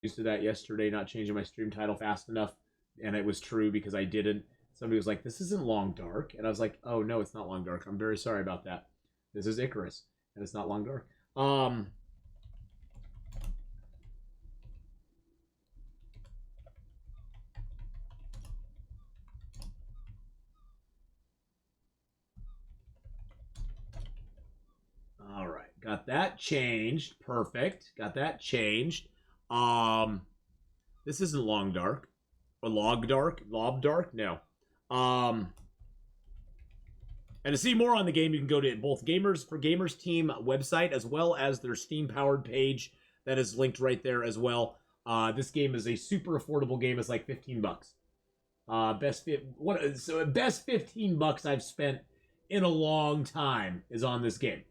used to that yesterday, not changing my stream title fast enough, and it was true because I didn't. Somebody was like, "This isn't Long Dark," and I was like, "Oh no, it's not Long Dark. I'm very sorry about that. This is Icarus, and it's not Long Dark." All right, got that changed. Perfect. Got that changed. Um, this isn't Long Dark or Log Dark. Lob Dark. No. Um, and to see more on the game, you can go to both Gamers for Gamers Team website as well as their Steam powered page that is linked right there as well. This game is a super affordable game. It's like $15. Best $15 I've spent in a long time is on this game.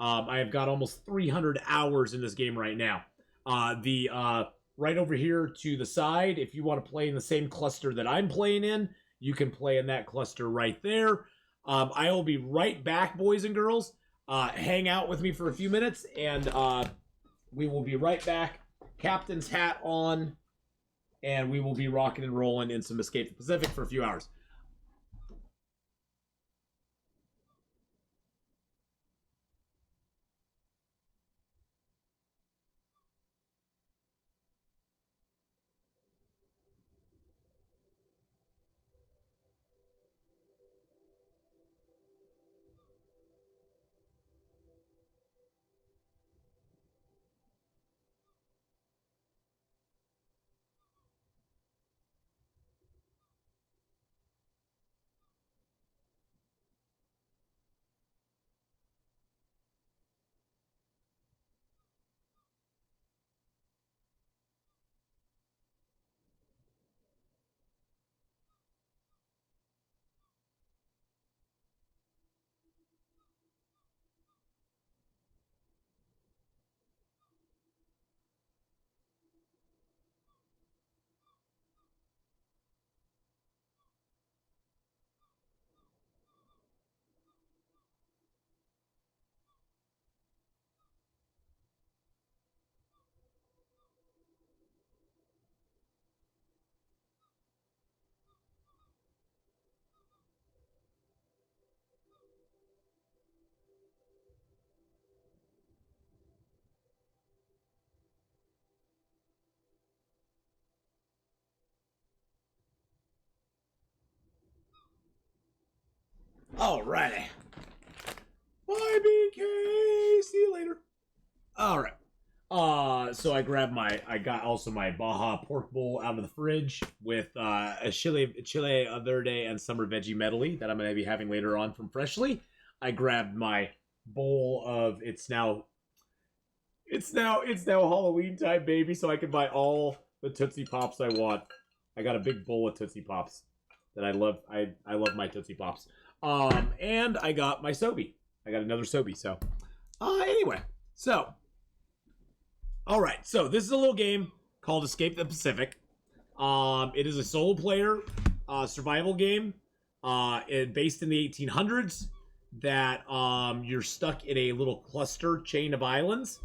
I have got almost 300 hours in this game right now. The right over here to the side, if you want to play in the same cluster that I'm playing in, you can play in that cluster right there. I will be right back, boys and girls. Hang out with me for a few minutes, and we will be right back. Captain's hat on, and we will be rocking and rolling in some Escape the Pacific for a few hours. Alrighty. Bye, BK. See you later. All right. So I grabbed I got also my Baja pork bowl out of the fridge with a chile verde and summer veggie medley that I'm going to be having later on from Freshly. I grabbed my bowl of it's now Halloween time, baby, so I can buy all the Tootsie Pops I want. I got a big bowl of Tootsie Pops that I love. I love my Tootsie Pops. And I got my Sobe. I got another Sobe. So, anyway, so all right, so this is a little game called Escape the Pacific. It is a solo player survival game based in the 1800s that you're stuck in a little cluster chain of islands.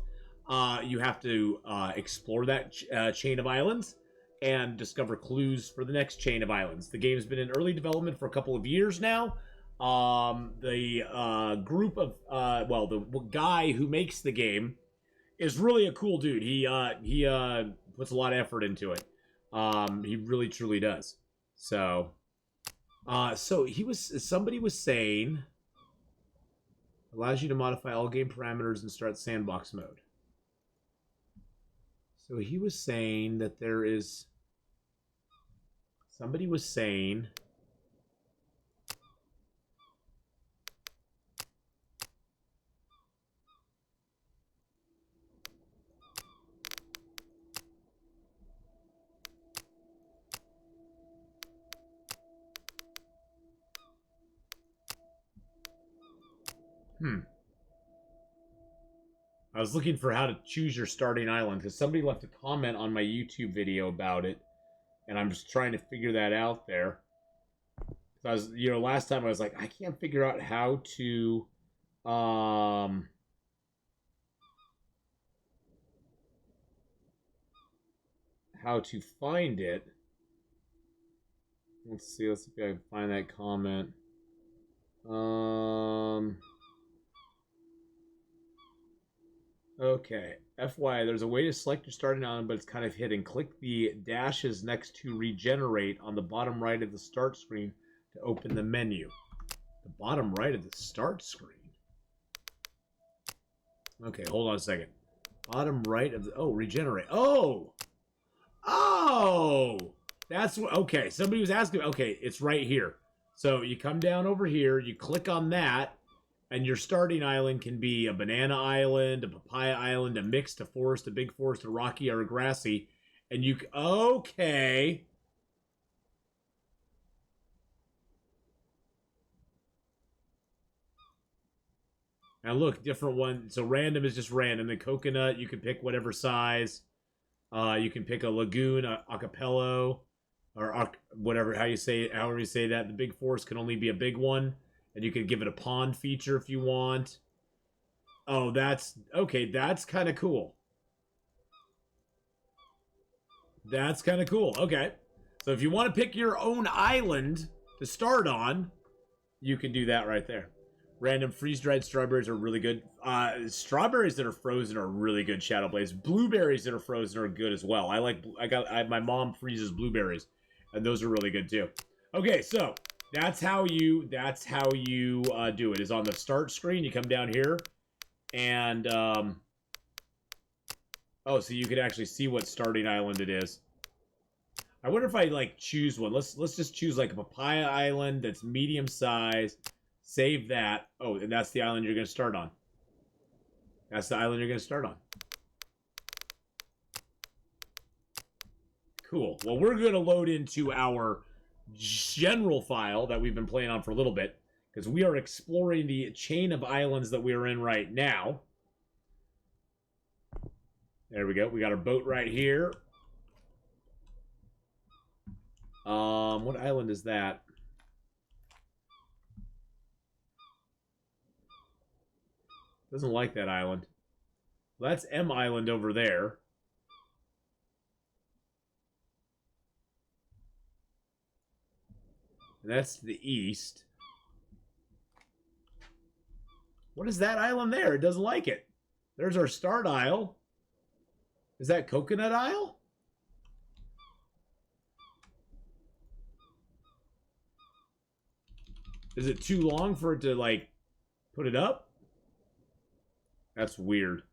You have to explore that chain of islands and discover clues for the next chain of islands. The game's been in early development for a couple of years now. The group of the guy who makes the game is really a cool dude. He puts a lot of effort into it. He really truly does. So somebody was saying allows you to modify all game parameters and start sandbox mode. So he was saying that somebody was saying I was looking for how to choose your starting island because somebody left a comment on my YouTube video about it, and I'm just trying to figure that out there. I was, last time I was like, I can't figure out how to, how to find it. Let's see if I can find that comment. Okay. FYI, there's a way to select your starting island, but it's kind of hidden. Click the dashes next to regenerate on the bottom right of the start screen to open the menu. The bottom right of the start screen? Okay, hold on a second. Bottom right of the... Oh, regenerate. Oh! Oh! That's what... Okay, somebody was asking... Okay, it's right here. So you come down over here, you click on that, and your starting island can be a banana island, a papaya island, a mixed, a forest, a big forest, a rocky, or a grassy. And you... Okay. Now look, different one. So random is just random. The coconut, you can pick whatever size. You can pick a lagoon, a acapello, or whatever, however you say that. The big forest can only be a big one. And you can give it a pond feature if you want. Oh, that's... Okay, that's kind of cool. That's kind of cool. Okay. So if you want to pick your own island to start on, you can do that right there. Random freeze-dried strawberries are really good. Strawberries that are frozen are really good, Shadow Blaze. Blueberries that are frozen are good as well. My mom freezes blueberries, and those are really good too. Okay, so that's how you do it. Is on the start screen. You come down here, and oh, so you can actually see what starting island it is. I wonder if I like choose one. Let's just choose like a papaya island that's medium size. Save that. Oh, and that's the island you're going to start on. That's the island you're going to start on. Cool. Well, we're going to load into our general file that we've been playing on for a little bit, because we are exploring the chain of islands that we are in right now. There we go. We got our boat right here. What island is that? Doesn't like that island. Well, that's M Island over there. And that's to the east. What is that island there? It doesn't like it. There's our start isle. Is that Coconut Isle? Is it too long for it to, like, put it up? That's weird.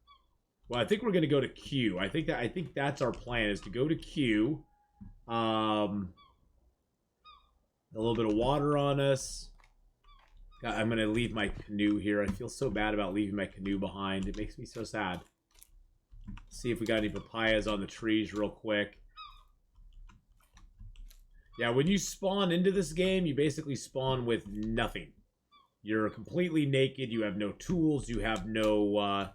Well, I think we're gonna go to Q. I think that's our plan, is to go to Q. A little bit of water on us. God, I'm gonna leave my canoe here. I feel so bad about leaving my canoe behind. It makes me so sad. See if we got any papayas on the trees real quick. Yeah, when you spawn into this game, you basically spawn with nothing. You're completely naked. You have no tools. You have no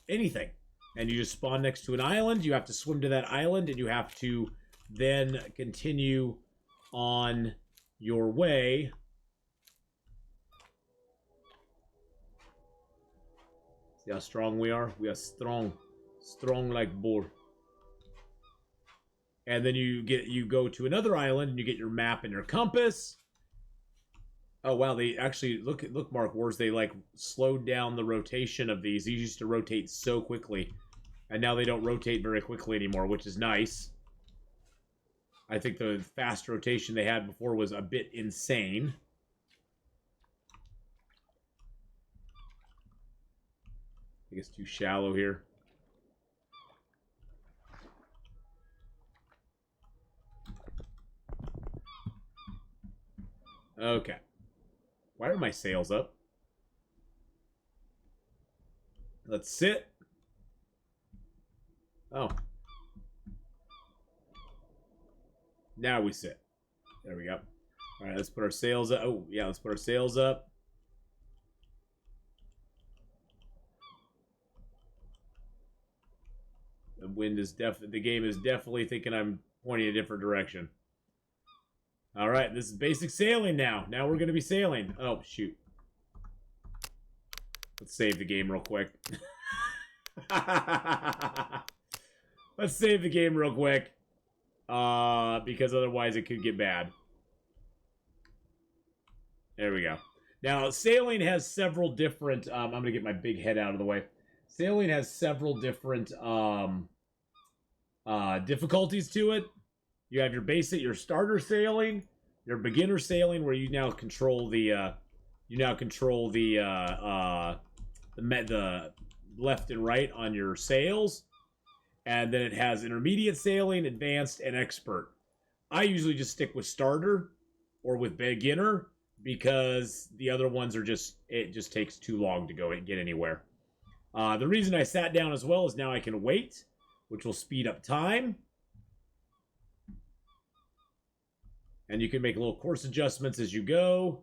anything. And you just spawn next to an island. You have to swim to that island, and you have to then continue on your way. See how strong we are? We are strong. Strong like bull. And then you go to another island, and you get your map and your compass. Oh wow, they actually look Mark Wars, they like slowed down the rotation of these. These used to rotate so quickly, and now they don't rotate very quickly anymore, which is nice. I think the fast rotation they had before was a bit insane. I think it's too shallow here. Okay. Why are my sails up? Let's sit. Oh. Now we sit. There we go. All right, let's put our sails up. Oh, yeah, let's put our sails up. The wind is the game is definitely thinking I'm pointing a different direction. All right, this is basic sailing now. Now we're going to be sailing. Oh, shoot. Let's save the game real quick. Let's save the game real quick. Because otherwise it could get bad. There we go. Now, sailing has several different... I'm going to get my big head out of the way. Sailing has several different difficulties to it. You have your basic, your starter sailing, your beginner sailing, where you now control the the left and right on your sails. And then it has intermediate sailing, advanced, and expert. I usually just stick with starter or with beginner because the other ones are it just takes too long to go and get anywhere. The reason I sat down as well is now I can wait, which will speed up time. And you can make little course adjustments as you go.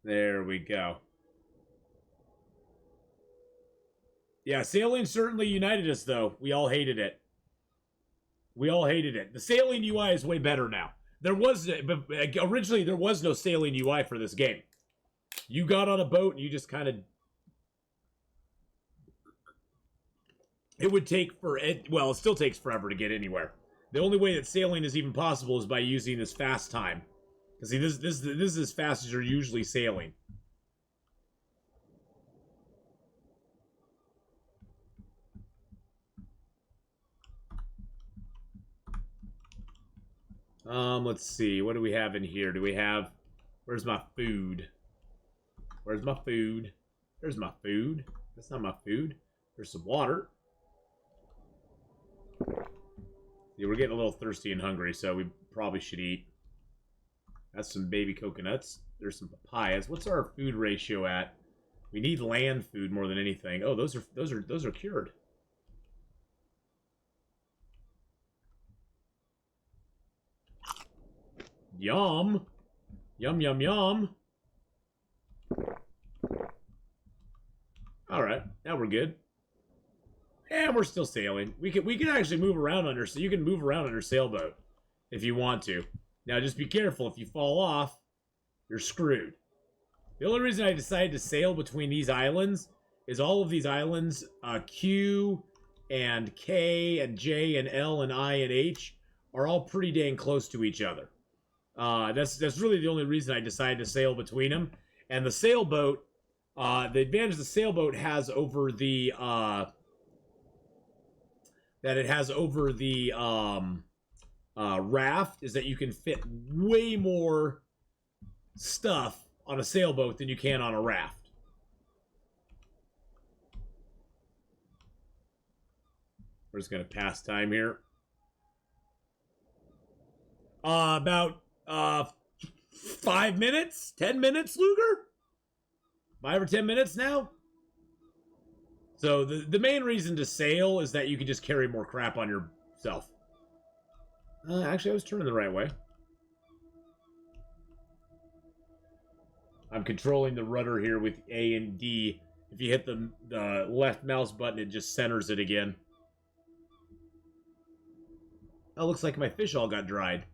There we go. Yeah, sailing certainly united us, though. We all hated it. We all hated it. The sailing UI is way better now. But originally there was no sailing UI for this game. You got on a boat and you just kind of... It would take well, it still takes forever to get anywhere. The only way that sailing is even possible is by using this fast time. Because see, this is as fast as you're usually sailing. Let's see. What do we have in here? Do we have... Where's my food? Where's my food? There's my food. That's not my food. There's some water. Yeah, we're getting a little thirsty and hungry, so we probably should eat. That's some baby coconuts. There's some papayas. What's our food ratio at? We need land food more than anything. Oh, those are cured. Yum. Yum, yum, yum. Alright, now we're good. And we're still sailing. We can actually move around under, so you can move around under sailboat if you want to. Now just be careful, if you fall off, you're screwed. The only reason I decided to sail between these islands is all of these islands, Q and K and J and L and I and H, are all pretty dang close to each other. That's really the only reason I decided to sail between them. And the sailboat, the advantage the sailboat has over the raft is that you can fit way more stuff on a sailboat than you can on a raft. We're just gonna pass time here. About 5 minutes? 10 minutes, Luger? 5 or 10 minutes now? So the main reason to sail is that you can just carry more crap on yourself. Actually, I was turning the right way. I'm controlling the rudder here with A and D. If you hit the left mouse button, it just centers it again. Oh, looks like my fish all got dried.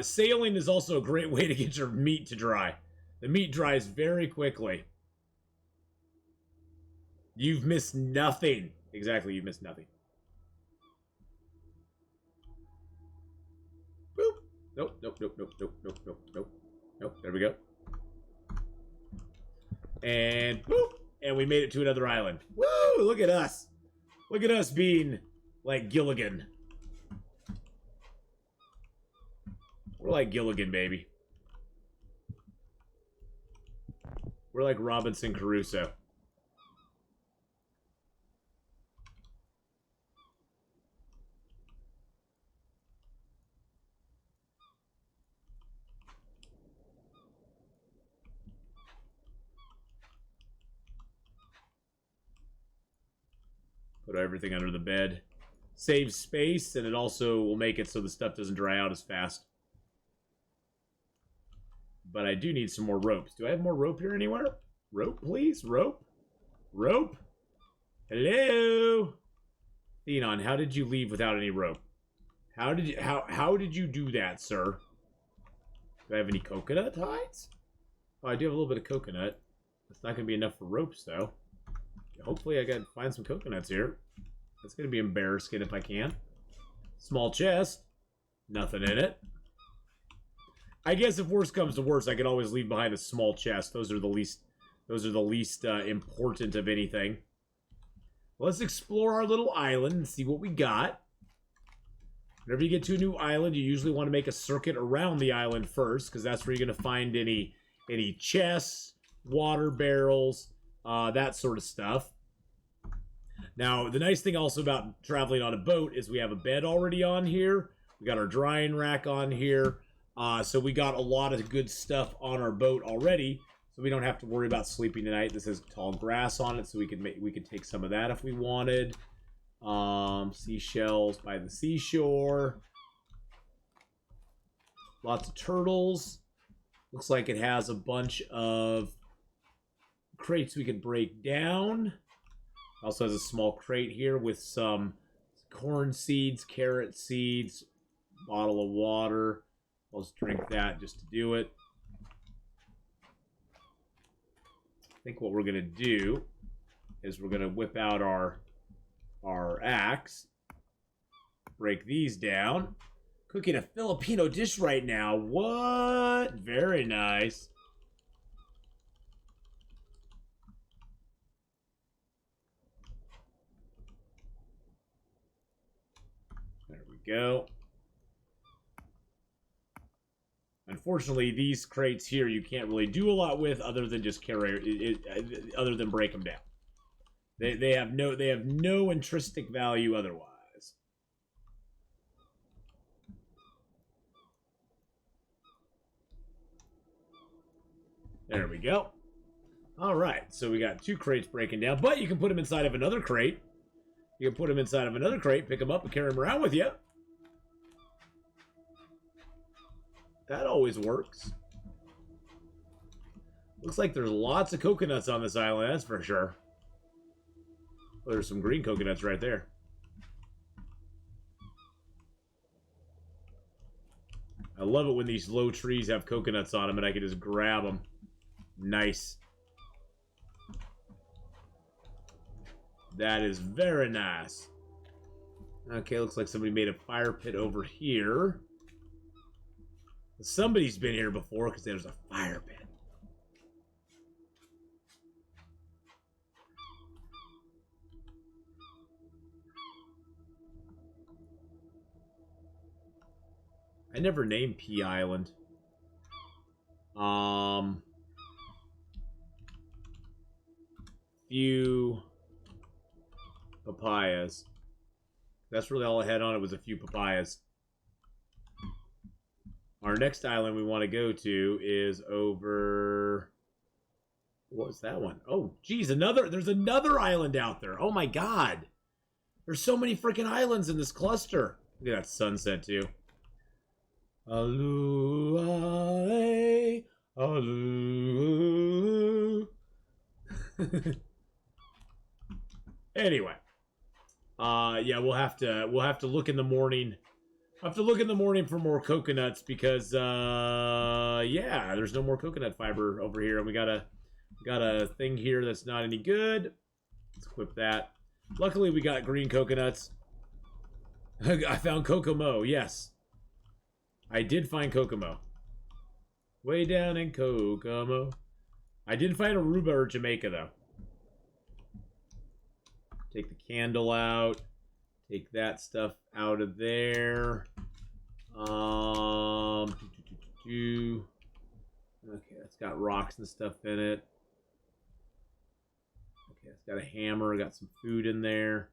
Sailing is also a great way to get your meat to dry. The meat dries very quickly. You've missed nothing. Exactly, you've missed nothing. Boop. Nope, nope, nope, nope, nope, nope, nope, nope. Nope, there we go. And boop. And we made it to another island. Woo! Look at us. Look at us being like Gilligan. We're like Gilligan, baby. We're like Robinson Crusoe. Put everything under the bed. Saves space, and it also will make it so the stuff doesn't dry out as fast. But I do need some more ropes. Do I have more rope here anywhere? Rope, please? Rope? Rope? Hello? Atheenon, how did you leave without any rope? How did you do that, sir? Do I have any coconut hides? Oh, I do have a little bit of coconut. It's not going to be enough for ropes, though. hopefully I can find some coconuts here. That's going to be embarrassing if I can. Small chest. Nothing in it. I guess if worst comes to worst, I could always leave behind a small chest. Those are the least important of anything. Let's explore our little island and see what we got. Whenever you get to a new island, you usually want to make a circuit around the island first, because that's where you're going to find any chests, water barrels, that sort of stuff. Now, the nice thing also about traveling on a boat is we have a bed already on here. We got our drying rack on here. So we got a lot of good stuff on our boat already. So we don't have to worry about sleeping tonight. This has tall grass on it, so we could take some of that if we wanted. Seashells by the seashore. Lots of turtles. Looks like it has a bunch of crates we can break down. Also has a small crate here with some corn seeds, carrot seeds, bottle of water. Let's drink that just to do it. I think what we're going to do is we're going to whip out our axe. Break these down. Cooking a Filipino dish right now. What? Very nice. There we go. Unfortunately, these crates here you can't really do a lot with other than just carry other than break them down. They have no intrinsic value otherwise. There we go. All right, so we got 2 crates breaking down, but you can put them inside of another crate. You can put them inside of another crate, pick them up, and carry them around with you. That always works. Looks like there's lots of coconuts on this island, that's for sure. Oh, there's some green coconuts right there. I love it when these low trees have coconuts on them and I can just grab them. Nice. That is very nice. Okay, looks like somebody made a fire pit over here. Somebody's been here before because there's a fire pit. I never named Pea Island. Few papayas. That's really all I had on it was a few papayas. Our next island we want to go to is over... What's that one? Oh, geez, there's another island out there. Oh my god. There's so many freaking islands in this cluster. Look at that sunset too. Alua, alu. Anyway, yeah, we'll have to look in the morning. I'll have to look in the morning for more coconuts because, yeah, there's no more coconut fiber over here, and we got a thing here that's not any good. Let's equip that. Luckily, we got green coconuts. I found Kokomo. Yes. I did find Kokomo. Way down in Kokomo. I didn't find Aruba or Jamaica, though. Take the candle out. Take that stuff out of there. Okay, that's got rocks and stuff in it. Okay, it's got a hammer. Got some food in there.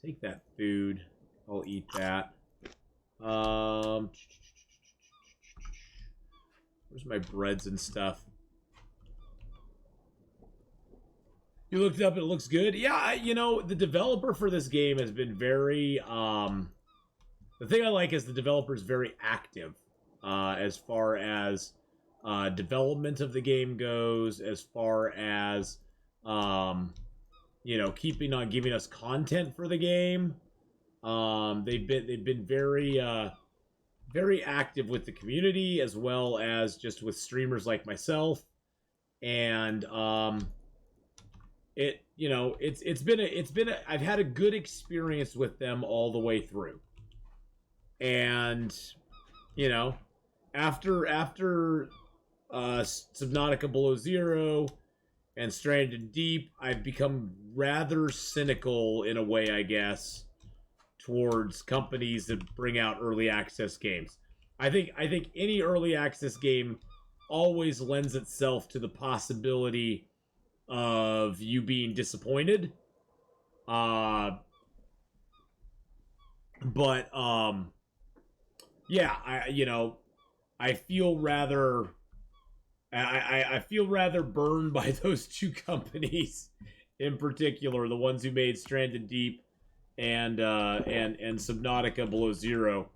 Take that food. I'll eat that. Where's my breads and stuff? You looked it up and it looks good. Yeah, you know, the developer for this game has been very, the thing I like is the developer is very active, as far as, development of the game goes, as far as, you know, keeping on giving us content for the game. They've been very, very active with the community as well as just with streamers like myself. And, I've had a good experience with them all the way through. And, after Subnautica Below Zero and Stranded Deep, I've become rather cynical in a way, I guess, towards companies that bring out early access games. I think any early access game always lends itself to the possibility of you being disappointed. Yeah, I feel rather I feel rather burned by those two companies in particular, the ones who made Stranded Deep and Subnautica Below Zero.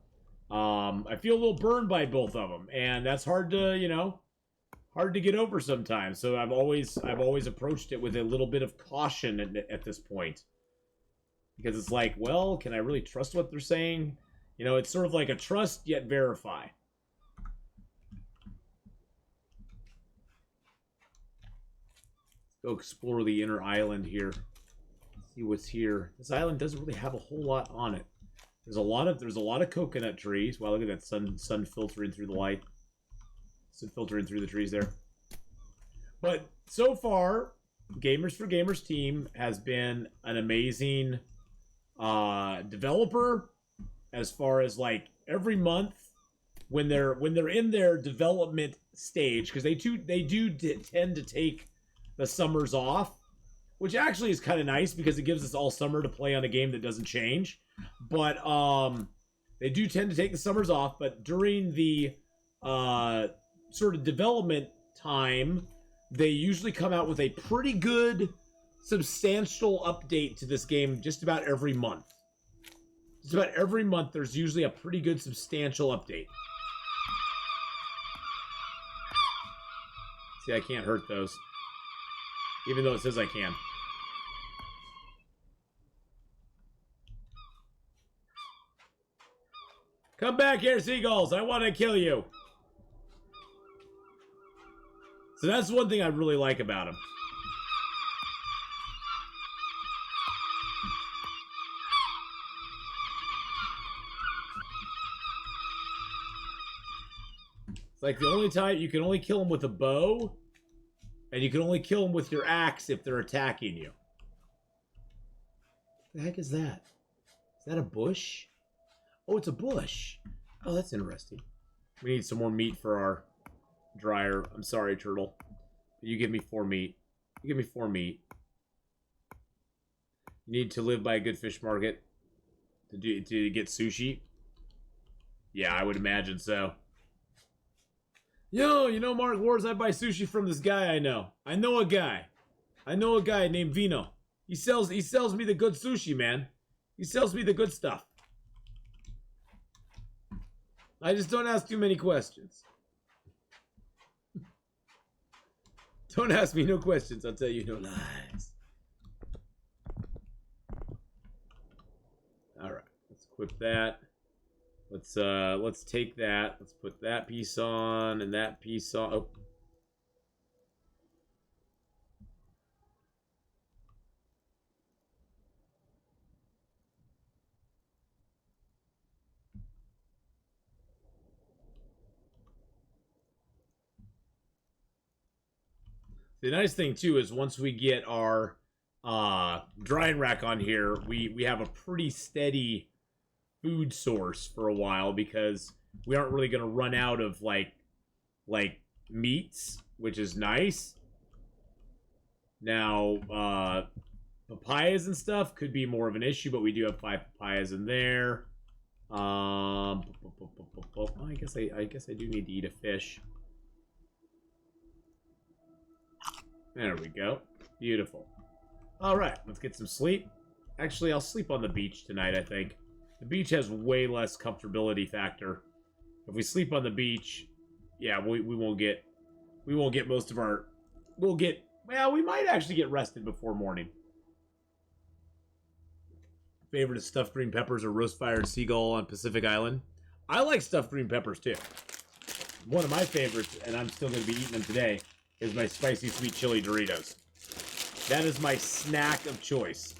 I feel a little burned by both of them, and that's hard to get over sometimes. So I've always approached it with a little bit of caution at this point, because it's like, well, can I really trust what they're saying? It's sort of like a trust yet verify. Go explore the inner island here. See what's here. This island doesn't really have a whole lot on it. There's a lot of coconut trees. Wow, look at that sun filtering through the light. Sun filtering through the trees there. But so far, Gamers for Gamers team has been an amazing developer, as far as like every month when they're in their development stage, because they do tend to take the summers off, which actually is kind of nice because it gives us all summer to play on a game that doesn't change. But they do tend to take the summers off, but during the sort of development time, they usually come out with a pretty good substantial update to this game just about every month. Just about every month there's usually a pretty good substantial update. See, I can't hurt those, even though it says I can. Come back here, seagulls. I want to kill you. So that's one thing I really like about him. It's like the only time you can only kill them with a bow, and you can only kill them with your axe if they're attacking you. What the heck is that? Is that a bush? Oh, it's a bush. Oh, that's interesting. We need some more meat for our dryer. I'm sorry, turtle. You give me 4 meat. You give me 4 meat. You need to live by a good fish market to get sushi? Yeah, I would imagine so. Yo, Mark Wars, I buy sushi from this guy I know. I know a guy named Vino. He sells me the good sushi, man. He sells me the good stuff. I just don't ask too many questions. Don't ask me no questions. I'll tell you no lies. All right, let's equip that. Let's take that. Let's put that piece on and that piece on. Oh. The nice thing too is once we get our drying rack on here, we have a pretty steady food source for a while, because we aren't really going to run out of like meats, which is nice. Now papayas and stuff could be more of an issue, but we do have 5 papayas in there. I guess I do need to eat a fish. There we go. Beautiful. All right, let's get some sleep. Actually, I'll sleep on the beach tonight, I think. The beach has way less comfortability factor. If we sleep on the beach, yeah, we won't get most of our... we might actually get rested before morning. Favorite is stuffed green peppers or roast-fired seagull on Pacific Island. I like stuffed green peppers, too. One of my favorites, and I'm still going to be eating them today, is my spicy sweet chili Doritos. That is my snack of choice.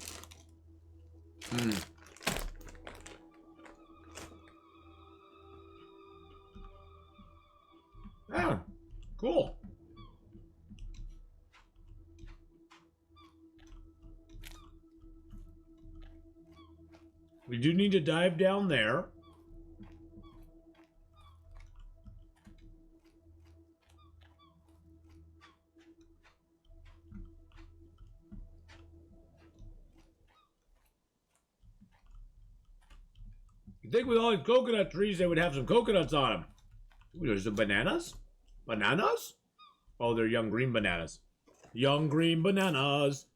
Yeah, cool. We do need to dive down there. You'd think with all these coconut trees, they would have some coconuts on them. Ooh, there's some bananas? Bananas? Oh, they're young green bananas. Young green bananas.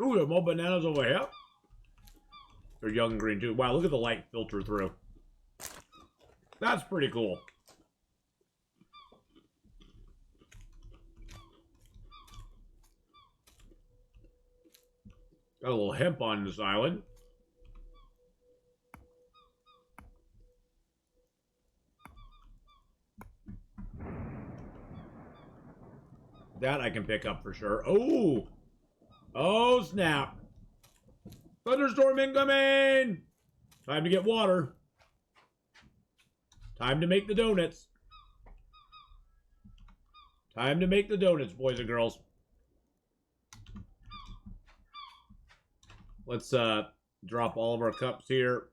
Ooh, there are more bananas over here. They're young green too. Wow, look at the light filter through. That's pretty cool. Got a little hemp on this island. That I can pick up for sure. Oh! Oh, snap. Thunderstorm incoming! Time to get water. Time to make the donuts. Time to make the donuts, boys and girls. Let's drop all of our cups here.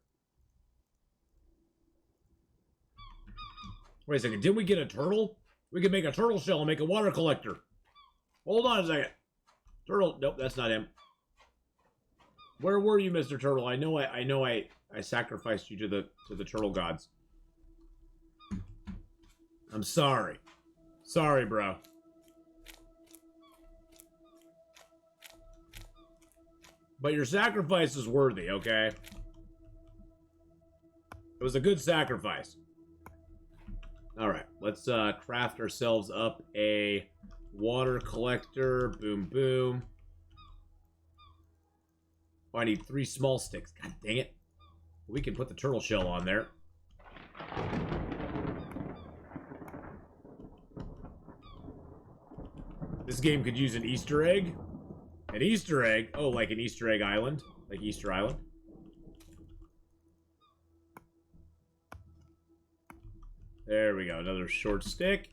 Wait a second. Did we get a turtle? We could make a turtle shell and make a water collector. Hold on a second. Turtle. Nope, that's not him. Where were you, Mr. Turtle? I know I sacrificed you to the turtle gods. I'm sorry. Sorry, bro. But your sacrifice is worthy, okay? It was a good sacrifice. Alright, let's craft ourselves up a water collector. Boom, boom. Oh, I need 3 small sticks. God dang it. We can put the turtle shell on there. This game could use an Easter egg. An Easter egg? Oh, like an Easter egg island? Like Easter Island? There we go. Another short stick.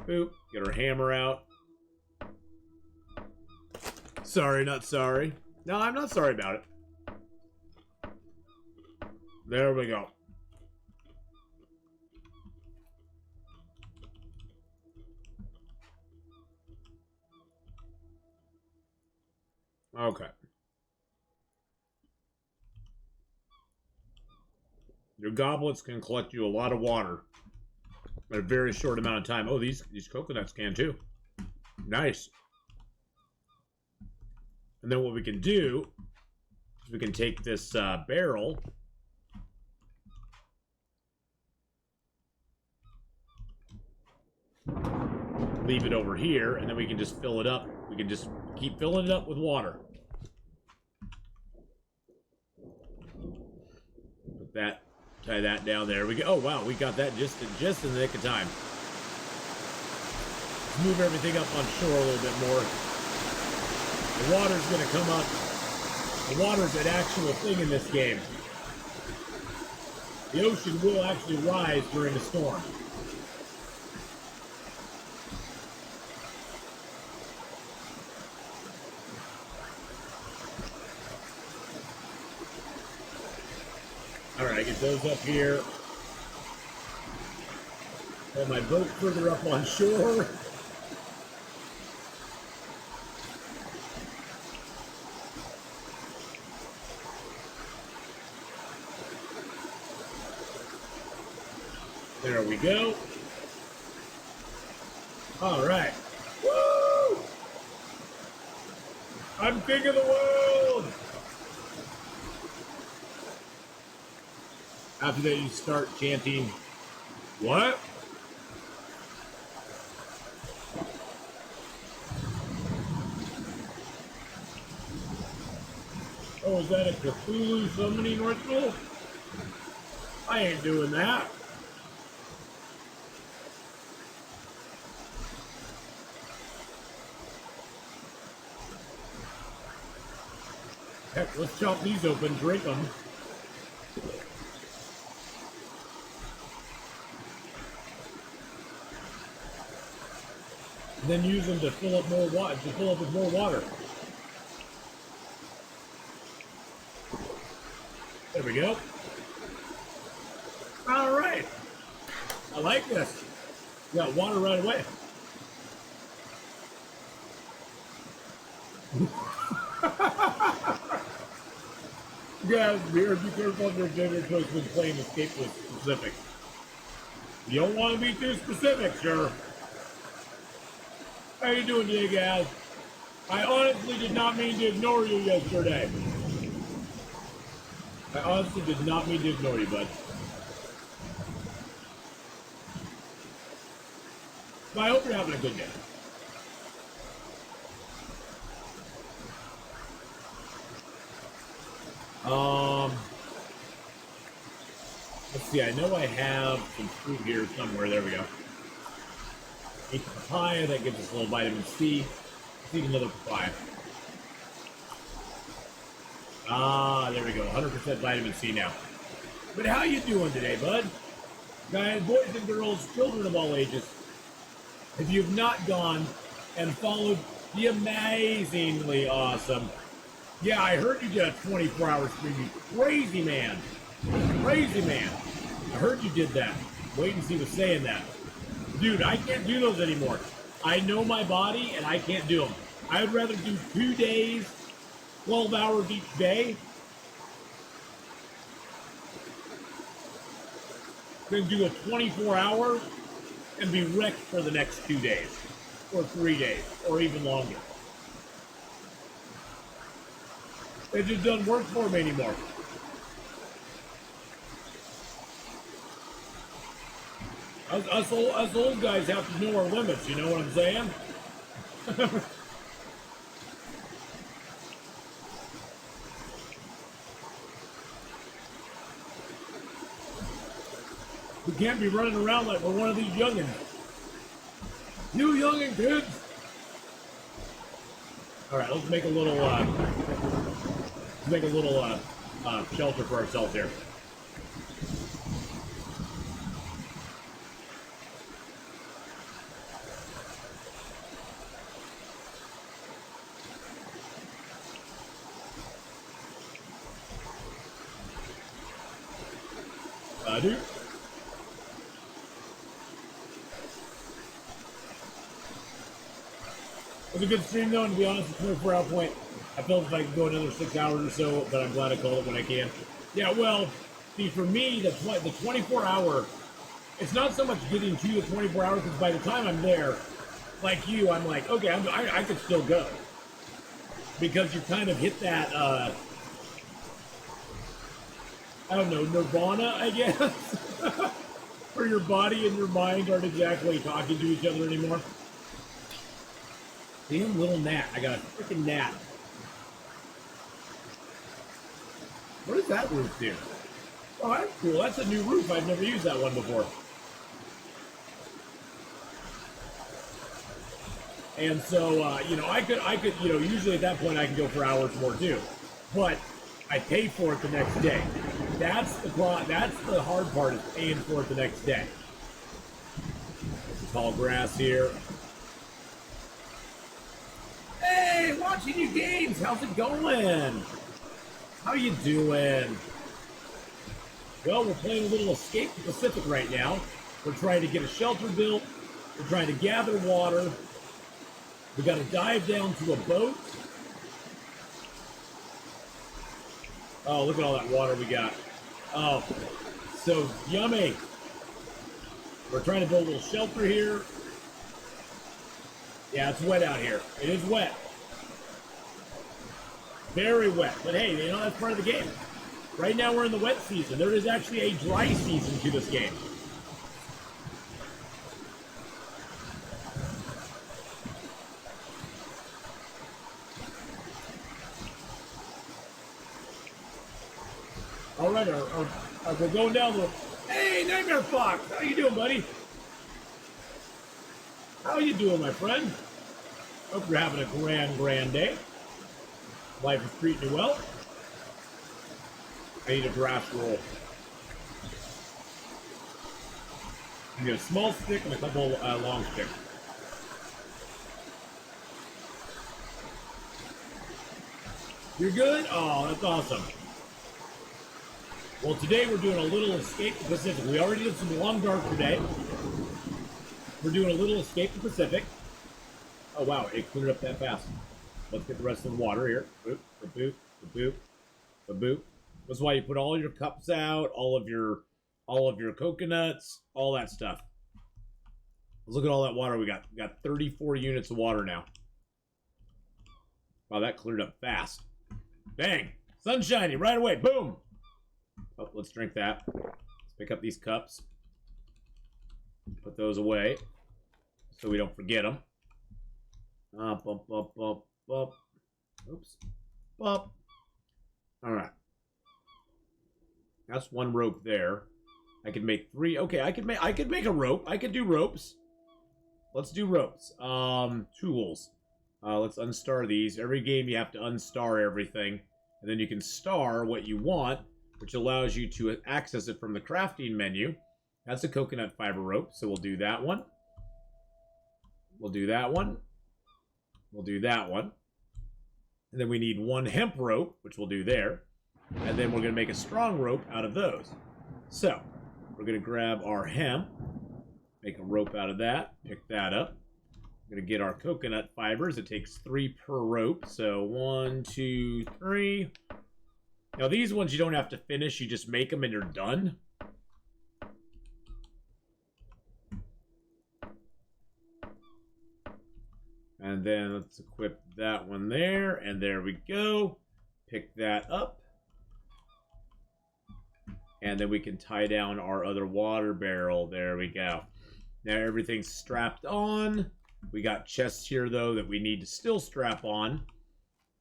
Boop. Get our hammer out. Sorry, not sorry. No, I'm not sorry about it. There we go. Okay. Your goblets can collect you a lot of water in a very short amount of time. Oh, these coconuts can too. Nice. And then what we can do is we can take this barrel. Leave it over here, and then we can just fill it up. We can just keep filling it up with water. Put that, tie that down there. We go. Oh wow, we got that just in the nick of time. Let's move everything up on shore a little bit more. The water's gonna come up. The water's an actual thing in this game. The ocean will actually rise during a storm. Alright, get those up here. Hold my boat further up on shore. There we go. Alright. Woo! I'm king of the world! After that, you start chanting, what? Oh, is that a Cthulhu summoning ritual? I ain't doing that. Heck, let's chop these open, drink them. And then use them to fill up more water, to fill up with more water. There we go. All right. I like this. Got water right away. Guys, here, be careful of your gender choice when playing Escape with specific. You don't want to be too specific, sure. How you doing today, guys? I honestly did not mean to ignore you yesterday. I honestly did not mean to ignore you, bud. But I hope you're having a good day. Let's see, I know I have some fruit here somewhere. There we go. Eat the papaya, that gives us a little vitamin C. Let's eat another papaya. Ah, there we go. 100% vitamin C now. But how you doing today, bud? Guys, boys and girls, children of all ages, if you've not gone and followed the amazingly awesome... Yeah, I heard you did a 24-hour stream. You crazy man. Crazy man. I heard you did that. Wait and see was saying that. Dude, I can't do those anymore. I know my body, and I can't do them. I would rather do 2 days, 12 hours each day, than do a 24-hour and be wrecked for the next 2 days, or 3 days, or even longer. It just doesn't work for me anymore. Us old guys have to know our limits, you know what I'm saying? We can't be running around like we're one of these youngins. You youngin' kids! Alright, let's make a little, shelter for ourselves here. Dude. It was a good stream though, and to be honest, the 24-hour point, I felt if I could go another 6 hours or so, but I'm glad I called it when I can. Yeah, well, see, for me, the 24-hour, it's not so much getting to the 24 hours, because by the time I'm there, like you, I'm like, okay, I could still go. Because you kind of hit that, I don't know, nirvana, I guess? Where your body and your mind aren't exactly talking to each other anymore. Damn little gnat. I got a freaking gnat. What does that roof do? Oh, that's cool. That's a new roof. I've never used that one before. And so, you know, I could, you know, usually at that point I can go for hours more too. But I pay for it the next day. That's the hard part, is paying for it the next day. Some tall grass here. Hey, watching you games. How's it going? How you doing? Well, we're playing a little Escape the Pacific right now. We're trying to get a shelter built. We're trying to gather water. We got to dive down to a boat. Oh, look at all that water we got. Oh, so yummy. We're trying to build a little shelter here. Yeah, it's wet out here. It is wet. Very wet. But hey, you know, that's part of the game. Right now we're in the wet season. There is actually a dry season to this game. All right, we're going down the... Hey, Nightmare Fox! How you doing, buddy? How you doing, my friend? Hope you're having a grand day. Life is treating you well. I need a grass roll. I need a small stick and a couple long sticks. You're good? Oh, that's awesome. Well, today we're doing a little Escape the Pacific. We already did some Long Dark today. We're doing a little Escape the Pacific. Oh, wow, it cleared up that fast. Let's get the rest of the water here. Boop, boop, boop, boop, boop. That's why you put all your cups out, all of your coconuts, all that stuff. Let's look at all that water we got. We got 34 units of water now. Wow, that cleared up fast. Bang! Sun shining right away. Boom! Oh, let's drink that. Let's pick up these cups. Put those away so we don't forget them. Bump, bump, bump, bump. Oops. Bump. All right. That's one rope there. I could make 3. Okay, I could make a rope. I could do ropes. Let's do ropes. Tools. Let's unstar these. Every game you have to unstar everything, and then you can star what you want, which allows you to access it from the crafting menu. That's a coconut fiber rope, so we'll do that one. We'll do that one. We'll do that one. And then we need 1 hemp rope, which we'll do there. And then we're going to make a strong rope out of those. So, we're going to grab our hemp, make a rope out of that, pick that up. We're going to get our coconut fibers. It takes 3 per rope. So, 1, 2, 3. Now, these ones you don't have to finish. You just make them and you're done. And then let's equip that one there. And there we go. Pick that up. And then we can tie down our other water barrel. There we go. Now everything's strapped on. We got chests here, though, that we need to still strap on.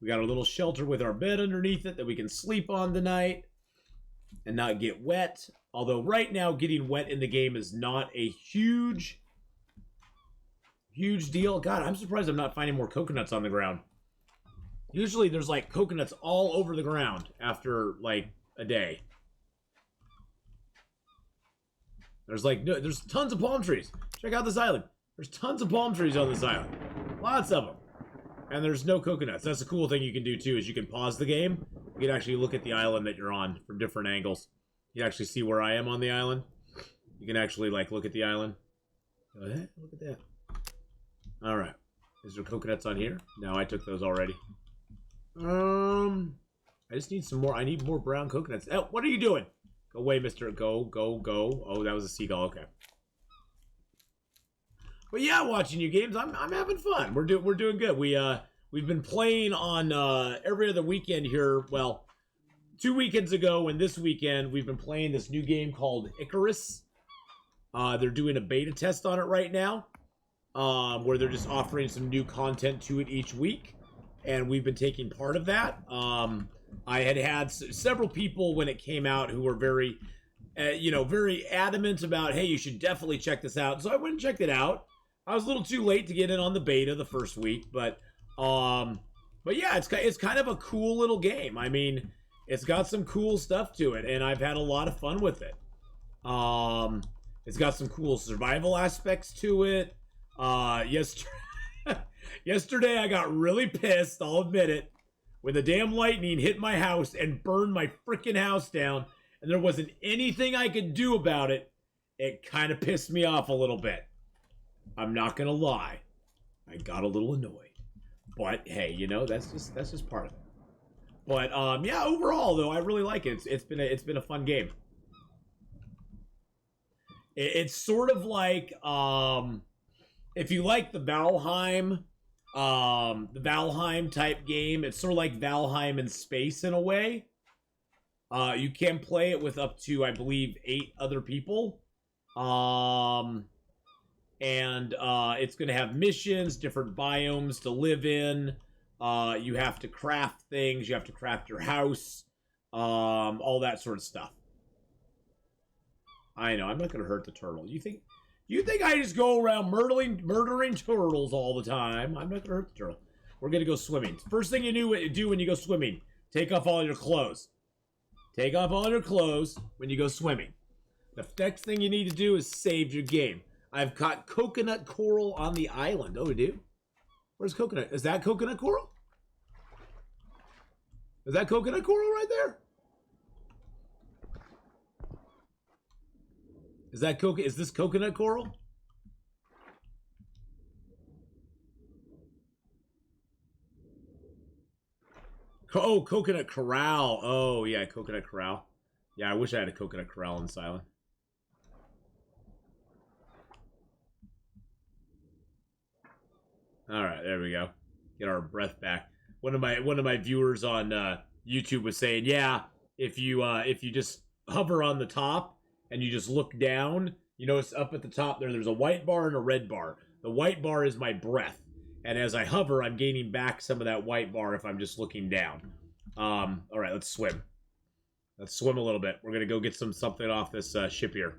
We got a little shelter with our bed underneath it that we can sleep on tonight and not get wet. Although right now, getting wet in the game is not a huge deal. God, I'm surprised I'm not finding more coconuts on the ground. Usually there's like coconuts all over the ground after like a day. There's tons of palm trees. Check out this island. There's tons of palm trees on this island. Lots of them. And there's no coconuts. That's a cool thing you can do too, is you can pause the game. You can actually look at the island that you're on from different angles. You can actually see where I am on the island. You can actually like look at the island. Look at that. All right. Is there coconuts on here? No, I took those already. I just need some more. I need more brown coconuts. Oh, what are you doing? Go away, mister. Go, go, go. Oh, that was a seagull. Okay. But yeah, watching you games, I'm having fun. We're doing good. We've been playing on every other weekend here. Well, 2 weekends ago and this weekend, we've been playing this new game called Icarus. They're doing a beta test on it right now, where they're just offering some new content to it each week, and we've been taking part of that. I had several people when it came out who were very, very adamant about, hey, you should definitely check this out. So I went and checked it out. I was a little too late to get in on the beta the first week, but yeah, it's kind of a cool little game. I mean, it's got some cool stuff to it, and I've had a lot of fun with it. It's got some cool survival aspects to it. Yesterday I got really pissed, I'll admit it, when the damn lightning hit my house and burned my freaking house down, and there wasn't anything I could do about it. It kind of pissed me off a little bit. I'm not gonna lie. I got a little annoyed. But hey, that's just part of it. But yeah, overall though, I really like it. It's been a fun game. It's sort of like if you like the Valheim type game, it's sort of like Valheim in space in a way. You can play it with up to, I believe, 8 other people. And it's going to have missions, different biomes to live in. You have to craft things. You have to craft your house. All that sort of stuff. I know, I'm not going to hurt the turtle. You think I just go around murdering turtles all the time? I'm not going to hurt the turtle. We're going to go swimming. First thing you do when you go swimming, take off all your clothes. Take off all your clothes when you go swimming. The next thing you need to do is save your game. I've caught coconut coral on the island. Oh, we do? Where's coconut? Is that coconut coral? Is that coconut coral right there? Is this coconut coral? Oh, coconut corral. Oh, yeah, coconut corral. Yeah, I wish I had a coconut corral in this island. All right, there we go. Get our breath back. One of my viewers on YouTube was saying, yeah, if you just hover on the top and you just look down, you notice up at the top there's a white bar and a red bar. The white bar is my breath, and as I hover, I'm gaining back some of that white bar if I'm just looking down. All right, let's swim. Let's swim a little bit. We're gonna go get something off this ship here.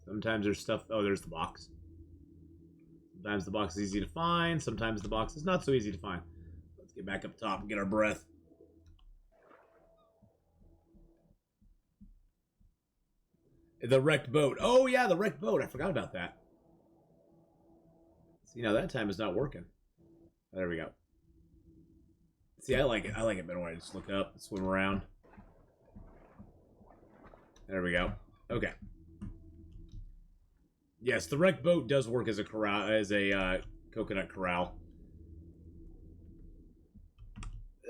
Sometimes there's stuff... Oh, there's the box. Sometimes the box is easy to find. Sometimes the box is not so easy to find. Let's get back up top and get our breath. The wrecked boat. Oh, yeah, the wrecked boat. I forgot about that. See, now that time is not working. There we go. See, I like it. I like it better when I just look up and swim around. There we go. Okay. Yes, the wrecked boat does work as a corral, as a coconut corral.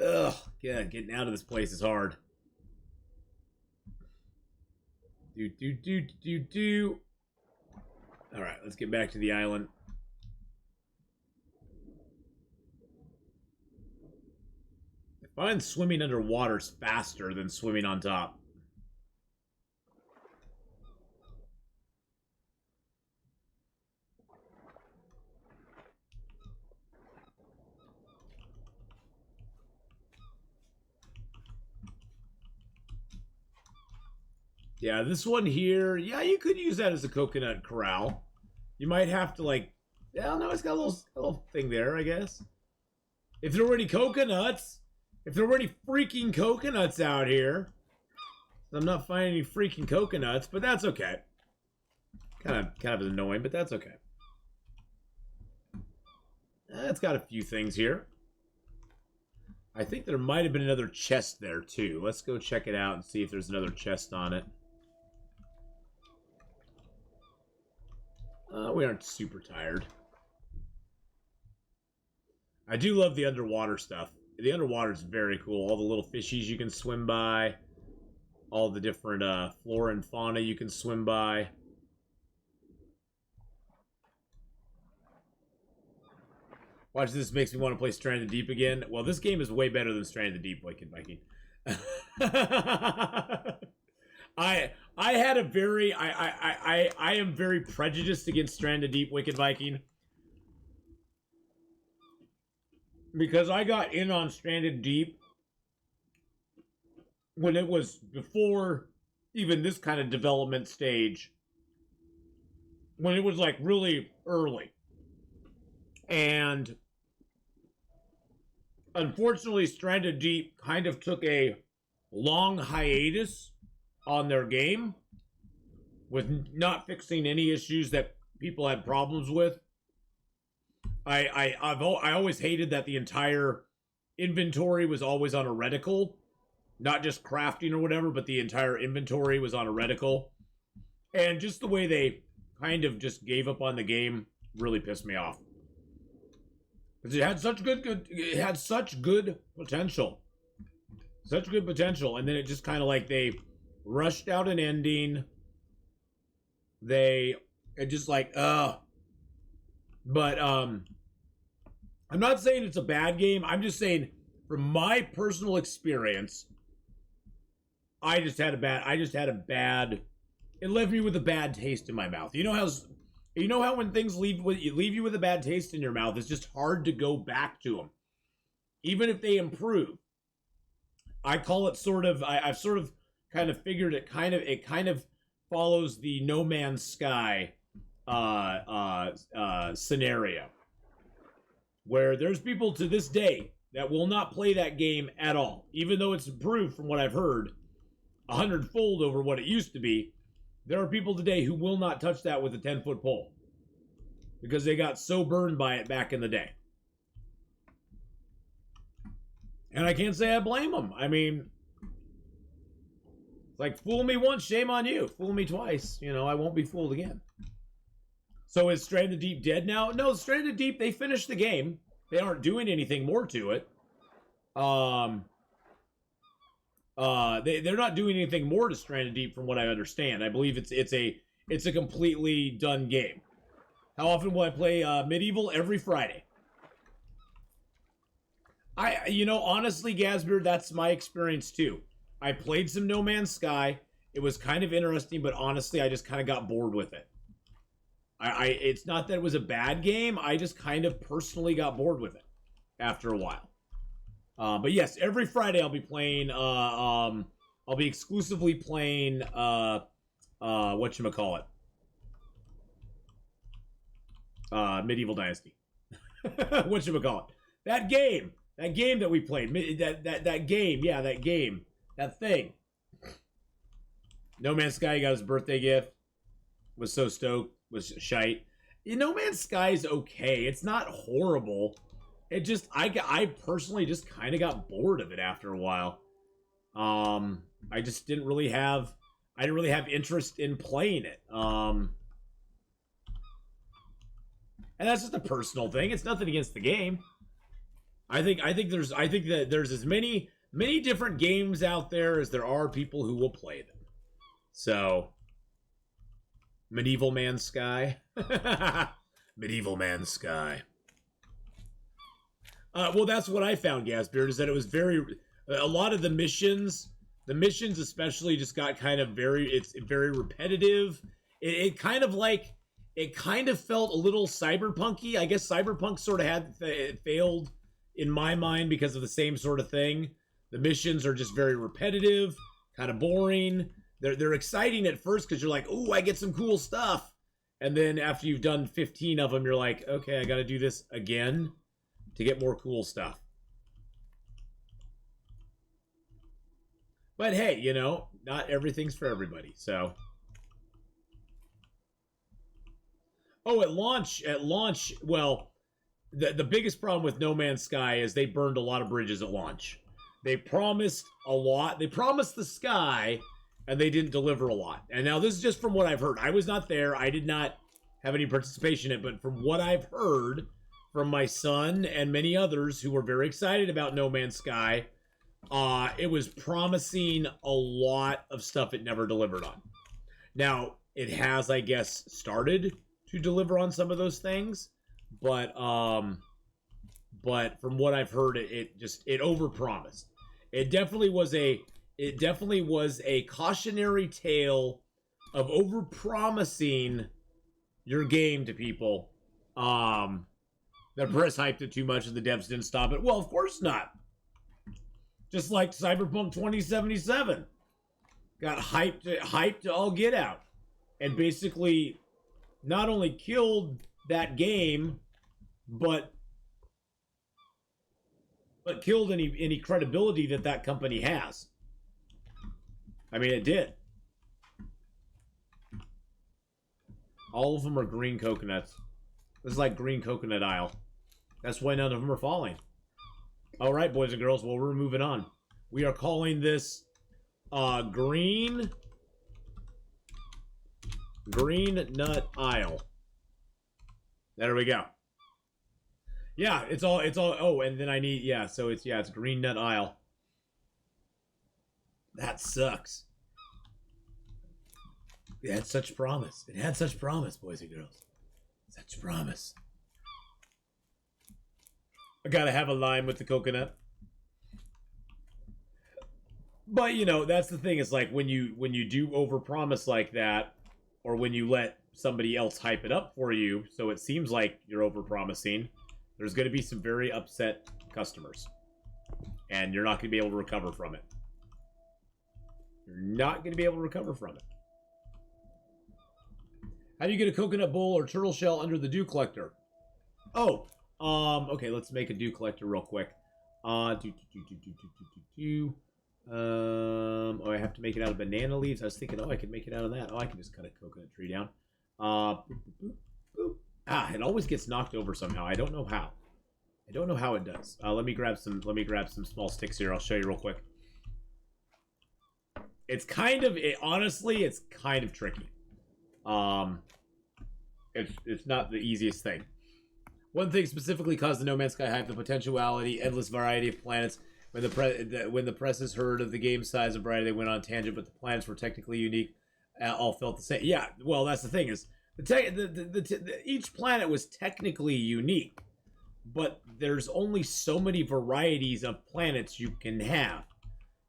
Ugh, yeah, getting out of this place is hard. Do. All right, let's get back to the island. I find swimming underwater is faster than swimming on top. Yeah, this one here, yeah, you could use that as a coconut corral. You might have to, like, yeah, no, it's got a little thing there, I guess. If there were any coconuts, if there were any freaking coconuts out here. I'm not finding any freaking coconuts, but that's okay. Kind of annoying, but that's okay. It's got a few things here. I think there might have been another chest there, too. Let's go check it out and see if there's another chest on it. We aren't super tired. I do love the underwater stuff. The underwater is very cool. All the little fishies you can swim by. All the different flora and fauna you can swim by. Watch this, makes me want to play Stranded Deep again. Well, this game is way better than Stranded Deep, Wicked Viking. I had a very I am very prejudiced against Stranded Deep, Wicked Viking, because I got in on Stranded Deep when it was before even this kind of development stage, when it was like really early. And unfortunately, Stranded Deep kind of took a long hiatus on their game with not fixing any issues that people had problems with. I always hated that the entire inventory was always on a reticle, not just crafting or whatever, but the entire inventory was on a reticle. And just the way they kind of just gave up on the game really pissed me off. Because it had such it had such good potential. Such good potential, and then it just kind of like they rushed out an ending. It just like, But, I'm not saying it's a bad game. I'm just saying, from my personal experience, I just had a bad, it left me with a bad taste in my mouth. You know how when things leave you with a bad taste in your mouth, it's just hard to go back to them. Even if they improve. I call it sort of, I've sort of kind of figured it kind of follows the No Man's Sky scenario, where there's people to this day that will not play that game at all, even though it's improved from what I've heard 100-fold over what it used to be. There are people today who will not touch that with a 10-foot pole because they got so burned by it back in the day. And I can't say I blame them. I mean, it's like, fool me once, shame on you. Fool me twice, you know, I won't be fooled again. So is Stranded Deep dead now? No, Stranded Deep, they finished the game. They aren't doing anything more to it. They're not doing anything more to Stranded Deep from what I understand. I believe it's a completely done game. How often will I play Medieval? Every Friday. You know, honestly, Gazbeard, that's my experience too. I played some No Man's Sky. It was kind of interesting, but honestly, I just kind of got bored with it. It's not that it was a bad game. I just kind of personally got bored with it after a while. But yes, every Friday I'll be playing. I'll be exclusively playing. Whatchamacallit? Medieval Dynasty. Whatchamacallit? That game that we played. That game. Yeah, that game. That thing. No Man's Sky got his birthday gift. Was so stoked. Was shite. No Man's Sky is okay. It's not horrible. It just, I personally just kind of got bored of it after a while. I just didn't really have interest in playing it. And that's just a personal thing. It's nothing against the game. I think that there's as many different games out there as there are people who will play them. So, Medieval Man's Sky. Medieval Man's Sky. Well, that's what I found, Gasbeard, is that it was a lot of the missions especially just got kind of it's very repetitive. It kind of felt a little cyberpunky. I guess Cyberpunk sort of failed in my mind because of the same sort of thing. The missions are just very repetitive, kind of boring. They're exciting at first because you're like, oh, I get some cool stuff. And then after you've done 15 of them, you're like, okay, I got to do this again to get more cool stuff. But hey, you know, not everything's for everybody, so. Oh, at launch, well, the biggest problem with No Man's Sky is they burned a lot of bridges at launch. They promised a lot. They promised the sky, and they didn't deliver a lot. And now this is just from what I've heard. I was not there. I did not have any participation in it, but from what I've heard from my son and many others who were very excited about No Man's Sky, it was promising a lot of stuff it never delivered on. Now, it has, I guess, started to deliver on some of those things, but from what I've heard, it overpromised. It definitely was a cautionary tale of overpromising your game to people. The press hyped it too much and the devs didn't stop it. Well, of course not. Just like Cyberpunk 2077 got hyped to all get out, and basically not only killed that game, but killed any credibility that company has. I mean, it did. All of them are green coconuts. This is like green coconut aisle. That's why none of them are falling. All right, boys and girls. Well, we're moving on. We are calling this green nut aisle. There we go. Yeah, it's all. Oh, and then I need. Yeah, so it's green nut aisle. That sucks. It had such promise. It had such promise, boys and girls. Such promise. I gotta have a lime with the coconut. But, you know, that's the thing. It's like when you do overpromise like that, or when you let somebody else hype it up for you, so it seems like you're overpromising, there's going to be some very upset customers. And you're not going to be able to recover from it. You're not going to be able to recover from it. How do you get a coconut bowl or turtle shell under the dew collector? Oh, okay, let's make a dew collector real quick. Oh, I have to make it out of banana leaves. I was thinking, oh, I could make it out of that. Oh, I can just cut a coconut tree down. Boop, boop, boop, boop. Ah, it always gets knocked over somehow. I don't know how. I don't know how it does. Let me grab some small sticks here. I'll show you real quick. It's kind of honestly, it's kind of tricky. It's not the easiest thing. One thing specifically caused the No Man's Sky hype: the potentiality, endless variety of planets. When the presses heard of the game size and variety, they went on a tangent, but the planets were technically unique. All felt the same. Yeah, well, that's the thing is each planet was technically unique, but there's only so many varieties of planets you can have.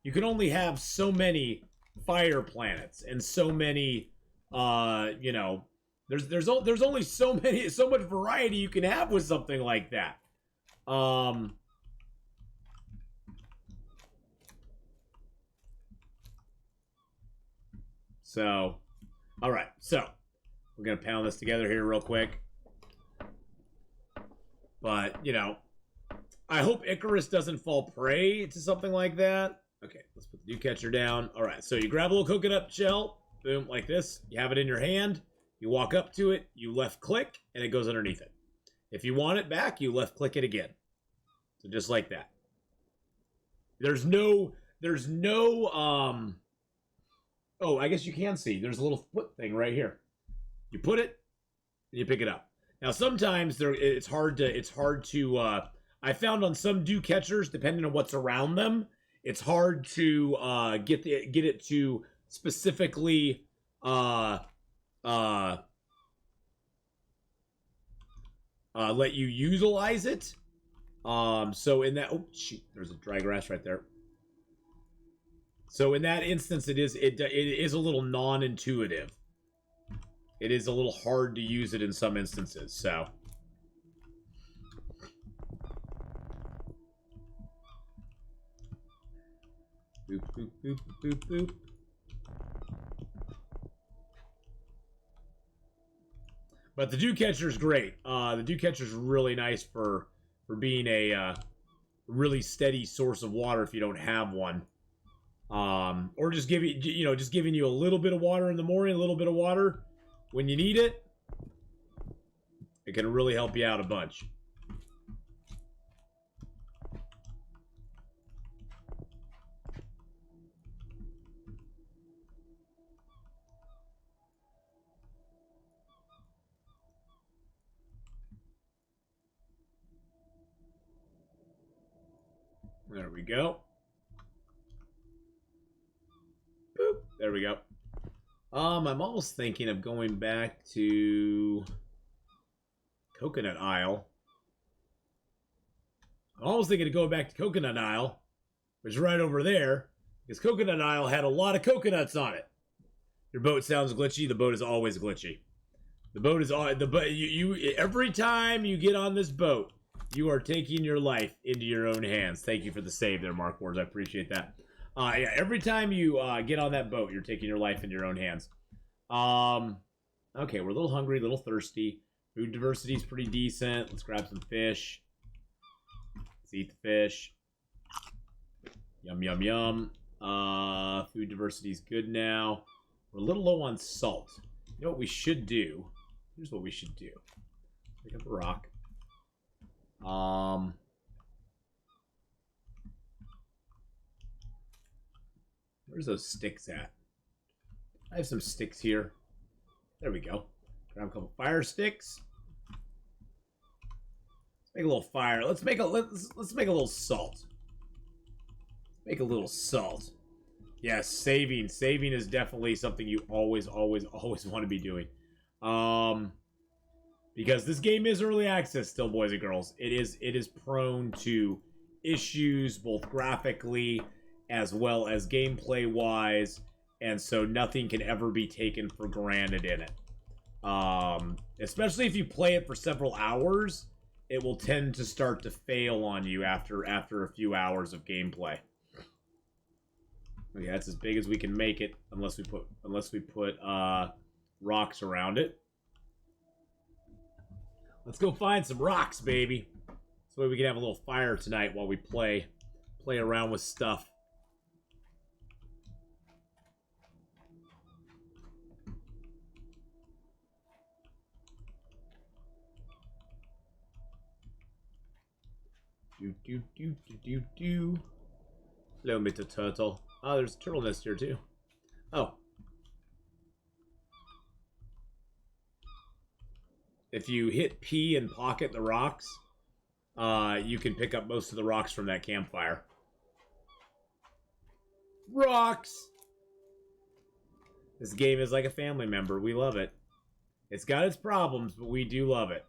You can only have so many fire planets and so many, you know, there's only so much variety you can have with something like that. So, all right, so we're gonna pound this together here real quick. But you know, I hope Icarus doesn't fall prey to something like that. Okay, let's put the dew catcher down. All right, so you grab a little coconut shell, boom, like this. You have it in your hand. You walk up to it, you left click, and it goes underneath it. If you want it back, you left click it again. So just like that. There's no, oh, I guess you can see. There's a little foot thing right here. You put it, and you pick it up. Now, sometimes it's hard to, I found on some dew catchers, depending on what's around them, it's hard to get it to specifically let you utilize it. So in that, oh shoot, there's a dry grass right there. So in that instance, it is a little non-intuitive. It is a little hard to use it in some instances. So. Boop, boop, boop, boop, boop. But the dew catcher is great. The dew catcher is really nice for being a really steady source of water if you don't have one. Or just giving you a little bit of water in the morning, a little bit of water when you need it. It can really help you out a bunch. There we go. Boop. There we go. I'm almost thinking of going back to Coconut Isle. I'm almost thinking of going back to Coconut Isle, which is right over there, because Coconut Isle had a lot of coconuts on it. Your boat sounds glitchy. The boat is always glitchy. The boat is all every time you get on this boat, you are taking your life into your own hands. Thank you for the save there, Mark Wars. I appreciate that. Yeah, every time you get on that boat, you're taking your life into your own hands. Okay, we're a little hungry, a little thirsty. Food diversity is pretty decent. Let's grab some fish. Let's eat the fish. Yum, yum, yum. Food diversity is good now. We're a little low on salt. You know what we should do? Here's what we should do. Pick up a rock. Where's those sticks at? I have some sticks here. There we go. Grab a couple fire sticks. Let's make a little fire. Let's make a little salt. Make a little salt. Yes, saving. Saving is definitely something you always want to be doing. Because this game is early access still, boys and girls. It is prone to issues both graphically as well as gameplay wise, and so nothing can ever be taken for granted in it. Especially if you play it for several hours, it will tend to start to fail on you after a few hours of gameplay. Okay, that's as big as we can make it, unless we put rocks around it. Let's go find some rocks, baby. So we can have a little fire tonight while we play around with stuff. Do. Hello, Mr. Turtle. Oh, there's a turtle nest here too. Oh. If you hit P and pocket the rocks, you can pick up most of the rocks from that campfire. Rocks! This game is like a family member. We love it. It's got its problems, but we do love it.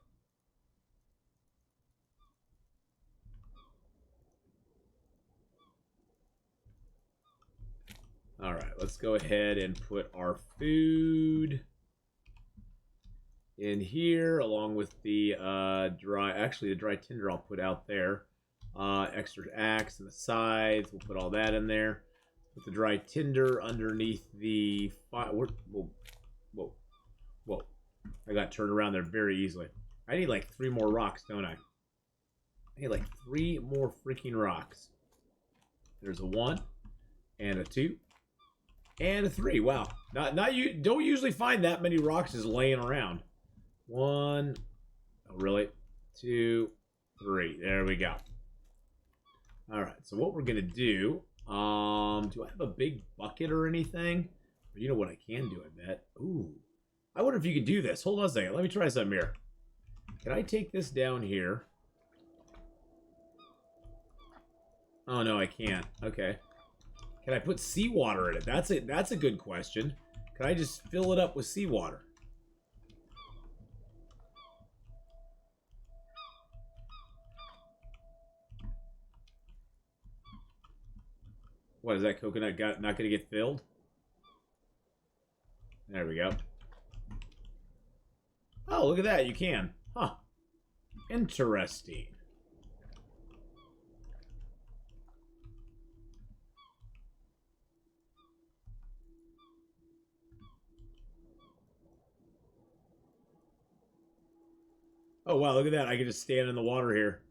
Alright, let's go ahead and put our food in here, along with the dry tinder I'll put out there. Extra axe and the sides, we'll put all that in there. Put the dry tinder underneath the fire. Whoa. I got turned around there very easily. I need like 3 more rocks, don't I? I need like 3 more freaking rocks. There's a 1 and a 2 and a 3. Wow. You don't usually find that many rocks just laying around. 1. Oh, really? 2, 3. There we go. Alright, so what we're going to do... do I have a big bucket or anything? You know what I can do, I bet. Ooh. I wonder if you can do this. Hold on a second. Let me try something here. Can I take this down here? Oh, no, I can't. Okay. Can I put seawater in it? That's a good question. Can I just fill it up with seawater? What, is that coconut not going to get filled? There we go. Oh, look at that. You can. Huh. Interesting. Oh, wow. Look at that. I can just stand in the water here.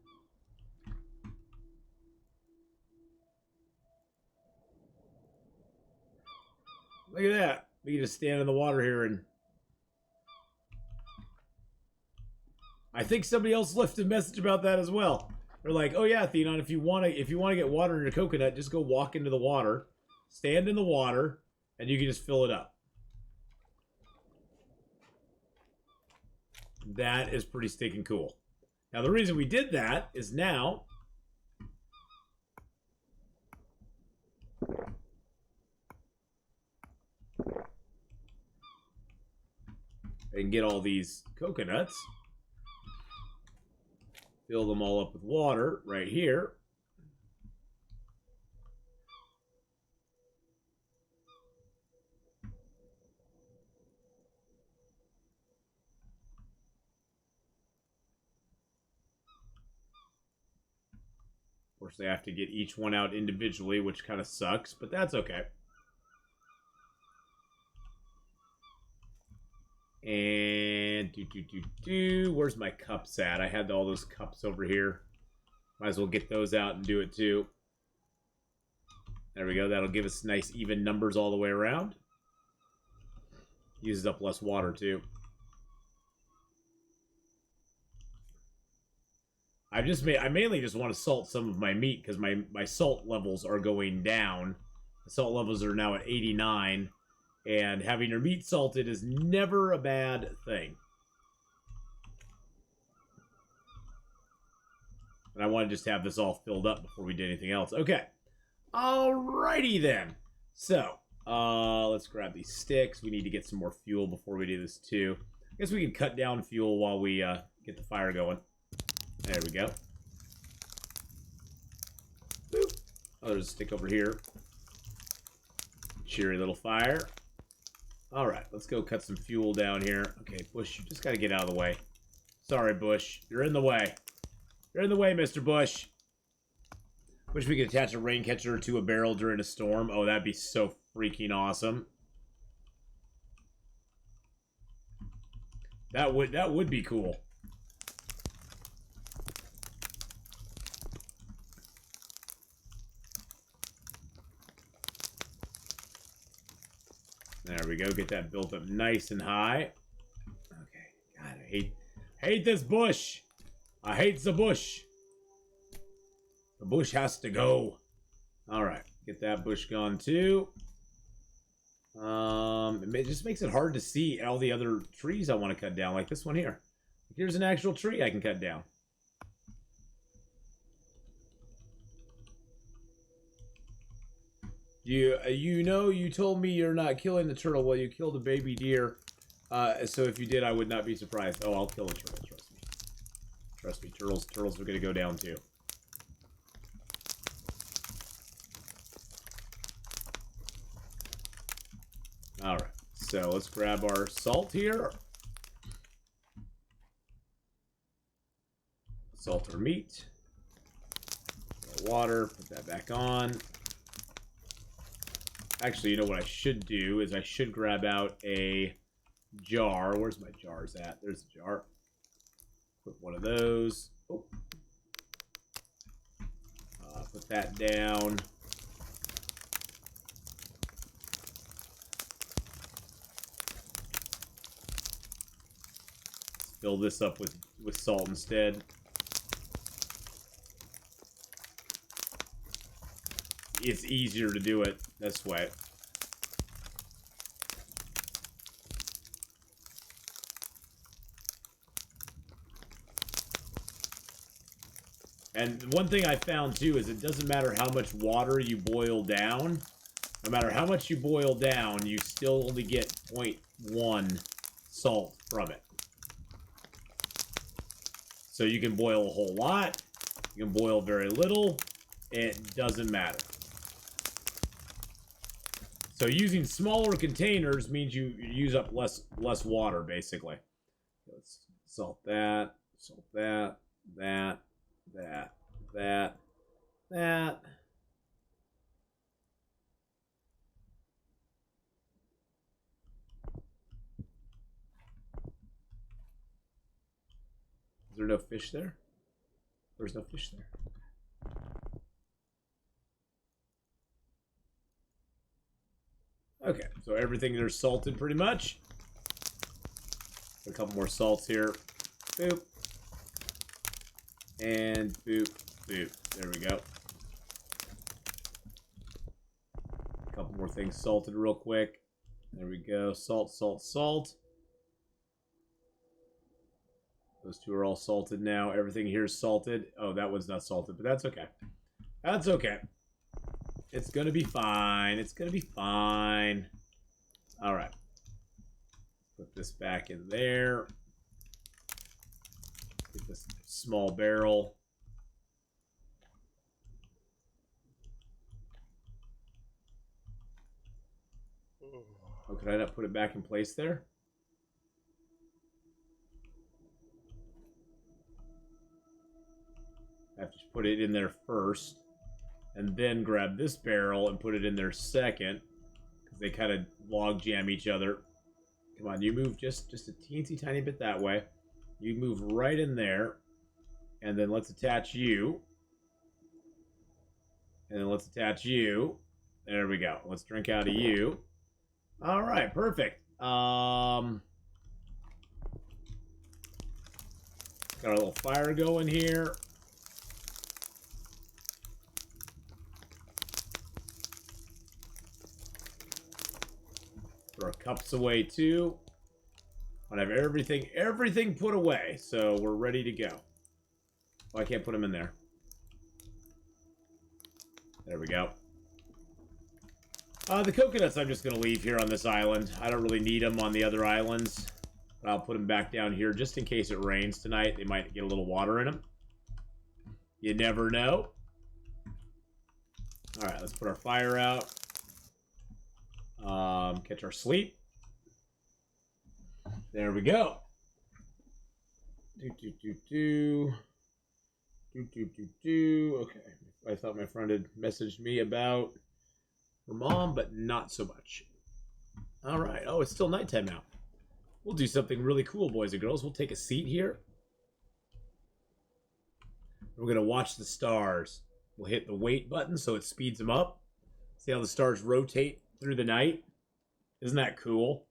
Look at that. We can just stand in the water here and... I think somebody else left a message about that as well. They're like, oh yeah, Atheenon, if you want to get water in your coconut, just go walk into the water, stand in the water, and you can just fill it up. That is pretty stinking cool. Now the reason we did that is now I can get all these coconuts. Fill them all up with water right here. Of course, they have to get each one out individually, which kind of sucks, but that's okay. And where's my cups at? I had all those cups over here. Might as well get those out and do it too. There we go. That'll give us nice even numbers all the way around. Uses up less water too. I mainly just want to salt some of my meat because my salt levels are going down. The salt levels are now at 89. And having your meat salted is never a bad thing. And I want to just have this all filled up before we do anything else. Okay. Alrighty then. So, let's grab these sticks. We need to get some more fuel before we do this too. I guess we can cut down fuel while we get the fire going. There we go. Boop. Oh, there's a stick over here. Cheery little fire. Alright, let's go cut some fuel down here. Okay, Bush, you just gotta get out of the way. Sorry, Bush. You're in the way. You're in the way, Mr. Bush. Wish we could attach a rain catcher to a barrel during a storm. Oh, that'd be so freaking awesome. That would be cool. There we go. Get that built up nice and high. Okay. God, I hate this bush. I hate the bush. The bush has to go. All right. Get that bush gone too. It just makes it hard to see all the other trees I want to cut down, like this one here. Here's an actual tree I can cut down. You know, you told me you're not killing the turtle. Well, you killed a baby deer. So if you did, I would not be surprised. Oh, I'll kill a turtle. Trust me. Trust me. Turtles are gonna go down too. All right. So let's grab our salt here. Salt our meat. Water. Put that back on. Actually, you know what I should do is I should grab out a jar. Where's my jars at? There's a jar. Put one of those. Oh. Put that down. Fill this up with salt instead. It's easier to do it this way. And one thing I found too is it doesn't matter how much water you boil down. No matter how much you boil down, you still only get 0.1 salt from it. So you can boil a whole lot. You can boil very little. It doesn't matter. So using smaller containers means you use up less water, basically. Let's salt that, that. Is there no fish there? There's no fish there. Okay, so everything there's salted pretty much. A couple more salts here. Boop. And boop, boop. There we go. A couple more things salted real quick. There we go. Salt, salt, salt. Those two are all salted now. Everything here is salted. Oh, that one's not salted, but that's okay. That's okay. It's gonna be fine. It's gonna be fine. All right. Put this back in there. Get this small barrel. Oh, could I not put it back in place there? I have to put it in there first. And then grab this barrel and put it in there second. Because they kind of log jam each other. Come on, you move just a teensy tiny bit that way. You move right in there. And then let's attach you. And then let's attach you. There we go. Let's drink out of you. All right, perfect. Got our little fire going here. Throw our cups away too. I have everything put away, so we're ready to go. Oh, I can't put them in there. There we go. The coconuts I'm just going to leave here on this island. I don't really need them on the other islands. But I'll put them back down here just in case it rains tonight. They might get a little water in them. You never know. Alright, let's put our fire out. Catch our sleep. There we go. Okay. I thought my friend had messaged me about her mom, but not so much. All right. Oh, it's still nighttime now. We'll do something really cool, boys and girls. We'll take a seat here. We're going to watch the stars. We'll hit the wait button so it speeds them up. See how the stars rotate through the night. Isn't that cool?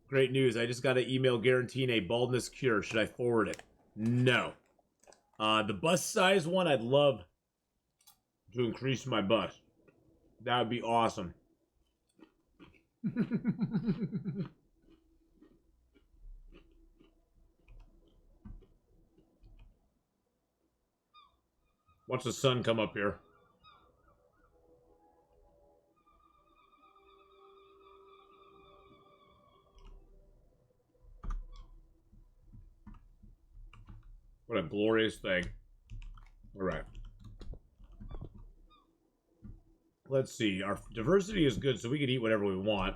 Great news. I just got an email guaranteeing a baldness cure. Should I forward it? No. The bust size one, I'd love to increase my bust. That would be awesome. Watch the sun come up here. What a glorious thing. All right. Let's see. Our diversity is good, so we can eat whatever we want.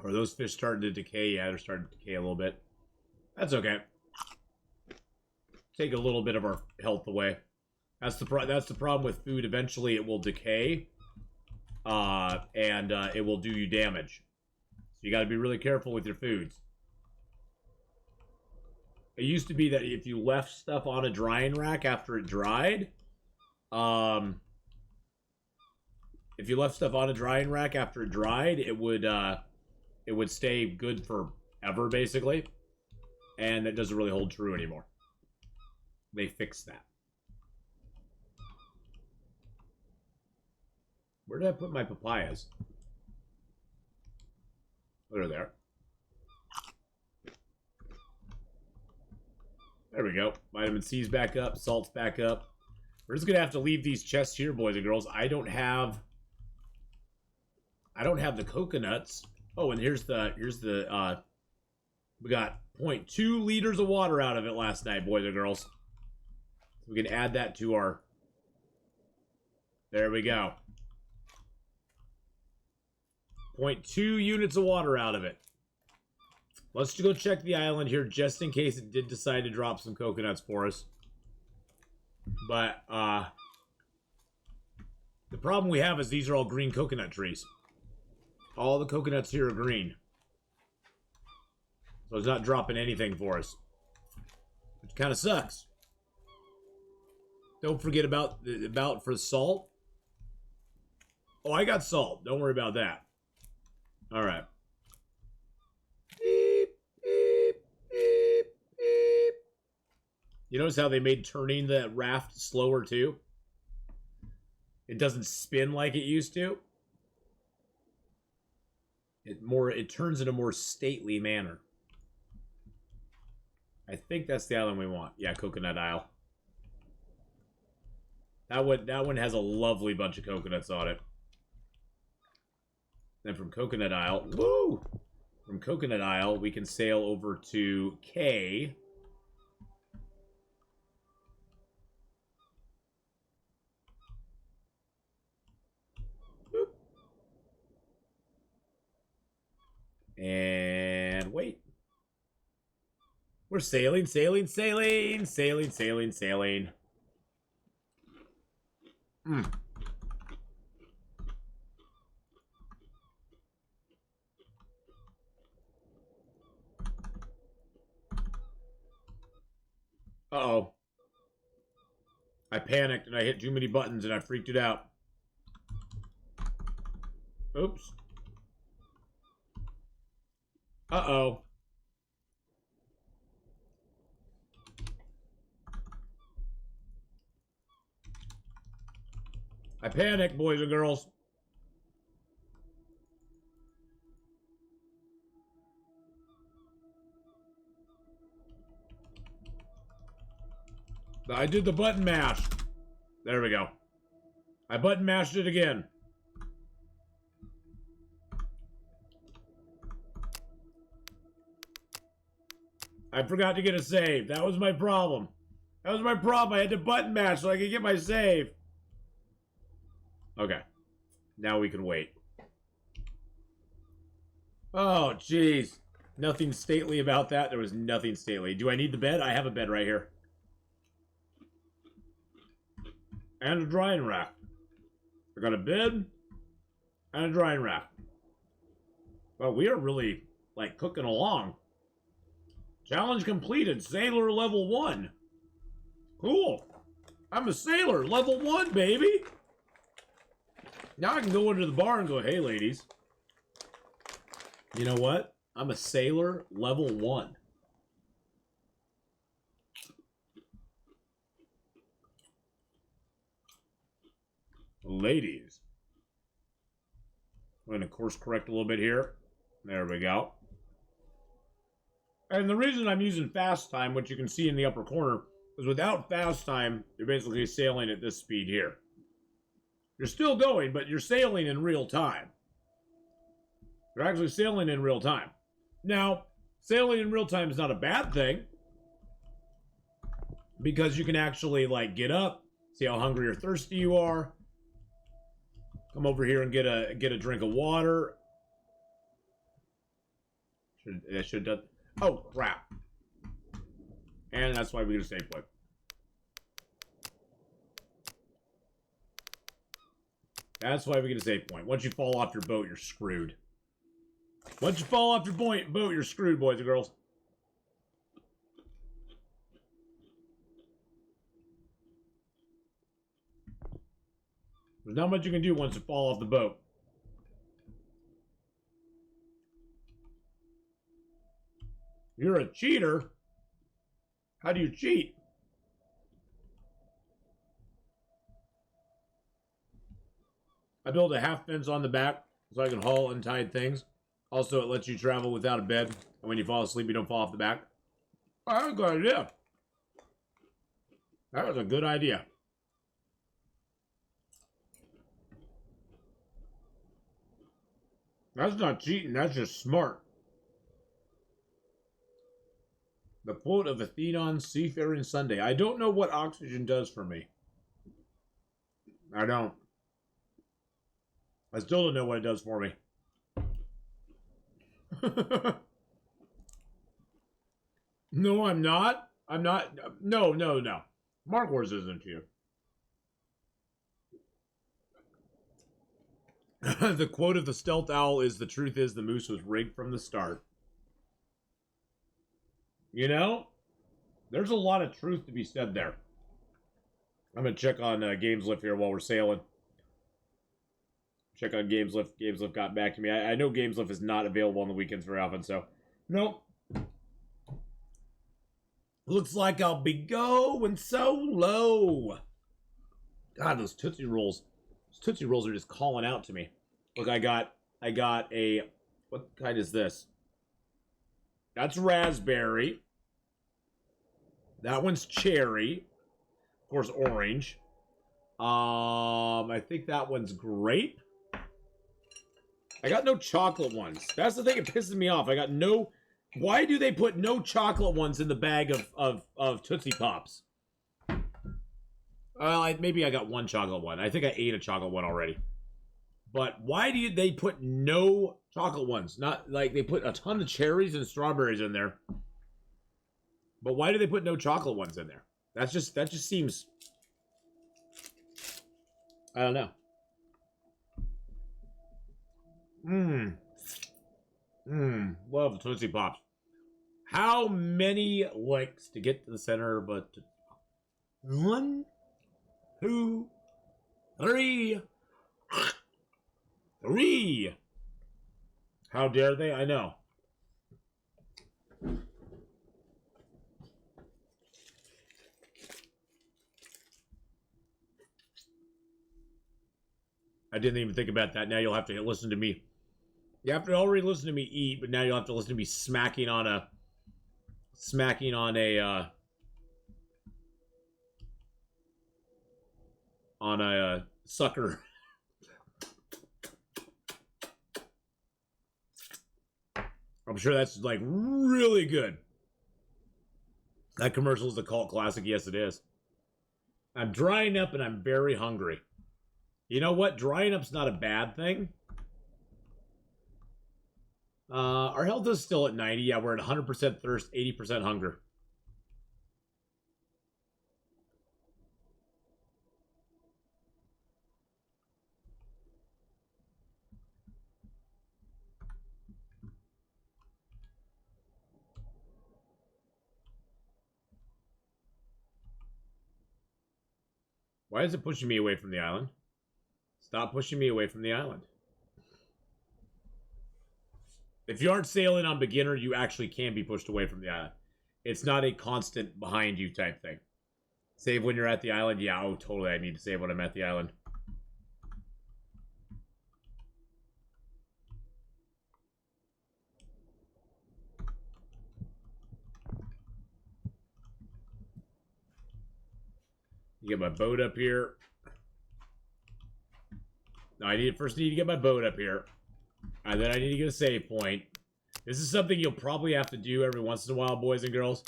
Are those fish starting to decay? Yeah, they're starting to decay a little bit. That's okay. Take a little bit of our health away. That's the problem with food. Eventually, it will decay, and it will do you damage. So you got to be really careful with your foods. It used to be that if you left stuff on a drying rack after it dried, if you left stuff on a drying rack after it dried, it would stay good forever, basically. And that doesn't really hold true anymore. They fixed that. Where did I put my papayas? They're there. There we go. Vitamin C's back up. Salt's back up. We're just gonna have to leave these chests here, boys and girls. I don't have the coconuts. Oh, and here's the we got 0.2 liters of water out of it last night, boys and girls. We can add that to our... There we go. 0.2 units of water out of it. Let's go check the island here just in case it did decide to drop some coconuts for us. But, the problem we have is these are all green coconut trees. All the coconuts here are green. So it's not dropping anything for us. Which kind of sucks. Don't forget about for salt. Oh, I got salt. Don't worry about that. All right. Beep, beep, beep, beep. You notice how they made turning the raft slower too? It doesn't spin like it used to. It turns in a more stately manner. I think that's the island we want. Yeah, Coconut Isle. That one has a lovely bunch of coconuts on it. Then from Coconut Isle, woo! From Coconut Isle, we can sail over to K. Boop. And wait. We're sailing, sailing, sailing, sailing, sailing, sailing. Uh-oh. I panicked and I hit too many buttons and I freaked it out. Oops. Uh-oh. I panicked, boys and girls. I did the button mash. There we go. I button mashed it again. I forgot to get a save. That was my problem. That was my problem. I had to button mash so I could get my save. Okay. Now we can wait. Oh, jeez. Nothing stately about that. There was nothing stately. Do I need the bed? I have a bed right here. and a drying rack. I got a bed and a drying rack. Well, we are really, like, cooking along. Challenge completed. Sailor level 1. Cool. I'm a sailor. Level 1, baby. Now I can go into the bar and go, hey, ladies. You know what? I'm a sailor level 1. Ladies. I'm going to course correct a little bit here. There we go. And the reason I'm using fast time, which you can see in the upper corner, is without fast time, you're basically sailing at this speed here. You're still going, but you're sailing in real time. You're actually sailing in real time. Now, sailing in real time is not a bad thing, because you can actually, like, get up, see how hungry or thirsty you are, come over here and get a drink of water. I should have done. Oh, crap. And that's why we get a save point. That's why we get a save point. Once you fall off your boat, you're screwed. Once you fall off your boat, you're screwed, boys and girls. There's not much you can do once you fall off the boat. You're a cheater. How do you cheat? I built a half fence on the back so I can haul untied things. Also, it lets you travel without a bed. And when you fall asleep, you don't fall off the back. Oh, that's a good idea. That was a good idea. That's not cheating. That's just smart. The quote of Atheenon, Seafaring Sunday. I don't know what oxygen does for me. I don't. I still don't know what it does for me. No, I'm not. I'm not. No. Mark Wars isn't you. The quote of the stealth owl is, the truth is the moose was rigged from the start. You know, there's a lot of truth to be said there. I'm going to check on GamesLift here while we're sailing. Check on GamesLift. GamesLift got back to me. I know GamesLift is not available on the weekends very often, so nope. Looks like I'll be going solo. God, those Tootsie Rolls. Those Tootsie Rolls are just calling out to me. Look, I got a, what kind is this? That's raspberry. That one's cherry. Of course, orange. I think that one's grape. I got no chocolate ones. That's the thing that pisses me off. I got no... Why do they put no chocolate ones in the bag of Tootsie Pops? Well, maybe I got one chocolate one. I think I ate a chocolate one already. But why do they put no chocolate ones? Not like they put a ton of cherries and strawberries in there. But why do they put no chocolate ones in there? That just seems... I don't know. Love Tootsie Pops. How many links to get to the center? But 1, 2, 3. 3. How dare they? I know. I didn't even think about that. Now you'll have to listen to me. You have to already listen to me eat, but now you'll have to listen to me smacking on a sucker. I'm sure that's like really good. That commercial is a cult classic. Yes, it is. I'm drying up and I'm very hungry. You know what? Drying up's not a bad thing. Our health is still at 90. Yeah, we're at 100% thirst, 80% hunger. Why is it pushing me away from the island? Stop pushing me away from the island. If you aren't sailing on beginner, you actually can be pushed away from the island. It's not a constant behind you type thing. Save when you're at the island. Yeah, oh, totally. I need to save when I'm at the island. You get my boat up here. Now I first need to get my boat up here. And then I need to get a save point. This is something you'll probably have to do every once in a while, boys and girls.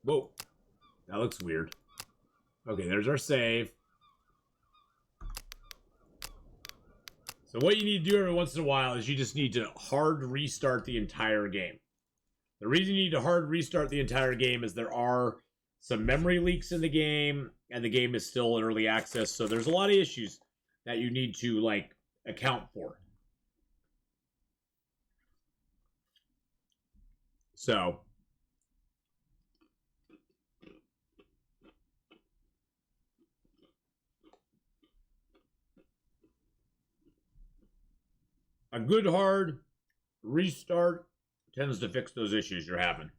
Whoa. That looks weird. Okay, there's our save. So what you need to do every once in a while is you just need to hard restart the entire game. The reason you need to hard restart the entire game is there are some memory leaks in the game, and the game is still in early access, so there's a lot of issues that you need to, like, account for. So, a good hard restart tends to fix those issues you're having.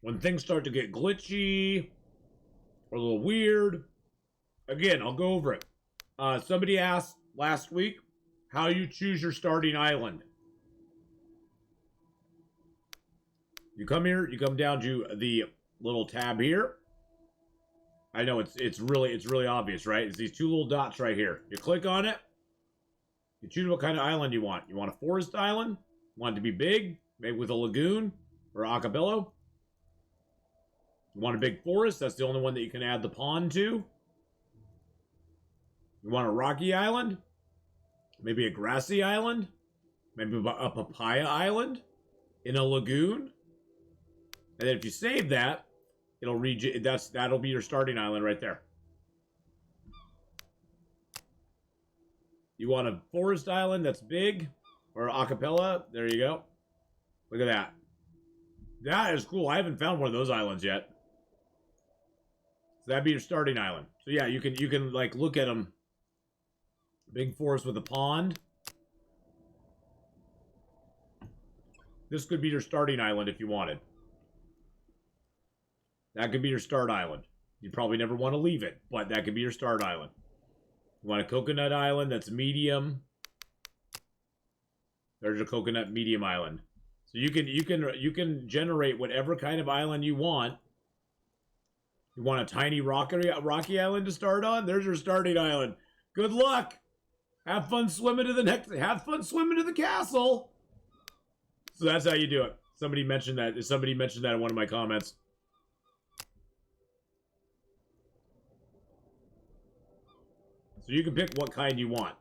When things start to get glitchy or a little weird, again, I'll go over it. Somebody asked last week how you choose your starting island. You come here, you come down to the little tab here. I know it's really obvious, right? It's these two little dots right here. You click on it. You choose what kind of island you want. You want a forest island? You want it to be big, maybe with a lagoon or acapello? You want a big forest? That's the only one that you can add the pond to. You want a rocky island? Maybe a grassy island? Maybe a papaya island? In a lagoon? And then if you save that, it'll read that'll be your starting island right there. You want a forest island that's big? Or acapella? There you go. Look at that. That is cool. I haven't found one of those islands yet. So that'd be your starting island. So yeah, you can like look at them. Big forest with a pond. This could be your starting island if you wanted. That could be your start island. You probably never want to leave it, but that could be your start island. You want a coconut island that's medium. There's a coconut medium island. So you can generate whatever kind of island you want. You want a tiny rocky island to start on? There's your starting island. Good luck. Have fun swimming to the castle. So that's how you do it. Somebody mentioned that in one of my comments. So you can pick what kind you want.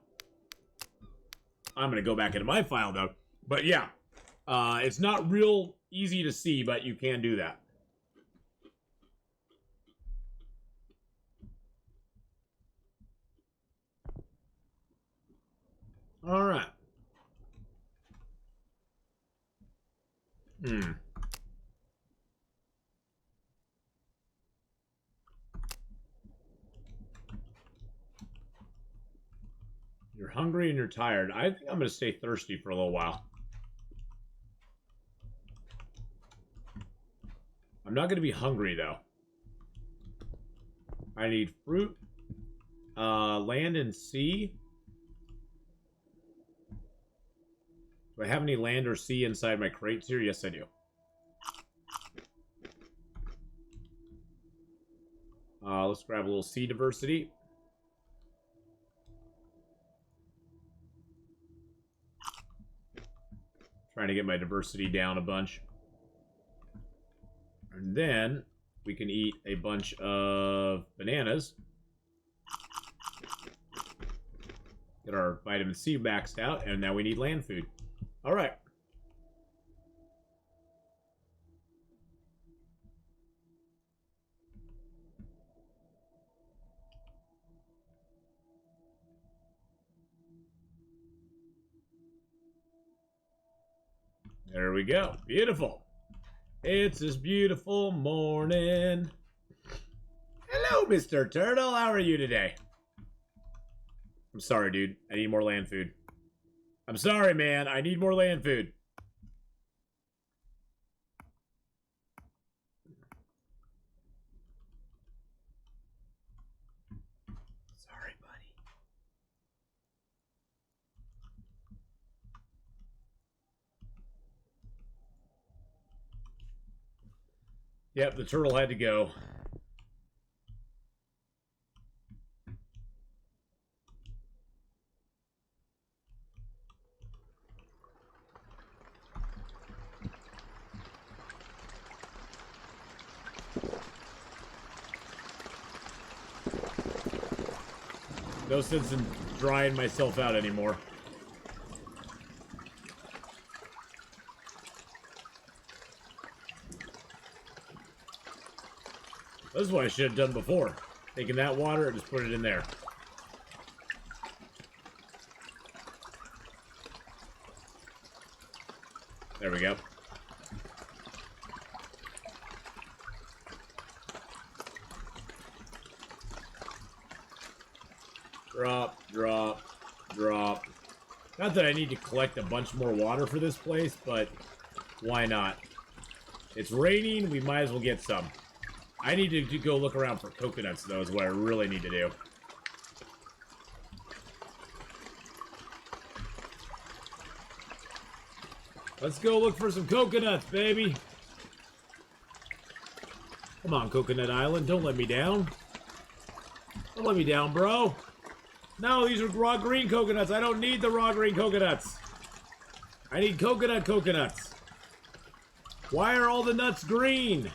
I'm going to go back into my file, though. But yeah, it's not real easy to see, but you can do that. All right. You're hungry and you're tired. I think I'm going to stay thirsty for a little while. I'm not going to be hungry, though. I need fruit, land and sea. Do I have any land or sea inside my crates here? Yes, I do. Let's grab a little sea diversity. Trying to get my diversity down a bunch. And then we can eat a bunch of bananas. Get our vitamin C maxed out, and now we need land food. All right. There we go. Beautiful. It's this beautiful morning. Hello, Mr. Turtle. How are you today? I'm sorry, dude. I need more land food. I'm sorry, man. I need more land food. Sorry, buddy. Yep, the turtle had to go. No sense in drying myself out anymore. This is what I should have done before. Taking that water and just put it in there. There we go. Drop, drop, drop. Not that I need to collect a bunch more water for this place, but why not? It's raining, we might as well get some. I need to go look around for coconuts, though, is what I really need to do. Let's go look for some coconuts, baby. Come on, Coconut Island, don't let me down. Don't let me down, bro. No, these are raw green coconuts. I don't need the raw green coconuts. I need coconuts. Why are all the nuts green?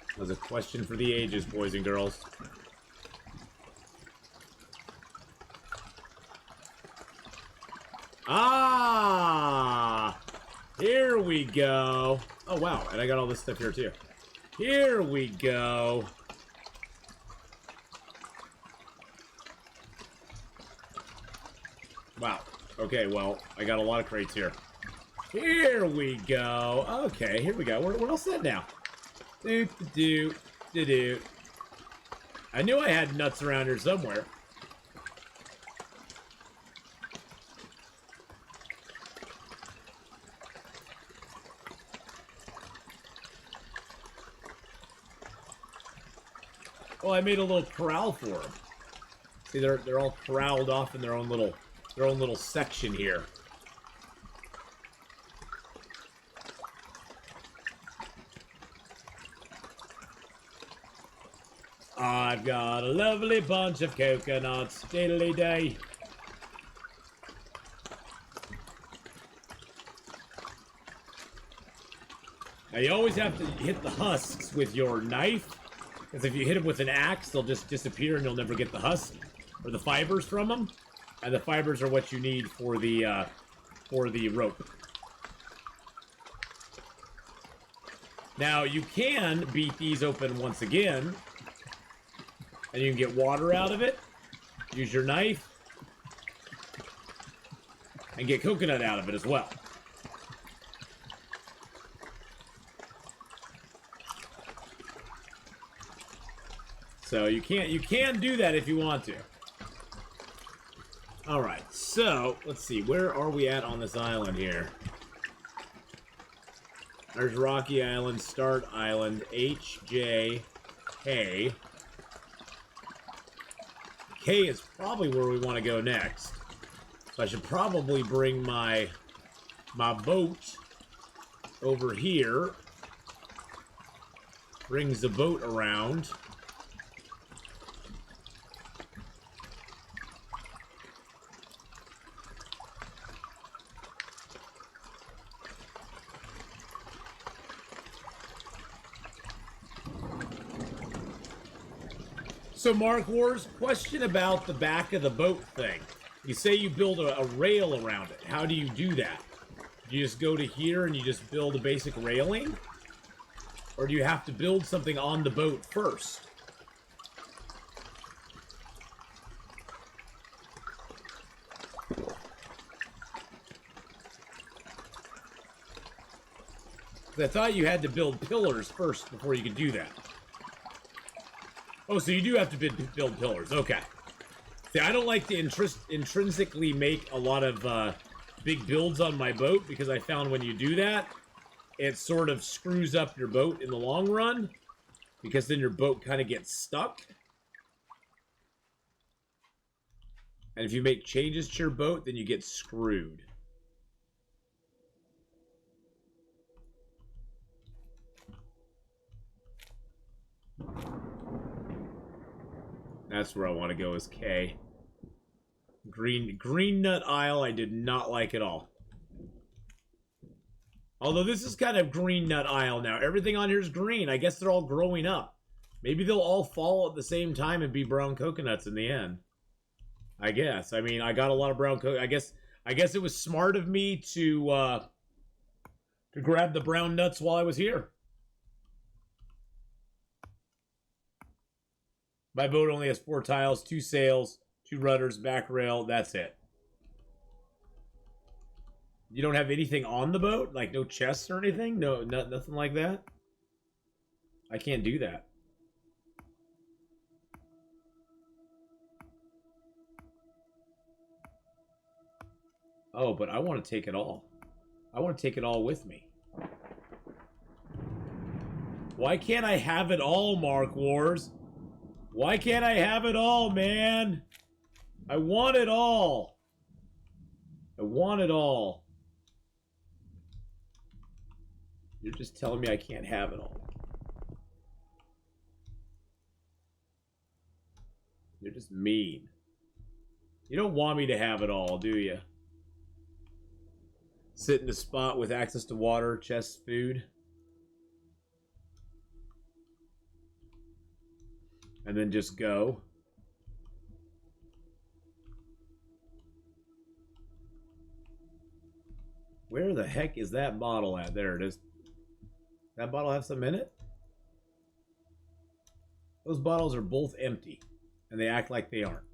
That was a question for the ages, boys and girls. Ah! Here we go. Oh, wow. And I got all this stuff here, too. Here we go. Wow. Okay, well, I got a lot of crates here. Here we go. Okay, here we go. We're all set now. Do-do-do. I knew I had nuts around here somewhere. Well, I made a little corral for them. See, they're all corralled off in their own little section here. I've got a lovely bunch of coconuts, diddly day. Now you always have to hit the husks with your knife, because if you hit them with an axe, they'll just disappear and you'll never get the husk or the fibers from them. And the fibers are what you need for the rope. Now you can beat these open once again. And you can get water out of it. Use your knife. And get coconut out of it as well. So you can do that if you want to. Alright, so let's see, where are we at on this island here? There's Rocky Island, Start Island, HJ, K. K is probably where we want to go next. So I should probably bring my boat over here. Brings the boat around. So, Mark Wars, question about the back of the boat thing. You say you build a rail around it. How do you do that? Do you just go to here and you just build a basic railing? Or do you have to build something on the boat first? 'Cause I thought you had to build pillars first before you could do that. Oh, so you do have to build pillars. Okay. See, I don't like to intrinsically make a lot of big builds on my boat because I found when you do that, it sort of screws up your boat in the long run because then your boat kind of gets stuck. And if you make changes to your boat, then you get screwed. That's where I want to go is K. Green Nut Isle, I did not like at all. Although this is kind of Green Nut Isle now. Everything on here is green. I guess they're all growing up. Maybe they'll all fall at the same time and be brown coconuts in the end. I guess. I mean, I got a lot of brown coconut. I guess it was smart of me to grab the brown nuts while I was here. My boat only has 4 tiles, 2 sails, 2 rudders, back rail. That's it. You don't have anything on the boat? Like no chests or anything? No, nothing like that? I can't do that. Oh, but I want to take it all. I want to take it all with me. Why can't I have it all, Mark Wars? Why can't I have it all, man? I want it all. I want it all. You're just telling me I can't have it all. You're just mean. You don't want me to have it all, do you? Sit in a spot with access to water, chests, food. And then just go. Where the heck is that bottle at? There it is. That bottle have some in it? Those bottles are both empty. And they act like they aren't.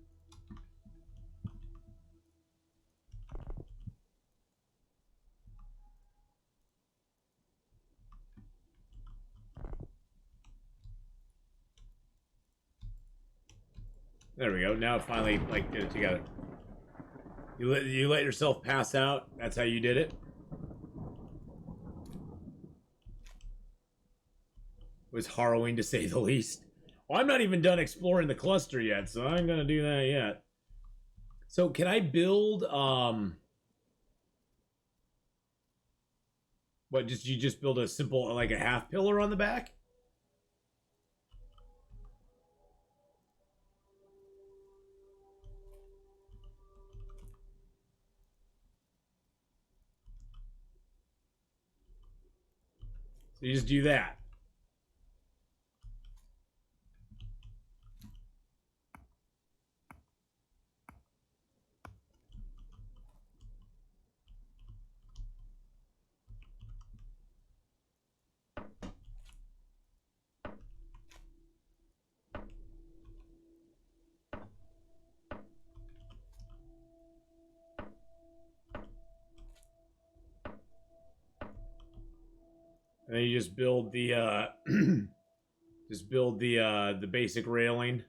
There we go. Now it finally, like, did it together. You let yourself pass out. That's how you did it. It was harrowing to say the least. Well, I'm not even done exploring the cluster yet, so I'm gonna do that yet. So can I build what, you just build a simple, like a half pillar on the back? So you just do that. And then you just build the the basic railing.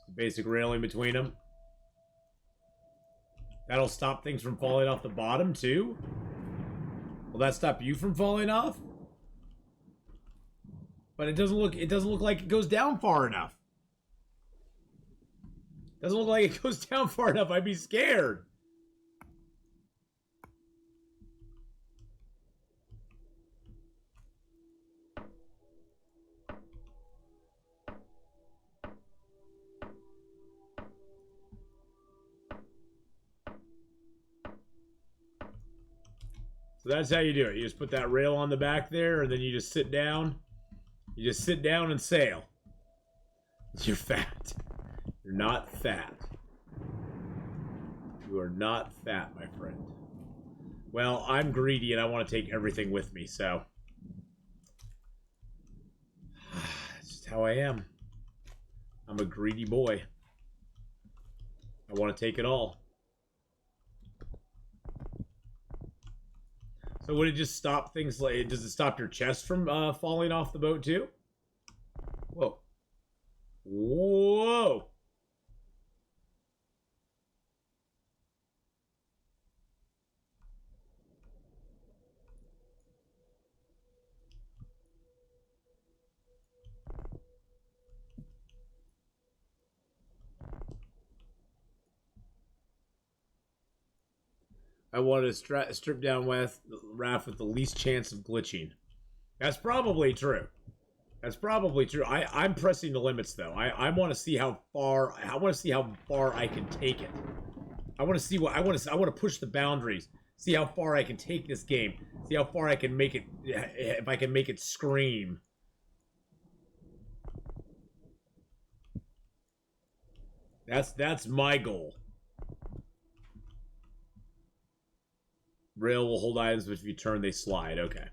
The basic railing between them. That'll stop things from falling off the bottom too? Will that stop you from falling off? But it doesn't look like it goes down far enough. Doesn't look like it goes down far enough. I'd be scared. So that's how you do it. You just put that rail on the back there, and then you just sit down. You just sit down and sail. You're fat. You're not fat. You are not fat, my friend. Well, I'm greedy, and I want to take everything with me, so... That's just how I am. I'm a greedy boy. I want to take it all. So would it just stop things like... Does it stop your chest from falling off the boat too? Whoa. Whoa. I wanted to strip down raft with the least chance of glitching. That's probably true. That's probably true. I'm pressing the limits though. I want to see how far I can take it. I want to push the boundaries. See how far I can take this game. See how far I can make it, if I can make it scream. That's my goal. Rail will hold items, but if you turn, they slide. Okay.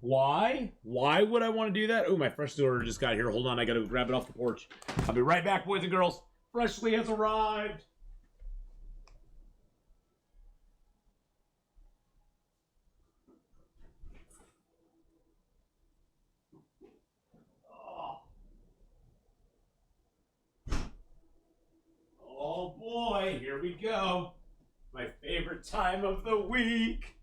Why? Why would I want to do that? Oh, my fresh order just got here. Hold on, I gotta grab it off the porch. I'll be right back, boys and girls. Freshly has arrived. Oh boy, here we go. My favorite time of the week.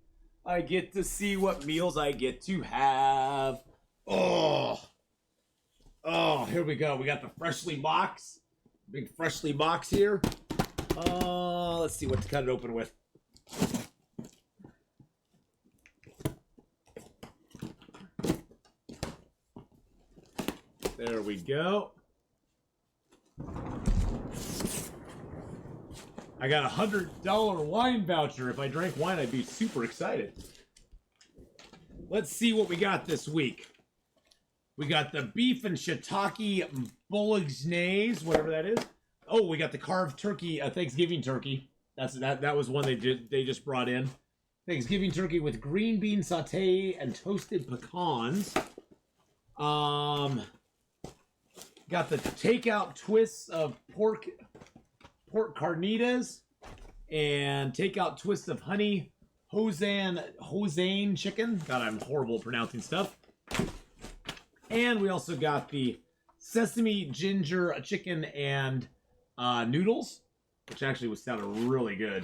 I get to see what meals I get to have. Oh, here we go. We got the freshly box. Big freshly box here. Let's see what to cut it open with. There we go. I got a $100 wine voucher. If I drank wine, I'd be super excited. Let's see what we got this week. We got the beef and shiitake bolognese, whatever that is. Oh, we got the carved turkey, Thanksgiving turkey. That was one they just brought in. Thanksgiving turkey with green bean sauté and toasted pecans. Got the takeout twists of pork carnitas and takeout twists of honey Hosan chicken. God, I'm horrible at pronouncing stuff. And we also got the sesame ginger chicken and noodles, which actually sounded really good.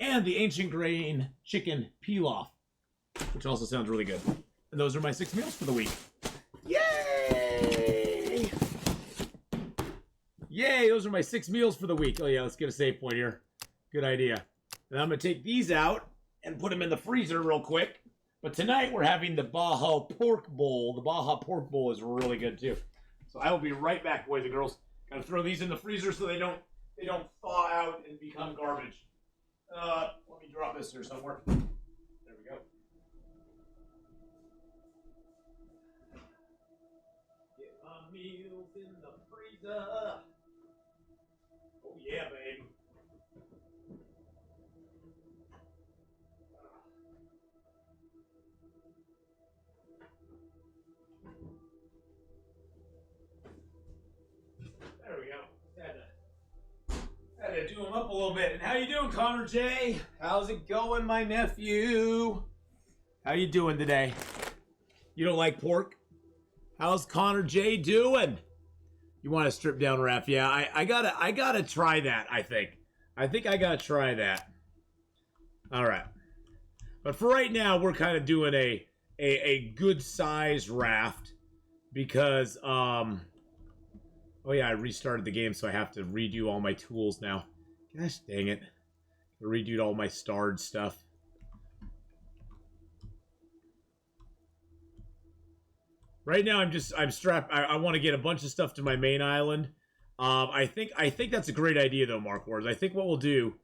And the ancient grain chicken pilaf, which also sounds really good. And those are my 6 meals for the week. Yay! Yay, those are my 6 meals for the week. Oh yeah, let's get a save point here. Good idea. And I'm going to take these out and put them in the freezer real quick. But tonight we're having the Baja Pork Bowl. The Baja Pork Bowl is really good too. So I will be right back, boys and girls. Gotta throw these in the freezer so they don't thaw out and become garbage. Let me drop this here somewhere. There we go. Get my meals in the freezer. Oh yeah, baby. There we go. Had to do him up a little bit. And how you doing, Connor J? How's it going, my nephew? How you doing today? You don't like pork? How's Connor J doing? You want to strip down Raph? Yeah, I gotta try that. I think I gotta try that. All right, but for right now, we're kind of doing a good size raft because oh yeah, I restarted the game, so I have to redo all my tools now. Gosh dang it. I redoed all my starred stuff. Right now, I'm strapped. I want to get a bunch of stuff to my main island. I think that's a great idea, though, Mark Wars. I think what we'll do,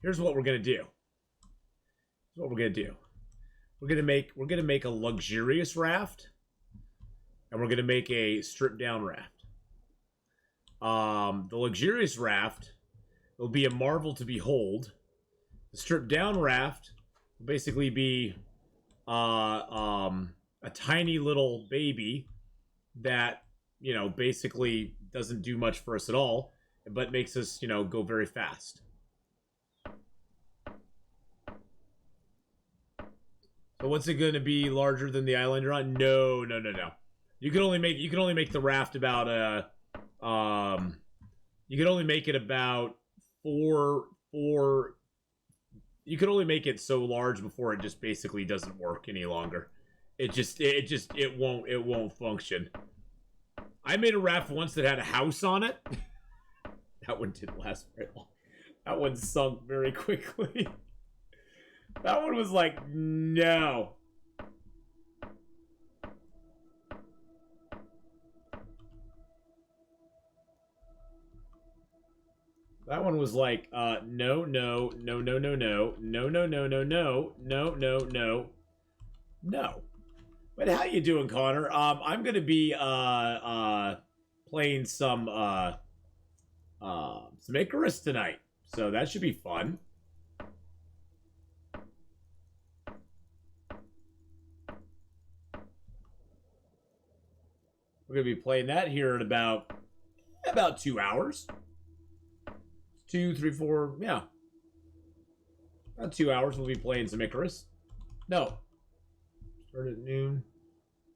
here's what we're gonna do. Here's what we're gonna do. We're gonna make a luxurious raft, and we're gonna make a stripped down raft. The luxurious raft will be a marvel to behold. The stripped down raft will basically be a tiny little baby that, you know, basically doesn't do much for us at all, but makes us, you know, go very fast. So what's it going to be larger than the island you're on? No. You can only make the raft about you can only make it about four. You can only make it so large before it just basically doesn't work any longer. It won't function. I made a raft once that had a house on it. That one didn't last very long. That one sunk very quickly. That one was like, no. That one was like, no. But how you doing, Connor? I'm gonna be playing some Icarus tonight, so that should be fun. We're gonna be playing that here in about 2 hours. 2, 3, 4, yeah. About 2 hours we'll be playing some Icarus. No. Start at noon.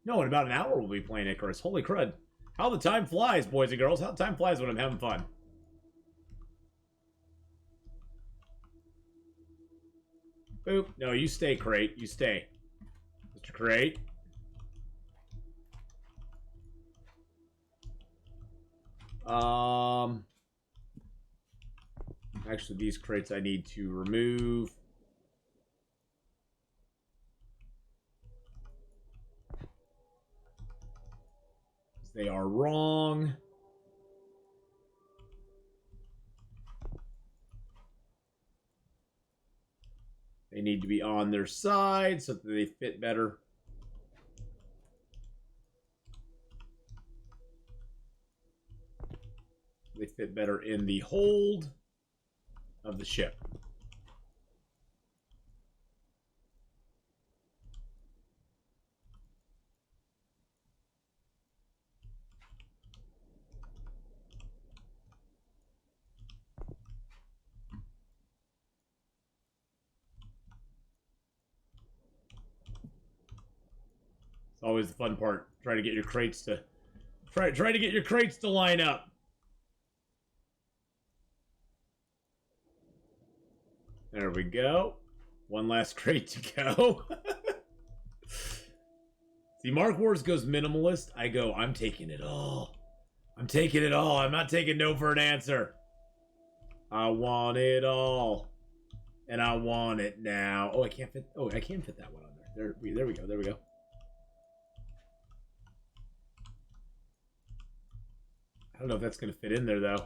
No, in about an hour we'll be playing Icarus. Holy crud. How the time flies, boys and girls. How the time flies when I'm having fun. Boop. No, you stay, Crate. You stay. Mr. Crate. Actually, these crates I need to remove. They are wrong. They need to be on their side so that they fit better. They fit better in the hold of the ship. It's always the fun part. Try to get your crates to try to get your crates to line up. There we go. One last crate to go. See, Mark Wars goes minimalist. I go, I'm taking it all. I'm taking it all. I'm not taking no for an answer. I want it all. And I want it now. Oh, I can't fit. Oh, I can fit that one on there. There we go. There we go. I don't know if that's going to fit in there, though.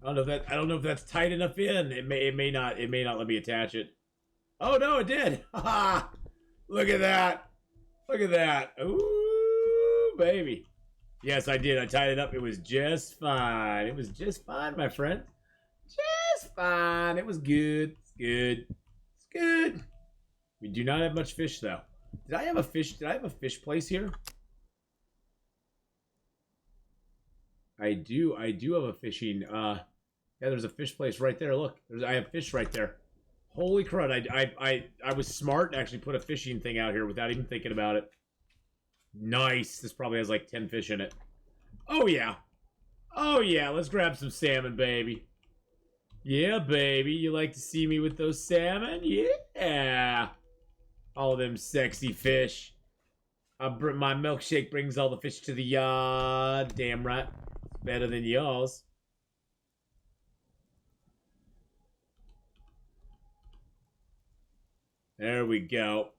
I don't know if that's tight enough in. It may not let me attach it. Oh no, it did. Ha! Look at that. Look at that. Ooh, baby. Yes, I did. I tied it up. It was just fine. It was just fine, my friend. Just fine. It was good. It's good. It's good. We do not have much fish though. Did I have a fish place here? I do have a fishing yeah, there's a fish place right there. Look, I have fish right there. Holy crud! I was smart and actually put a fishing thing out here without even thinking about it. Nice. This probably has like 10 fish in it. Oh yeah. Oh yeah. Let's grab some salmon, baby. Yeah, baby. You like to see me with those salmon? Yeah. All of them sexy fish. My milkshake brings all the fish to the yard. Damn right. It's better than yours. There we go.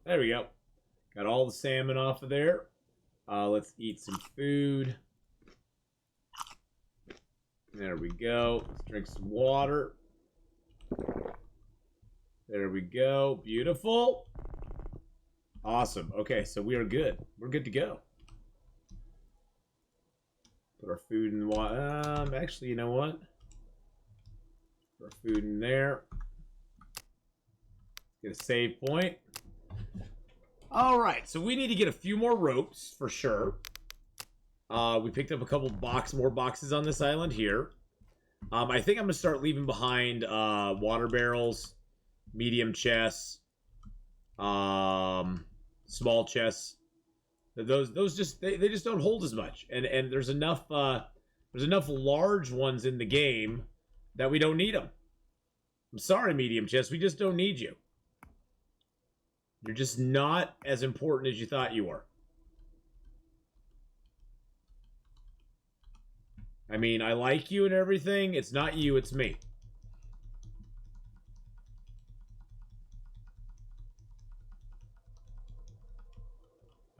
There we go. Got all the salmon off of there. Let's eat some food. There we go. Let's drink some water. There we go. Beautiful. Awesome. Okay, so we are good. We're good to go. Put our food in the actually, you know what? Put our food in there. Get a save point. All right, so we need to get a few more ropes for sure. We picked up a couple more boxes on this island here. I think I'm gonna start leaving behind water barrels, medium chests, small chests. Those just they just don't hold as much, and there's enough large ones in the game that we don't need them. I'm sorry, medium chests, we just don't need you. You're just not as important as you thought you were. I mean, I like you and everything. It's not you, it's me.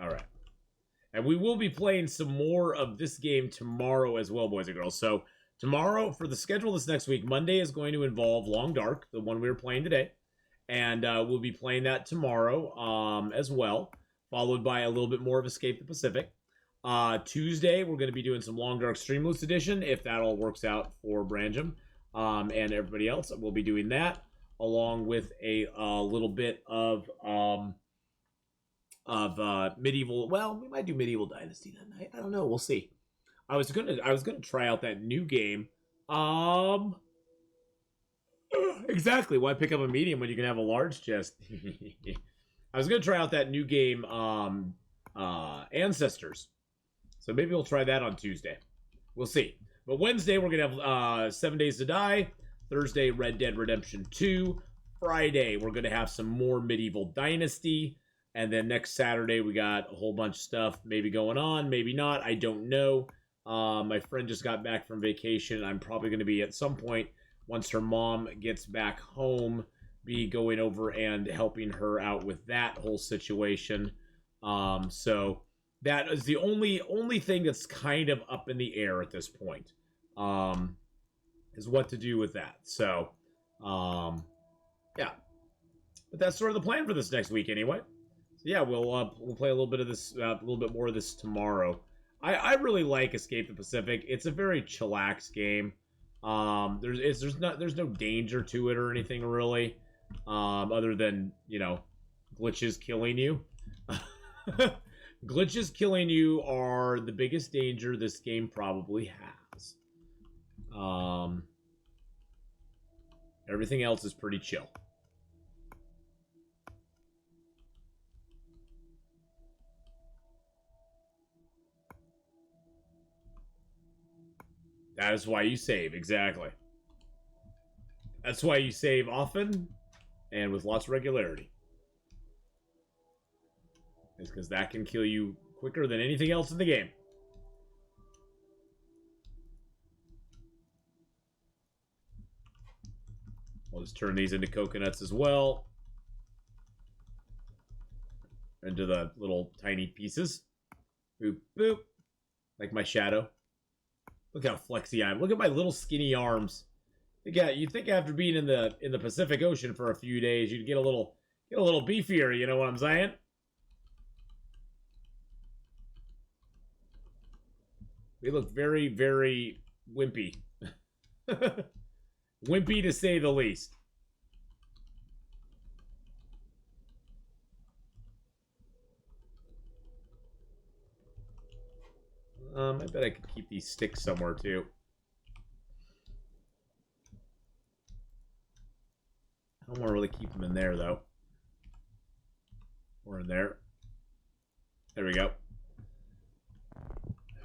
All right. And we will be playing some more of this game tomorrow as well, boys and girls. So tomorrow, for the schedule this next week, Monday is going to involve Long Dark, the one we were playing today. And we'll be playing that tomorrow as well, followed by a little bit more of Escape the Pacific. Tuesday, we're going to be doing some Long Dark Streamless Edition, if that all works out for Branjam and everybody else. We'll be doing that, along with a little bit of medieval. Well, we might do Medieval Dynasty that night. I don't know. We'll see. I was gonna try out that new game. Exactly. Why pick up a medium when you can have a large chest? I was gonna try out that new game, Ancestors. So maybe we'll try that on Tuesday. We'll see. But Wednesday we're gonna have 7 Days to Die. Thursday, Red Dead Redemption 2. Friday we're gonna have some more Medieval Dynasty. And then next Saturday we got a whole bunch of stuff maybe going on, maybe not. I don't know. My friend just got back from vacation. I'm probably gonna be at some point, once her mom gets back home, be going over and helping her out with that whole situation. So that is the only thing that's kind of up in the air at this point, is what to do with that. So, yeah. But that's sort of the plan for this next week anyway. So yeah, we'll play a little bit of this, a little bit more of this tomorrow. I really like Escape the Pacific. It's a very chillax game. There's no danger to it or anything really, other than, you know, glitches killing you. Glitches killing you are the biggest danger this game probably has. Everything else is pretty chill. That is why you save, exactly. That's why you save often and with lots of regularity. It's because that can kill you quicker than anything else in the game. We'll just turn these into coconuts as well. Into the little tiny pieces. Boop, boop. Like my shadow. Look how flexy I am. Look at my little skinny arms. Yeah, you'd think after being in the Pacific Ocean for a few days, you'd get a little beefier. You know what I'm saying? We look very, very wimpy. Wimpy to say the least. I bet I could keep these sticks somewhere too. I don't want to really keep them in there though. Or in there. There we go.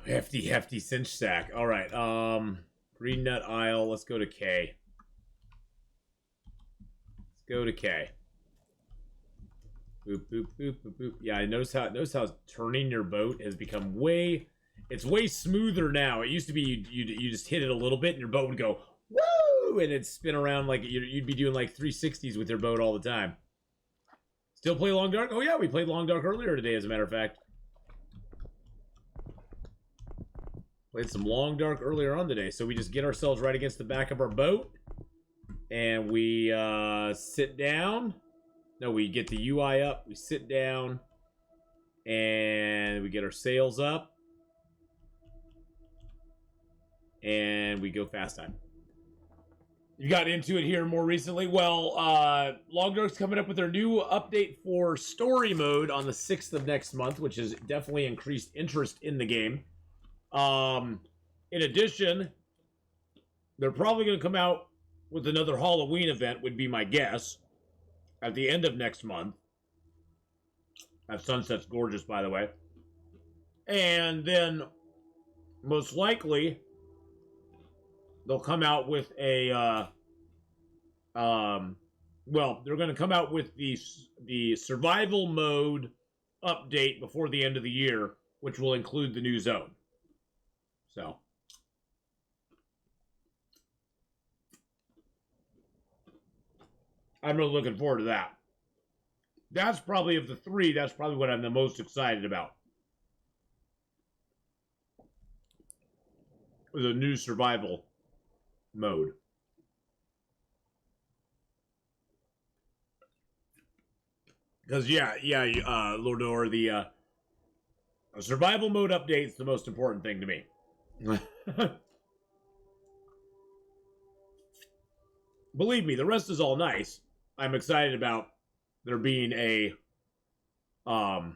Hefty cinch sack. All right. Green nut aisle. Let's go to K. Let's go to K. Boop boop boop boop boop. Yeah, I notice how turning your boat has become way. It's way smoother now. It used to be you just hit it a little bit and your boat would go woo, and it'd spin around like you'd be doing like 360s with your boat all the time. Still play Long Dark? Oh yeah, we played Long Dark earlier today, as a matter of fact. Played some Long Dark earlier on today, so we just get ourselves right against the back of our boat. and we sit down. No, we get the UI up. We sit down, and we get our sails up, and we go fast time. You got into it here more recently. Well, Long Dark's coming up with their new update for story mode on the 6th of next month, which has definitely increased interest in the game. In addition, they're probably going to come out with another Halloween event, would be my guess, at the end of next month. That sunset's gorgeous, by the way. And then, most likely, they'll come out with a, well, they're going to come out with the survival mode update before the end of the year, which will include the new zone. So, I'm really looking forward to that. That's probably, of the three, that's probably what I'm the most excited about. The new survival mode. Because, Lordor, the survival mode update's the most important thing to me. Believe me, the rest is all nice. I'm excited about there being I'm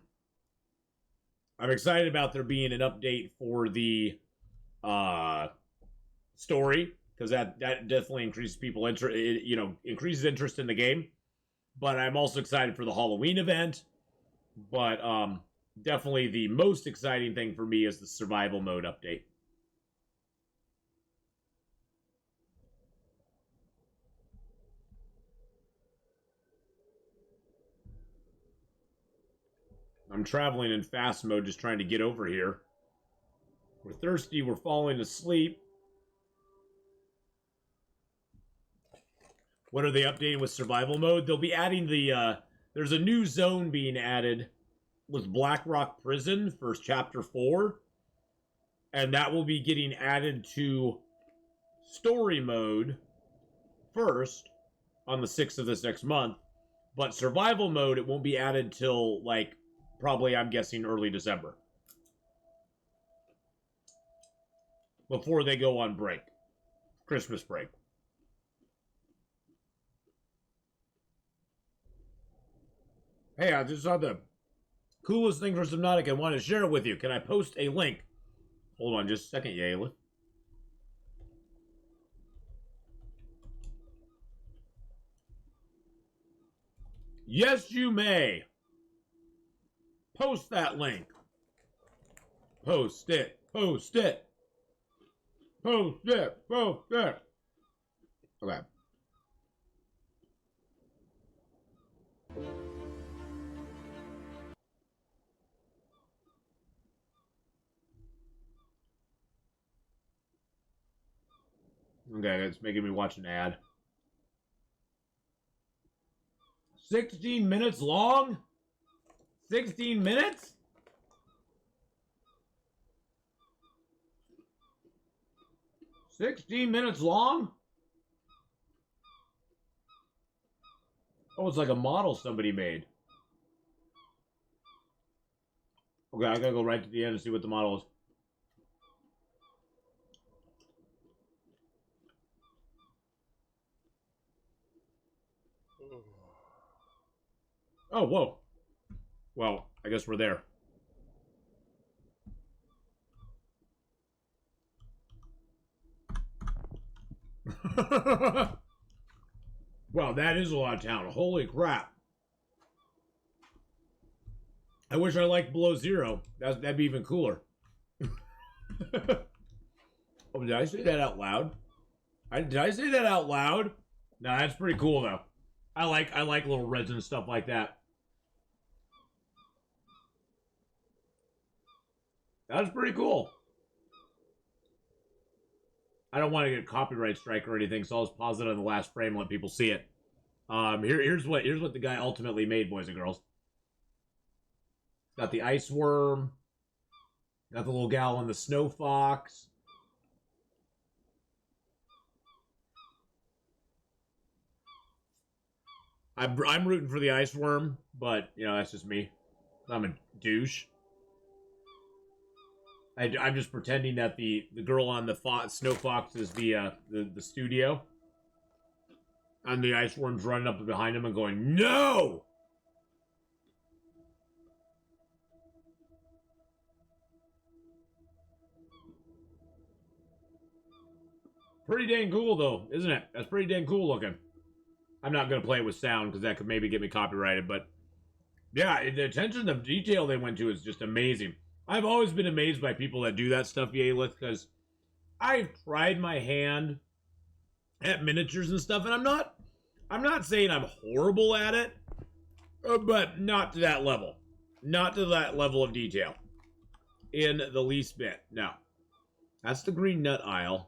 excited about there being an update for the story, because that definitely increases people increases interest in the game. But I'm also excited for the Halloween event. But definitely the most exciting thing for me is the survival mode update. I'm traveling in fast mode, just trying to get over here. We're thirsty, we're falling asleep. What are they updating with survival mode? They'll be adding there's a new zone being added with Blackrock Prison for Chapter 4. And that will be getting added to story mode first on the 6th of this next month. But survival mode, it won't be added till, like, probably, I'm guessing, early December. Before they go on break. Christmas break. Hey, I just saw the coolest thing for Subnautica. I wanted to share it with you. Can I post a link? Hold on just a second, Yayla. Yes, you may. Post that link. Post it. Post it. Post it. Post it. Okay. Okay, it's making me watch an ad. 16 minutes long? 16 minutes? $16 minutes long? Oh, it's like a model somebody made. Okay, I gotta go right to the end and see what the model is. Oh, whoa. Well, I guess we're there. Wow, that is a lot of town. Holy crap. I wish I liked Below Zero. That'd be even cooler. Oh, did I say that out loud? Did I say that out loud? No, that's pretty cool though. I like little reds and stuff like that. That's pretty cool. I don't want to get a copyright strike or anything, so I'll just pause it on the last frame and let people see it. Here's what the guy ultimately made, boys and girls. Got the ice worm. Got the little gal on the snow fox. I'm rooting for the ice worm, but you know that's just me. I'm a douche. I'm just pretending that the girl on the snow fox is the studio, and the ice worm's running up behind him and going no. Pretty dang cool though, isn't it? That's pretty dang cool looking. I'm not gonna play it with sound because that could maybe get me copyrighted, but yeah, the attention to detail they went to is just amazing. I've always been amazed by people that do that stuff, Yalith, because I've tried my hand at miniatures and stuff, and I'm not saying I'm horrible at it, but not to that level. Not to that level of detail. In the least bit. No. That's the green nut aisle.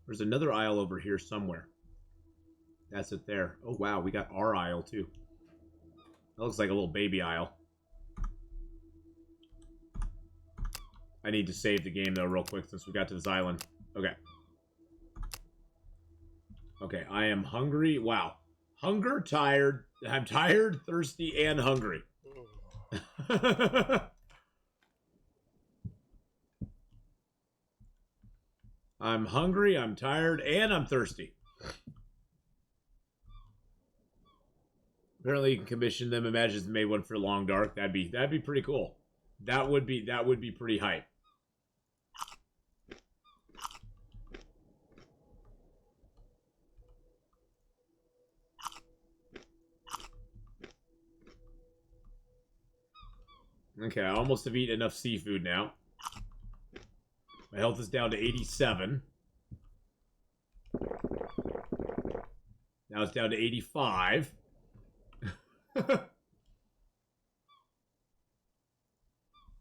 There's another aisle over here somewhere. That's it there. Oh, wow, we got our aisle, too. That looks like a little baby aisle. I need to save the game, though, real quick, since we got to this island. Okay. Okay, I am hungry. Wow. Hunger, tired. I'm tired, thirsty, and hungry. I'm hungry, I'm tired, and I'm thirsty. Apparently you can commission them. Imagine they made one for Long Dark. That'd be pretty cool. That would be pretty hype. Okay, I almost have eaten enough seafood now. My health is down to 87. Now it's down to 85.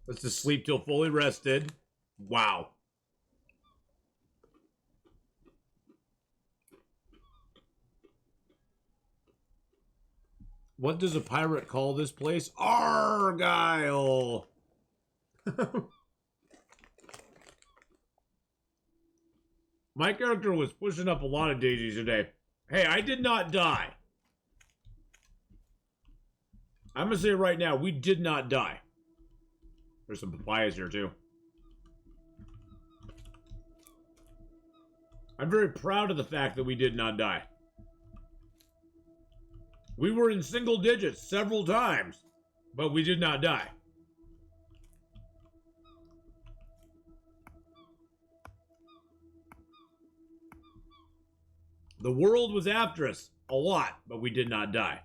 Let's just sleep till fully rested. Wow. What does a pirate call this place? Argyle! My character was pushing up a lot of daisies today. Hey, I did not die. I'm going to say right now, we did not die. There's some papayas here, too. I'm very proud of the fact that we did not die. We were in single digits several times, but we did not die. The world was after us a lot, but we did not die.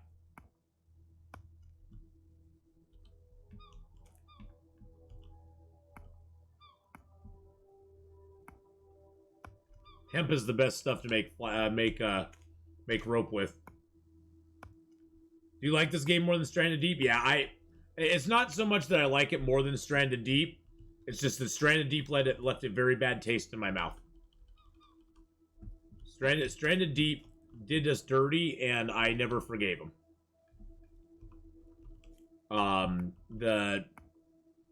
Hemp is the best stuff to make rope with. Do you like this game more than Stranded Deep? Yeah, it's not so much that I like it more than Stranded Deep. It's just that Stranded Deep left a very bad taste in my mouth. Stranded Deep did us dirty, and I never forgave him.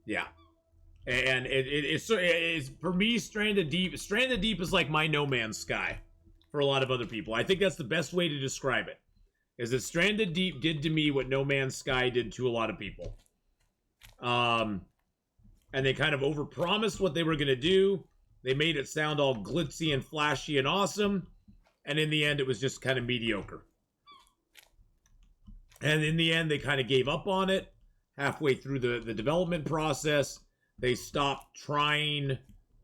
Yeah. And it's for me, Stranded Deep is like my No Man's Sky for a lot of other people. I think that's the best way to describe it. Is that Stranded Deep did to me what No Man's Sky did to a lot of people. And they kind of overpromised what they were going to do. They made it sound all glitzy and flashy and awesome. And in the end, it was just kind of mediocre. And in the end, they kind of gave up on it. Halfway through the development process, they stopped trying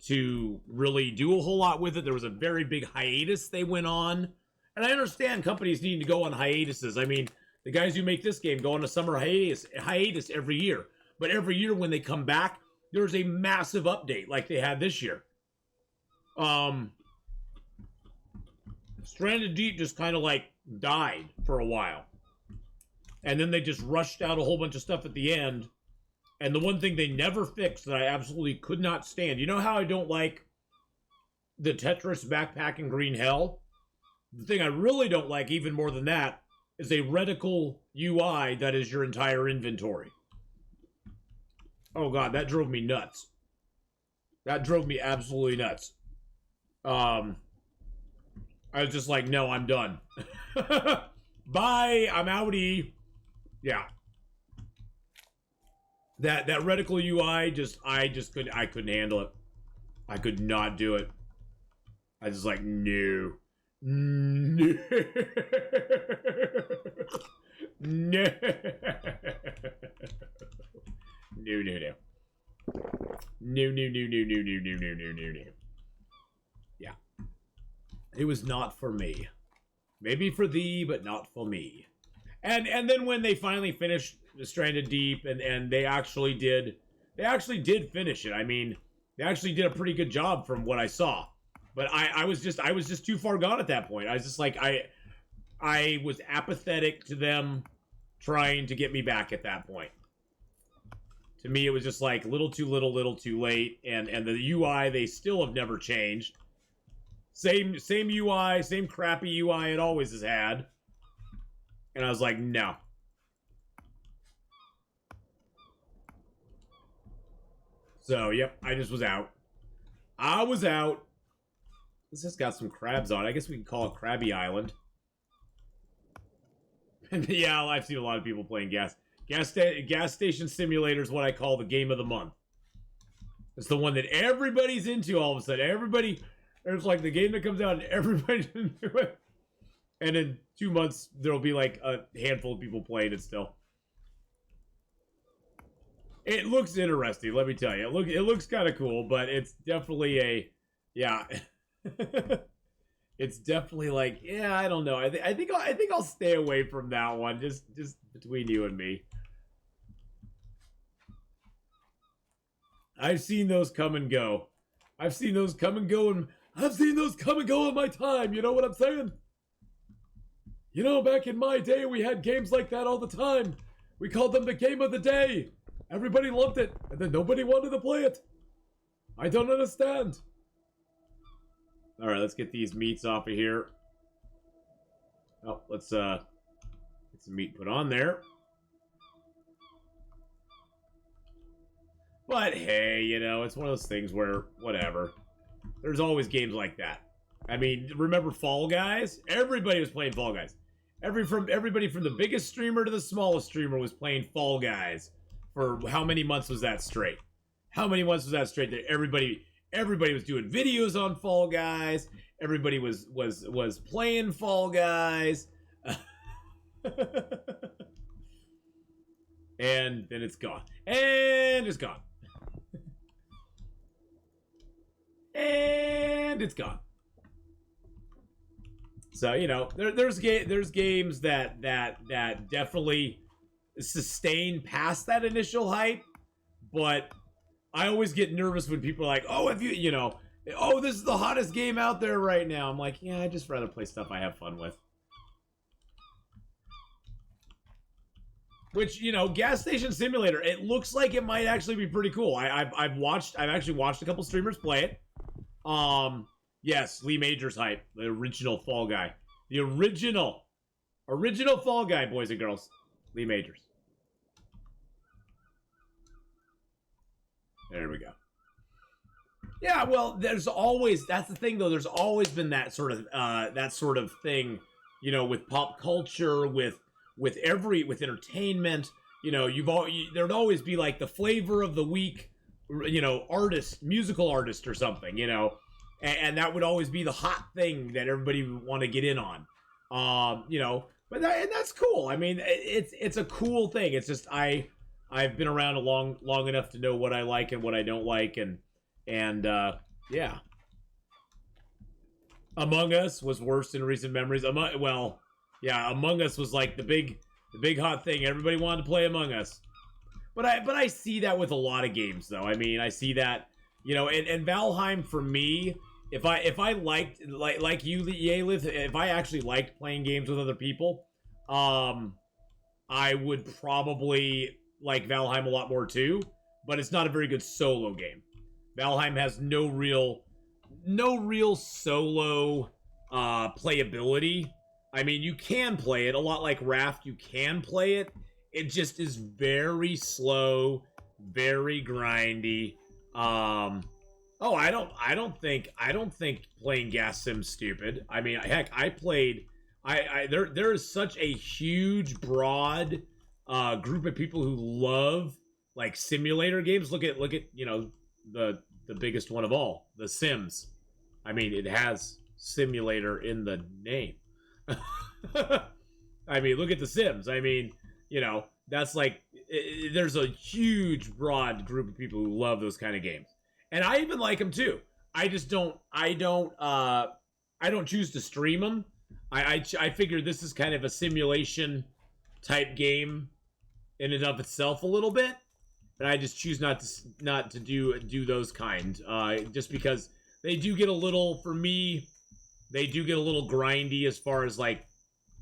to really do a whole lot with it. There was a very big hiatus they went on. And I understand companies needing to go on hiatuses. I mean, the guys who make this game go on a summer hiatus every year. But every year when they come back, there's a massive update like they had this year. Stranded Deep just kind of like died for a while. And then they just rushed out a whole bunch of stuff at the end. And the one thing they never fixed that I absolutely could not stand. You know how I don't like the Tetris backpack in Green Hell? The thing I really don't like, even more than that, is a reticle UI that is your entire inventory. Oh god, that drove me nuts. That drove me absolutely nuts. I was just like, no, I'm done. Bye. I'm outie. Yeah. That reticle UI I couldn't handle it. I could not do it. I was like, no. No. No. No, no, no. No, no, no, no, no, no, no, no, no, no. Yeah. It was not for me. Maybe for thee, but not for me. And then when they finally finished Stranded Deep and they actually did finish it. I mean, they actually did a pretty good job from what I saw. But I was just too far gone at that point. I was just like I was apathetic to them trying to get me back at that point. To me, it was just like little too late, and the UI, they still have never changed. Same UI, same crappy UI it always has had. And I was like, no. So, yep, I just was out. I was out. This has got some crabs on it. I guess we can call it Krabby Island. Yeah, I've seen a lot of people playing gas station simulator is what I call the game of the month. It's the one that everybody's into all of a sudden. There's like the game that comes out and everybody's into it. And in 2 months, there'll be like a handful of people playing it still. It looks interesting, let me tell you. It looks kind of cool, but it's definitely yeah. It's definitely like, yeah, I don't know. I think I'll stay away from that one, just between you and me. I've seen those come and go. I've seen those come and go in my time. You know what I'm saying? You know, back in my day, we had games like that all the time. We called them the game of the day. Everybody loved it, and then nobody wanted to play it. I don't understand. All right, let's get these meats off of here. Oh, let's get some meat put on there. But hey, you know, it's one of those things where whatever. There's always games like that. I mean, remember Fall Guys? Everybody was playing Fall Guys. Everybody from the biggest streamer to the smallest streamer was playing Fall Guys. For how many months was that straight? How many months was that straight? That everybody was doing videos on Fall Guys. Everybody was playing Fall Guys. And then it's gone. And it's gone. And it's gone. So, you know, there's games that definitely sustain past that initial hype, but I always get nervous when people are like, oh, if you know, oh, this is the hottest game out there right now. I'm like, yeah, I'd just rather play stuff I have fun with. Which, you know, Gas Station Simulator, it looks like it might actually be pretty cool. I've actually watched a couple streamers play it. Yes, Lee Majors hype, the original Fall Guy. The original Fall Guy, boys and girls. Lee Majors. There we go. Yeah, well, that's the thing though, there's always been that sort of thing, you know, with pop culture, with entertainment, you know, there'd always be like the flavor of the week, you know, musical artist or something, you know. And that would always be the hot thing that everybody would want to get in on. You know, but that's cool. I mean, it's a cool thing. It's just I've been around long enough to know what I like and what I don't like, and yeah. Among Us was worse in recent memories. Among Us was like the big hot thing. Everybody wanted to play Among Us. But I see that with a lot of games though. I mean, I see that, you know, and Valheim for me, if I liked like you, Yalith, if I actually liked playing games with other people, I would probably like Valheim a lot more too, but it's not a very good solo game. Valheim has no real solo playability. I mean, you can play it a lot like Raft, you can play it. It just is very slow, very grindy. Oh, I don't think playing Gas Sim's stupid. I mean, heck, I played There is such a huge, broad group of people who love like simulator games. Look at the biggest one of all, The Sims. I mean, it has simulator in the name. I mean, look at The Sims. I mean, that's like there's a huge, broad group of people who love those kind of games, and I even like them too. I just don't. I don't choose to stream them. I figure this is kind of a simulation type game in and of itself a little bit, and I just choose not to do those kind. Just because they do get a little, for me, they do get a little grindy as far as like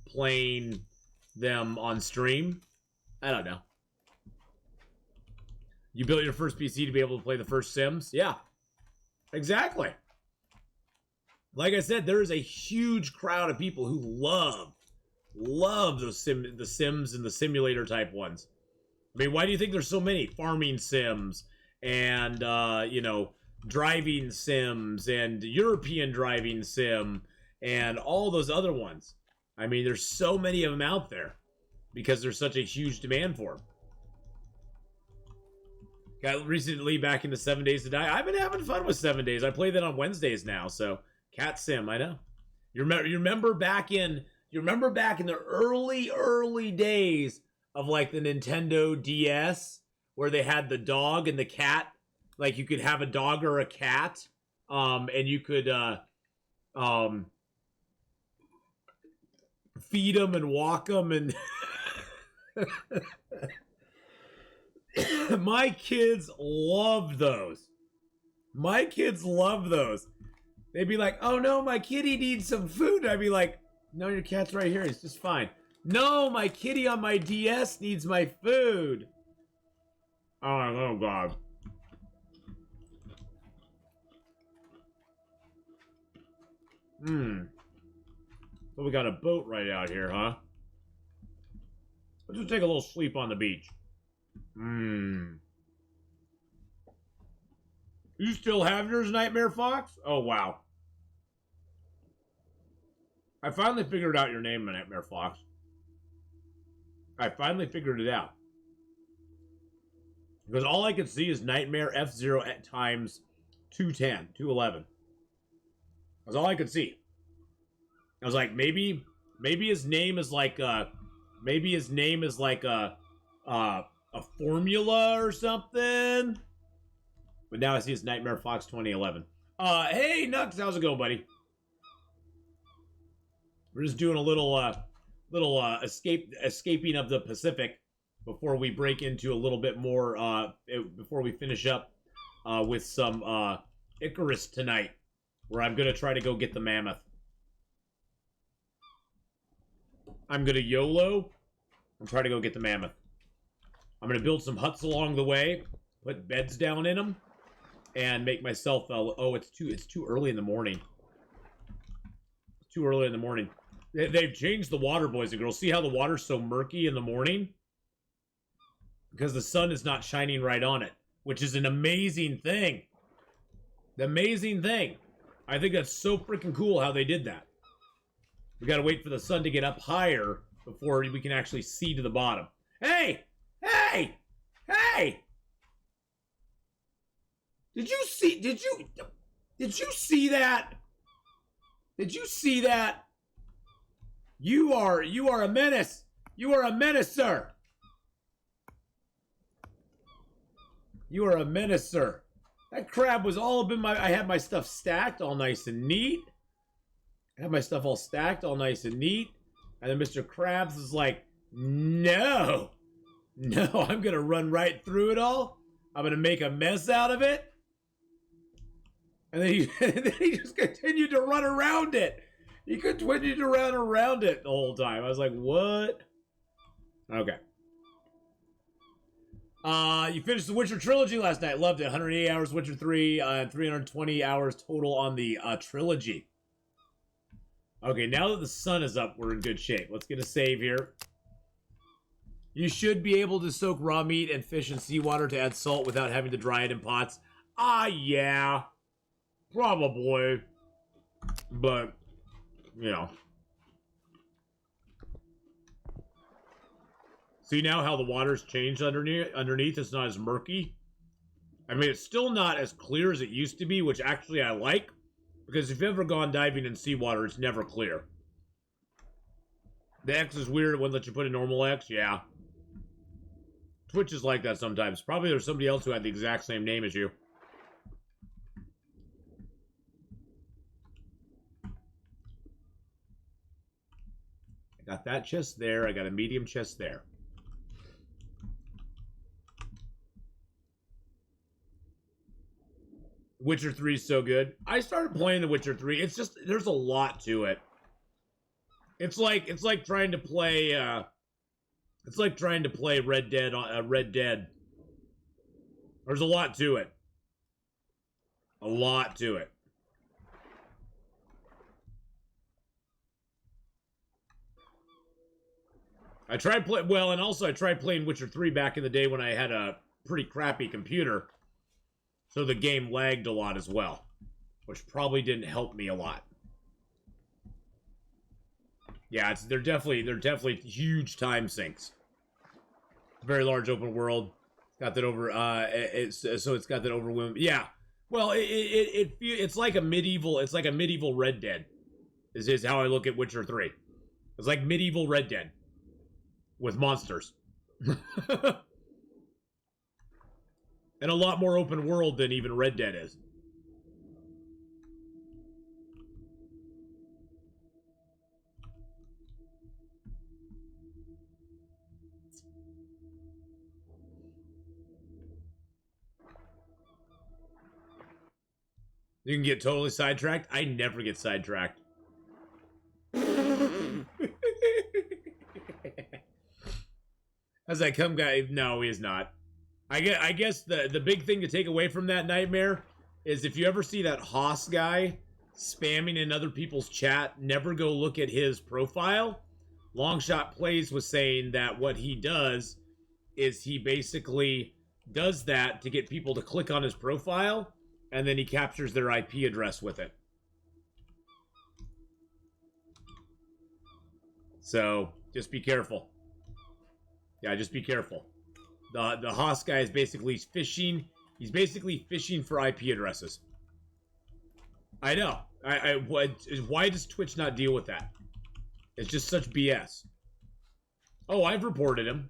playing them on stream. I don't know. You built your first PC to be able to play the first Sims? Yeah, exactly. Like I said, there is a huge crowd of people who love the Sims and the simulator type ones. I mean, why do you think there's so many farming Sims and driving Sims and European driving Sim and all those other ones? I mean, there's so many of them out there because there's such a huge demand for them. Got recently back into 7 Days to Die. I've been having fun with 7 Days. I play that on Wednesdays now, so Cat Sim, I know. You remember back in the early days of like the Nintendo DS where they had the dog and the cat, like you could have a dog or a cat, and you could feed them and walk them and my kids loved those. My kids love those. They'd be like, "Oh no, my kitty needs some food." I'd be like, "No, your cat's right here. It's just fine." "No, my kitty on my DS needs my food." Oh God. So we got a boat right out here, huh? Let's just take a little sleep on the beach. You still have yours, Nightmare Fox? Oh, wow. I finally figured out your name, Nightmare Fox. I finally figured it out. Because all I could see is Nightmare F0 at times 210, 211. That's all I could see. I was like, maybe his name is like a formula or something. But now I see it's Nightmare Fox 2011. Hey Nux, how's it going, buddy? We're just doing a little escaping of the Pacific before we break into a little bit more before we finish up with some Icarus tonight, where I'm gonna try to go get the mammoth. I'm gonna YOLO and try to go get the mammoth. I'm gonna build some huts along the way, put beds down in them, and make myself. It's too early in the morning. It's too early in the morning. They've changed the water, boys and girls. See how the water's so murky in the morning? Because the sun is not shining right on it, which is an amazing thing. The amazing thing. I think that's so freaking cool how they did that. We gotta wait for the sun to get up higher before we can actually see to the bottom. Hey! Hey! Hey! Did you see that? Did you see that? You are a menace. You are a menace, sir. You are a menace, sir. That crab was all up in my... I had my stuff stacked all nice and neat. I had my stuff all stacked all nice and neat. And then Mr. Krabs is like, no, I'm going to run right through it all. I'm going to make a mess out of it. And then he just continued to run around it. He continued to run around it the whole time. I was like, what? Okay. You finished the Witcher trilogy last night. Loved it. 180 hours Witcher 3, and 320 hours total on the trilogy. Okay, now that the sun is up, we're in good shape. Let's get a save here. You should be able to soak raw meat and fish in seawater to add salt without having to dry it in pots. Yeah. Probably. But, See now how the water's changed underneath? It's not as murky. I mean, it's still not as clear as it used to be, which actually I like. Because if you've ever gone diving in seawater, it's never clear. The X is weird. It wouldn't let you put a normal X. Yeah. Twitch is like that sometimes. Probably there's somebody else who had the exact same name as you. I got that chest there. I got a medium chest there. Witcher 3 is so good. I started playing The Witcher 3. It's just, there's a lot to it. It's like trying to play, Red Dead on Red Dead. There's a lot to it. A lot to it. I tried playing Witcher 3 back in the day when I had a pretty crappy computer. So the game lagged a lot as well, which probably didn't help me a lot. Yeah, they're definitely huge time sinks. Very large open world. Got that over. So it's got that overwhelming. Yeah. Well, it's like a medieval Red Dead. Is how I look at Witcher 3. It's like medieval Red Dead with monsters. And a lot more open world than even Red Dead is. You can get totally sidetracked. I never get sidetracked. As I come guy, no, he is not. I guess the big thing to take away from that nightmare is if you ever see that Haas guy spamming in other people's chat, never go look at his profile. Longshot Plays was saying that what he does is he basically does that to get people to click on his profile, and then he captures their IP address with it. So, just be careful. Yeah, just be careful. The Haas guy is basically fishing. He's basically fishing for IP addresses. I know. Why does Twitch not deal with that? It's just such BS. Oh, I've reported him.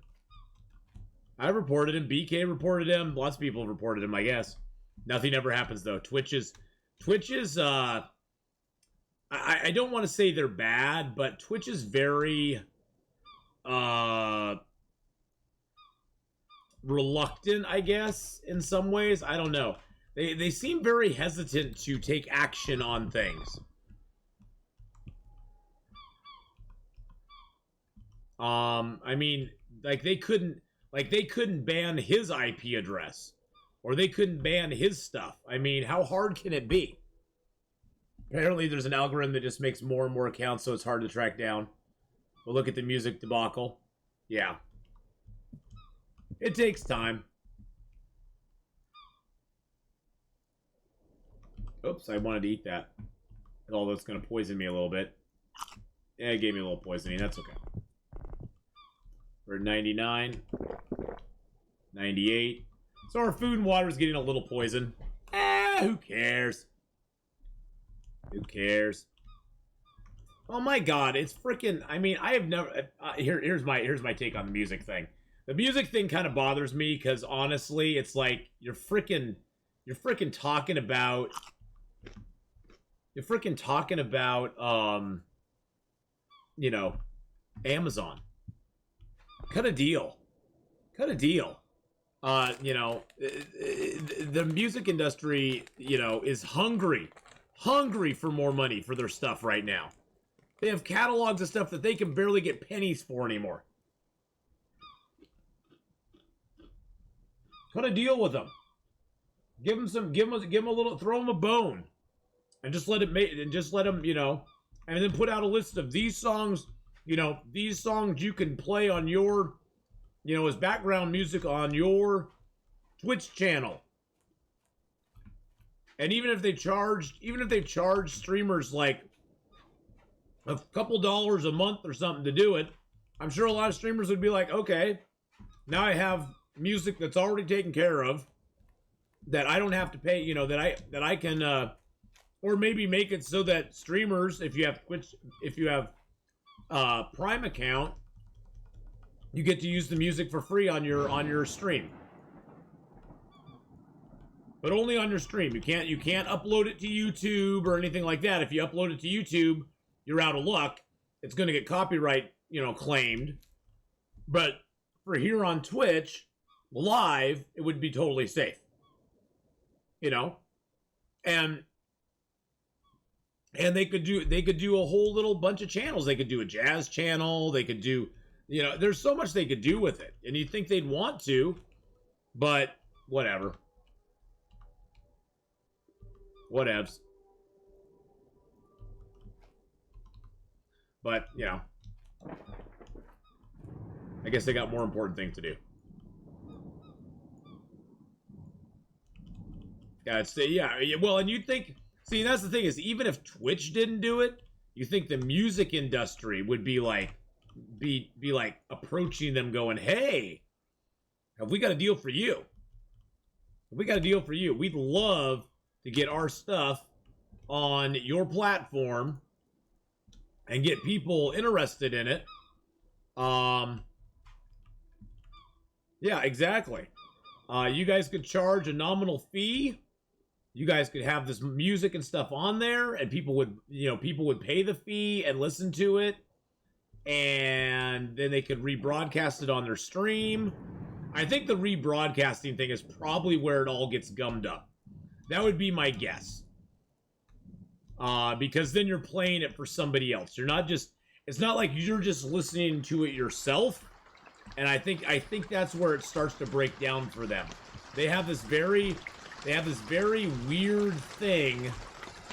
I've reported him. BK reported him. Lots of people have reported him, I guess. Nothing ever happens, though. Twitch is, I don't want to say they're bad, but Twitch is very, reluctant, I guess, in some ways. I don't know. They seem very hesitant to take action on things. I mean, they couldn't ban his IP address, or they couldn't ban his stuff. I mean, how hard can it be? Apparently, there's an algorithm that just makes more and more accounts, so it's hard to track down. But look at the music debacle. Yeah. It takes time. Oops, I wanted to eat that. Although it's going to poison me a little bit. Yeah, it gave me a little poisoning. That's okay. We're at 99. 98. So our food and water is getting a little poison. Who cares? Who cares? Oh my god, it's freaking... I mean, I have never... here's my take on the music thing. The music thing kind of bothers me because honestly, it's like you're freaking talking about you know, Amazon. Cut a deal. Cut a deal. You know, the music industry, you know, is hungry for more money for their stuff right now. They have catalogs of stuff that they can barely get pennies for anymore. Cut a deal with them. Give them a little, throw them a bone, and just let them, you know, and then put out a list of these songs, you know, these songs you can play on your, you know, as background music on your Twitch channel. And even if they charge streamers like a couple dollars a month or something to do it, I'm sure a lot of streamers would be like, okay, Now I have music that's already taken care of that I don't have to pay, you know, that I can or maybe make it so that streamers, if you have Prime account, you get to use the music for free on your stream. But only on your stream. You can't upload it to YouTube or anything like that. If you upload it to YouTube, you're out of luck. It's going to get copyright, you know, claimed. But for here on Twitch, live, it would be totally safe. You know? And they could do a whole little bunch of channels. They could do a jazz channel, they could do, you know, there's so much they could do with it. And you'd think they'd want to, but whatever. Whatevs. But, you know, I guess they got more important things to do. Yeah, well, and you'd think, see, that's the thing is, even if Twitch didn't do it, you think the music industry would be like approaching them going, hey, have we got a deal for you? Have we got a deal for you? We'd love to get our stuff on your platform and get people interested in it. Yeah, exactly. You guys could charge a nominal fee. You guys could have this music and stuff on there, and people would pay the fee and listen to it, and then they could rebroadcast it on their stream. I think the rebroadcasting thing is probably where it all gets gummed up. That would be my guess. Because then you're playing it for somebody else. It's not like you're just listening to it yourself. And I think that's where it starts to break down for them. They have this very weird thing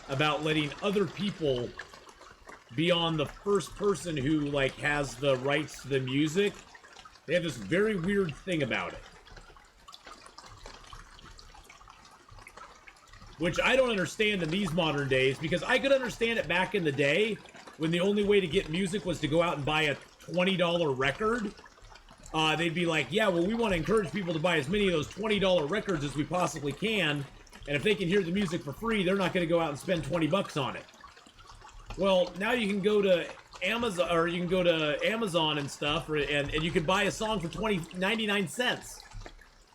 about letting other people be on the first person who like has the rights to the music. They have this very weird thing about it. Which I don't understand in these modern days, because I could understand it back in the day when the only way to get music was to go out and buy a $20 record. They'd be like, yeah, well, we want to encourage people to buy as many of those $20 records as we possibly can, and if they can hear the music for free, they're not going to go out and spend 20 bucks on it. Well, now you can go to Amazon and stuff, and you can buy a song for 99 cents.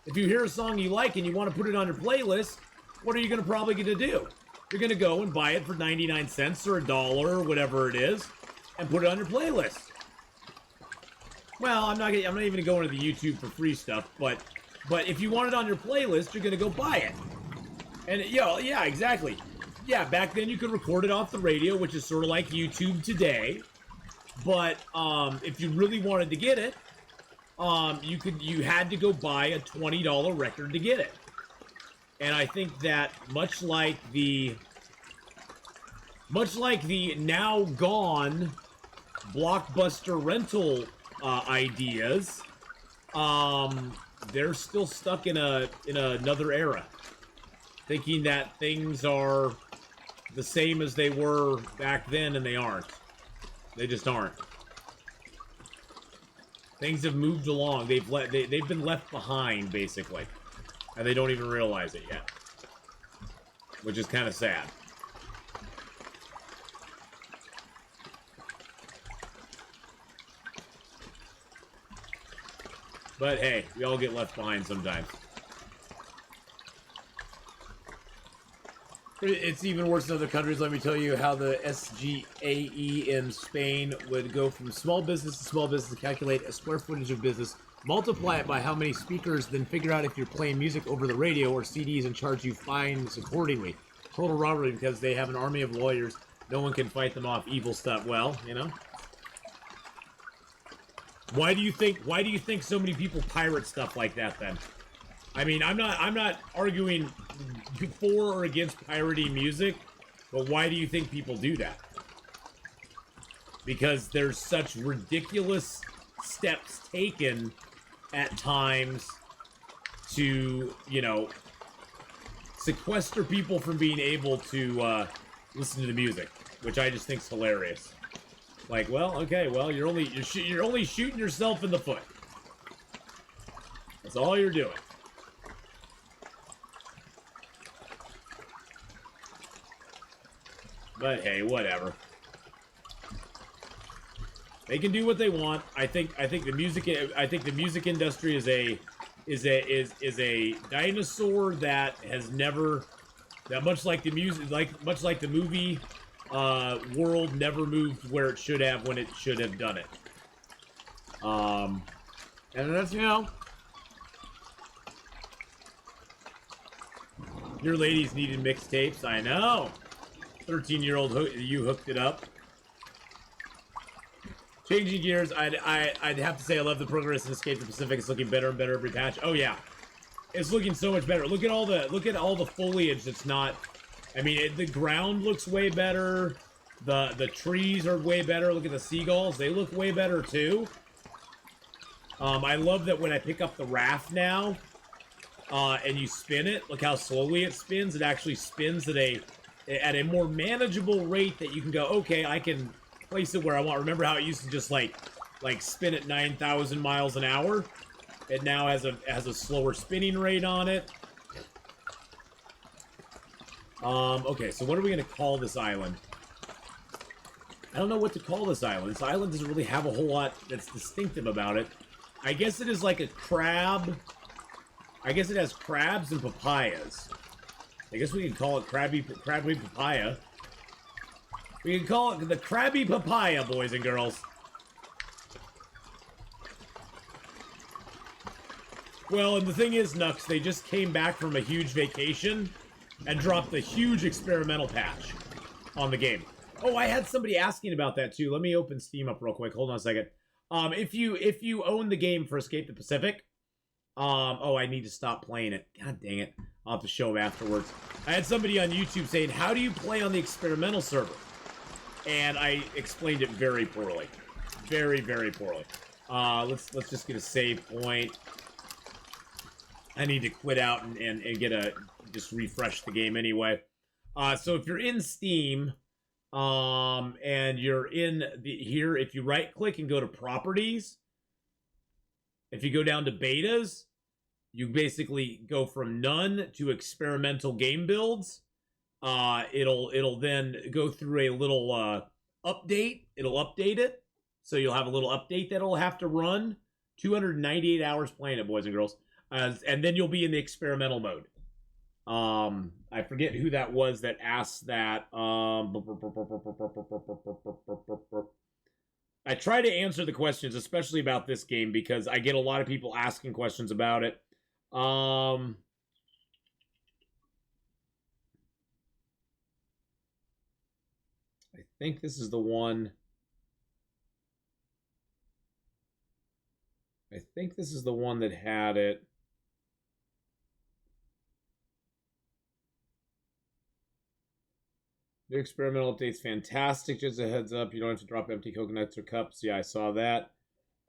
If you hear a song you like and you want to put it on your playlist, what are you probably going to do? You're going to go and buy it for 99 cents or $1 or whatever it is, and put it on your playlist. Well, I'm not even going to go into the YouTube for free stuff, but if you want it on your playlist, you're going to go buy it. And yeah, exactly. Yeah, back then you could record it off the radio, which is sort of like YouTube today. But if you really wanted to get it, you had to go buy a $20 record to get it. And I think that much like the now gone Blockbuster rental ideas, they're still stuck in another era, thinking that things are the same as they were back then, and they aren't. They just aren't. Things have moved along. They've been left behind, basically. And they don't even realize it yet. Which is kind of sad. But hey, we all get left behind sometimes. It's even worse in other countries. Let me tell you how the SGAE in Spain would go from small business to small business to calculate a square footage of business, multiply it by how many speakers, then figure out if you're playing music over the radio or CDs and charge you fines accordingly. Total robbery because they have an army of lawyers. No one can fight them off. Evil stuff. Well, you know. Why do you think so many people pirate stuff like that then? I mean, I'm not arguing for or against pirating music, but why do you think people do that? Because there's such ridiculous steps taken at times to, you know, sequester people from being able to listen to the music, which I just think's hilarious. Like, well, okay, well, you're only shooting yourself in the foot. That's all you're doing. But hey, whatever. They can do what they want. I think the music industry is a dinosaur that has never, that much like the music, much like the movie world never moved where it should have when it should have done it. And that's, you know, your ladies needed mixtapes. I know. 13-year-old you hooked it up. Changing gears, I'd have to say I love the progress in Escape the Pacific. It's looking better and better every patch. Oh yeah, it's looking so much better. Look at all the foliage that's not. I mean, the ground looks way better. The trees are way better. Look at the seagulls; they look way better too. I love that when I pick up the raft now, and you spin it. Look how slowly it spins. It actually spins at a more manageable rate that you can go. Okay, I can place it where I want. Remember how it used to just like spin at 9,000 miles an hour? It now has a slower spinning rate on it. Okay, so what are we gonna call this island? I don't know what to call this island. This island doesn't really have a whole lot that's distinctive about it. I guess it is like a crab. I guess it has crabs and papayas. I guess we can call it crabby papaya. We can call it the Krabby Papaya, boys and girls. Well, and the thing is, Nux, they just came back from a huge vacation and dropped a huge experimental patch on the game. Oh, I had somebody asking about that too. Let me open Steam up real quick. Hold on a second. If you own the game for Escape the Pacific, oh, I need to stop playing it. God dang it. I'll have to show them afterwards. I had somebody on YouTube saying, how do you play on the experimental server? And I explained it very poorly. Very, very poorly. Let's just get a save point. I need to quit out and just refresh the game anyway. So if you're in Steam, and you're in here, if you right click and go to properties, if you go down to betas, you basically go from none to experimental game builds. It'll then go through a little update. It'll update it. So you'll have a little update that'll have to run. 298 hours playing it, boys and girls. And then you'll be in the experimental mode. I forget who that was that asked that. I try to answer the questions, especially about this game, because I get a lot of people asking questions about it. I think this is the one. I think this is the one that had it. New experimental update's fantastic. Just a heads up, you don't have to drop empty coconuts or cups. Yeah, I saw that.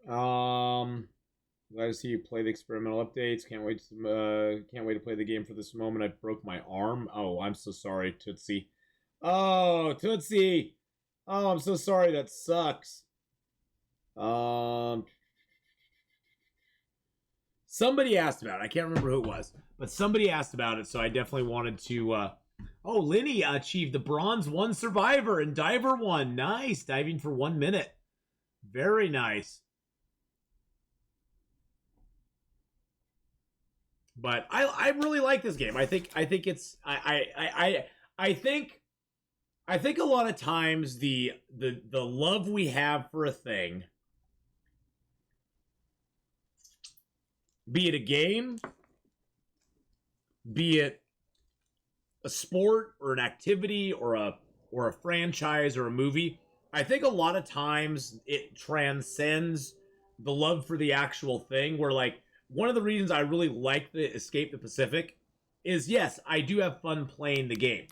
Glad to see you play the experimental updates. Can't wait to play the game for this moment. I broke my arm. Oh, I'm so sorry, Tootsie. Oh, Tootsie. Oh, I'm so sorry. That sucks. Somebody asked about it. I can't remember who it was, but somebody asked about it, so I definitely wanted to. Oh, Linny achieved the Bronze 1 Survivor in Diver 1. Nice. Diving for 1 minute. Very nice. But I really like this game. I think it's I think a lot of times the love we have for a thing, be it a game, be it a sport or an activity or a franchise or a movie, I think a lot of times it transcends the love for the actual thing, where like one of the reasons I really like the Escape the Pacific is, yes, I do have fun playing the game.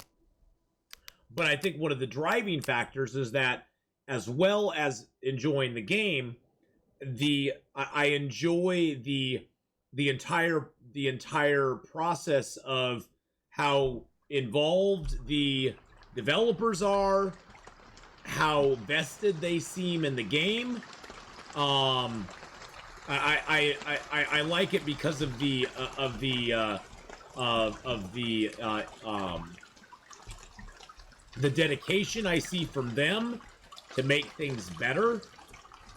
But I think one of the driving factors is that, as well as enjoying the game, I enjoy the entire process of how involved the developers are, how vested they seem in the game, I like it because of the the dedication I see from them to make things better.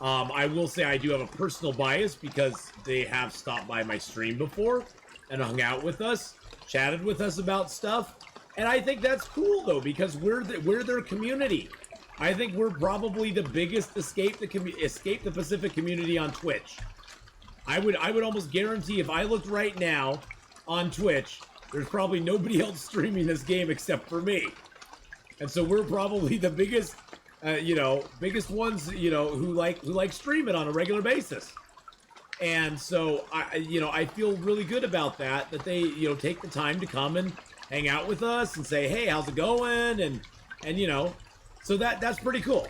I will say I do have a personal bias because they have stopped by my stream before and hung out with us, chatted with us about stuff, and I think that's cool though because we're their community. I think we're probably the biggest escape the Pacific community on Twitch. I would almost guarantee if I looked right now on Twitch, there's probably nobody else streaming this game except for me. And so we're probably the biggest, biggest ones, who like stream it on a regular basis. And so I feel really good about that they, take the time to come and hang out with us and say, hey, how's it going? And so that's pretty cool.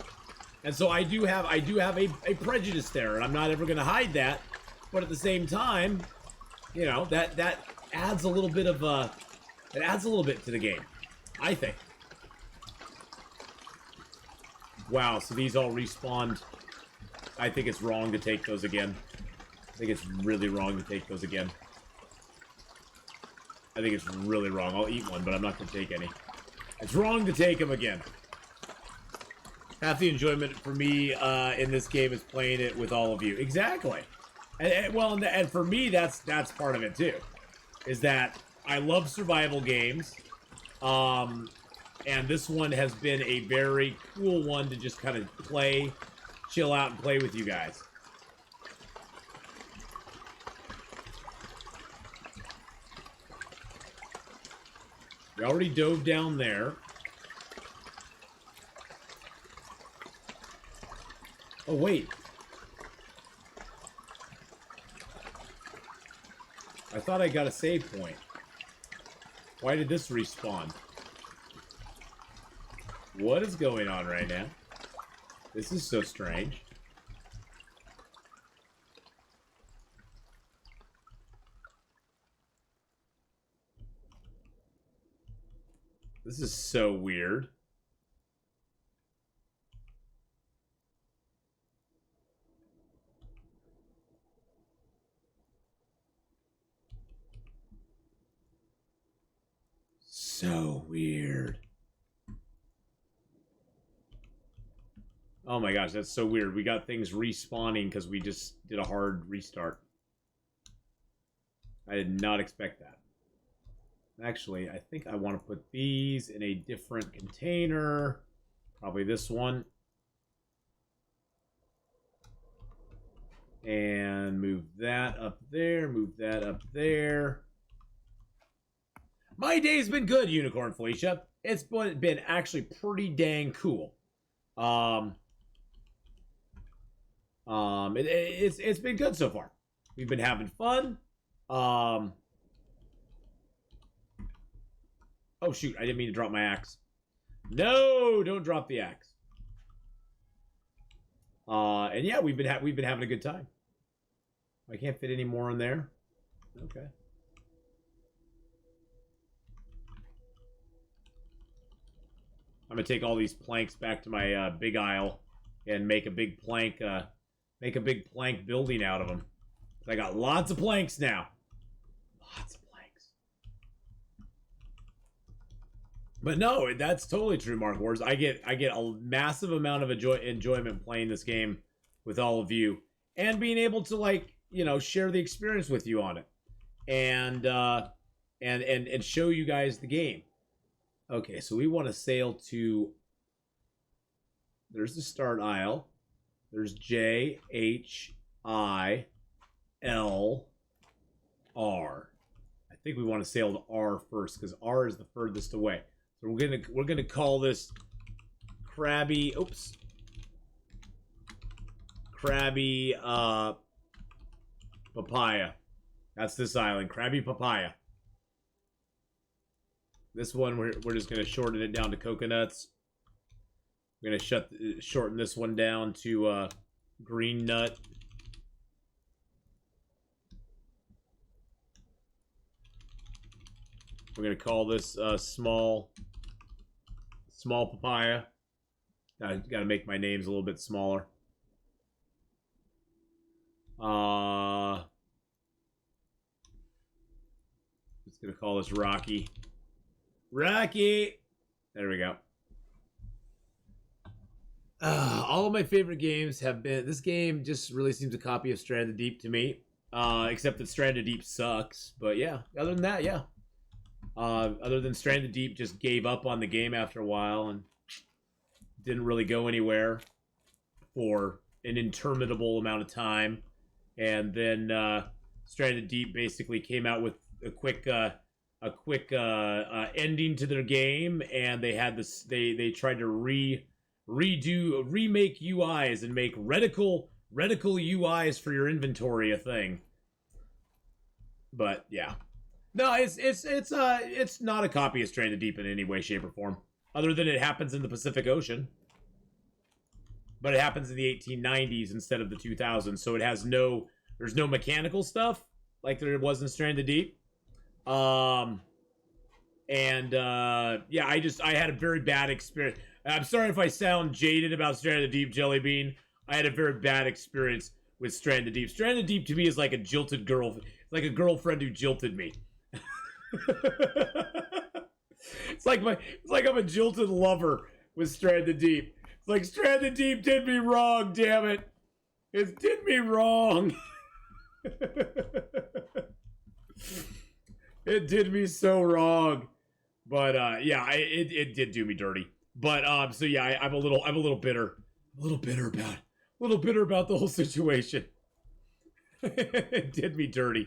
And so I do have a prejudice there, and I'm not ever going to hide that. But at the same time, that adds a little bit of it adds a little bit to the game, I think. Wow, so these all respawned. I think it's wrong to take those again. I think it's really wrong to take those again. I think it's really wrong. I'll eat one, but I'm not going to take any. It's wrong to take them again. Half the enjoyment for me in this game is playing it with all of you. Exactly. And for me, that's part of it too. Is that I love survival games. And this one has been a very cool one to just kind of play, chill out, and play with you guys. We already dove down there. Oh, wait. I thought I got a save point. Why did this respawn? What is going on right now? This is so strange. This is so weird. So weird. Oh my gosh, that's so weird. We got things respawning because we just did a hard restart. I did not expect that. Actually, I think I want to put these in a different container. Probably this one. And move that up there. Move that up there. My day's been good, Unicorn Felicia. It's been actually pretty dang cool. It's been good so far. We've been having fun. Oh shoot, I didn't mean to drop my axe. No, don't drop the axe. And yeah, we've been having a good time. I can't fit any more in there. Okay. I'm gonna take all these planks back to my big aisle and make a big plank building out of them. I got lots of planks now. Lots of planks. But no, that's totally true, Mark Wars. I get a massive amount of enjoyment playing this game with all of you and being able to share the experience with you on it and show you guys the game. Okay, so we want to sail to... There's the start aisle. There's J, H, I, L, R. I think we want to sail to R first because R is the furthest away. So we're gonna call this Krabby... Oops. Krabby Papaya. That's this island. Krabby Papaya. This one, we're just going to shorten it down to coconuts. We're going to shorten this one down to green nut. We're going to call this small papaya. I got to make my names a little bit smaller. call this Rocky. Rocky! There we go. All of my favorite games have been... This game just really seems a copy of Stranded Deep to me. Except that Stranded Deep sucks. But yeah, other than that, yeah. Other than Stranded Deep just gave up on the game after a while and didn't really go anywhere for an interminable amount of time. And then Stranded Deep basically came out with a quick ending to their game, and they had this. They tried to remake UIs and make reticle UIs for your inventory a thing. But yeah, no, it's not a copy of Stranded Deep in any way, shape, or form, other than it happens in the Pacific Ocean. But it happens in the 1890s instead of the 2000s, so it has there's no mechanical stuff like there was in Stranded Deep. Yeah, I had a very bad experience. I'm sorry if I sound jaded about Stranded Deep, Jelly Bean. I had a very bad experience with Stranded Deep. Stranded Deep to me is like a jilted girl, like a girlfriend who jilted me. It's like I'm a jilted lover with Stranded Deep. It's like Stranded Deep did me wrong, damn it. It did me wrong. It did me so wrong. But yeah, it did do me dirty. But so yeah, I'm a little bitter. A little bitter about the whole situation. It did me dirty.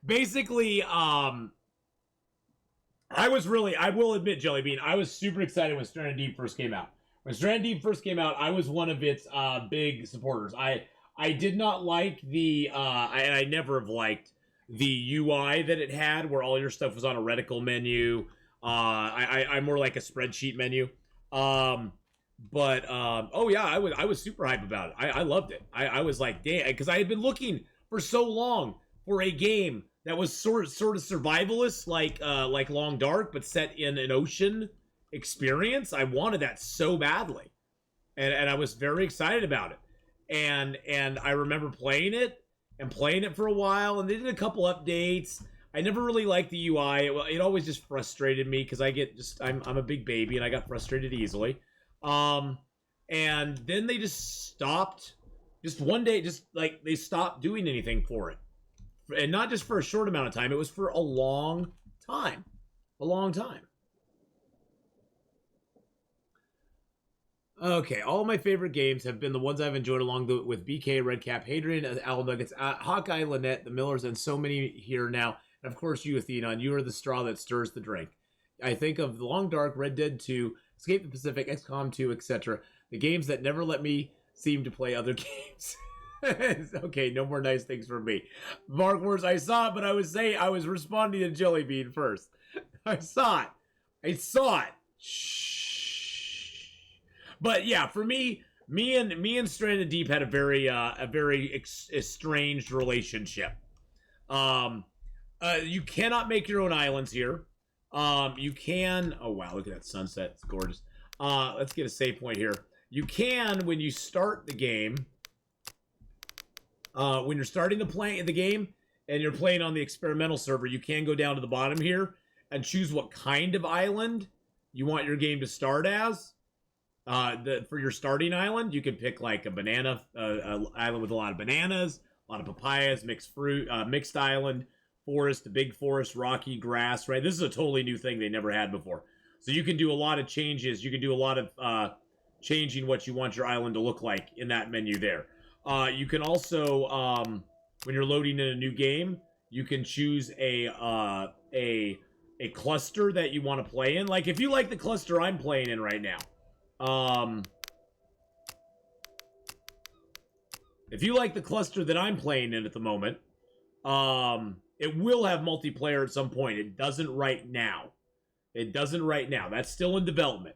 Basically, I will admit, Jelly Bean, I was super excited when Stranded Deep first came out. When Stranded Deep first came out, I was one of its big supporters. I did not like and I never have liked the UI that it had, where all your stuff was on a reticle menu. I'm more like a spreadsheet menu. Oh yeah, I was super hype about it. I loved it. I was like, damn, because I had been looking for so long for a game that was sort of survivalist, like Long Dark, but set in an ocean experience. I wanted that so badly, and I was very excited about it. And I remember playing it for a while, and they did a couple updates. I never really liked the UI. It always just frustrated me because I'm a big baby and I got frustrated easily. And then they just stopped. Just one day, they stopped doing anything for it, and not just for a short amount of time. It was for a long time, Okay, all my favorite games have been the ones I've enjoyed with BK, Redcap, Hadrian, Owl Nuggets, Hawkeye, Lynette, the Millers, and so many here now. And of course, you, Atheenon, you are the straw that stirs the drink. I think of Long Dark, Red Dead 2, Escape the Pacific, XCOM 2, etc. The games that never let me seem to play other games. Okay, no more nice things from me. Mark Words, I saw it, but I was responding to Jelly Bean first. I saw it. Shh. But yeah, for me and Stranded Deep had a very estranged relationship. You cannot make your own islands here. You can. Oh wow, look at that sunset. It's gorgeous. Let's get a save point here. You can, when you start the game, when you're starting the game and you're playing on the experimental server, you can go down to the bottom here and choose what kind of island you want your game to start as. For your starting island, you can pick like a banana island with a lot of bananas, a lot of papayas, mixed fruit, mixed island, forest, a big forest, rocky, grass. Right, this is a totally new thing they never had before. So you can do a lot of changes. You can do a lot of changing what you want your island to look like in that menu there. You can also, when you're loading in a new game, you can choose a cluster that you want to play in. Like if you like the cluster I'm playing in right now. If you like the cluster that I'm playing in at the moment, it will have multiplayer at some point. It doesn't right now. That's still in development.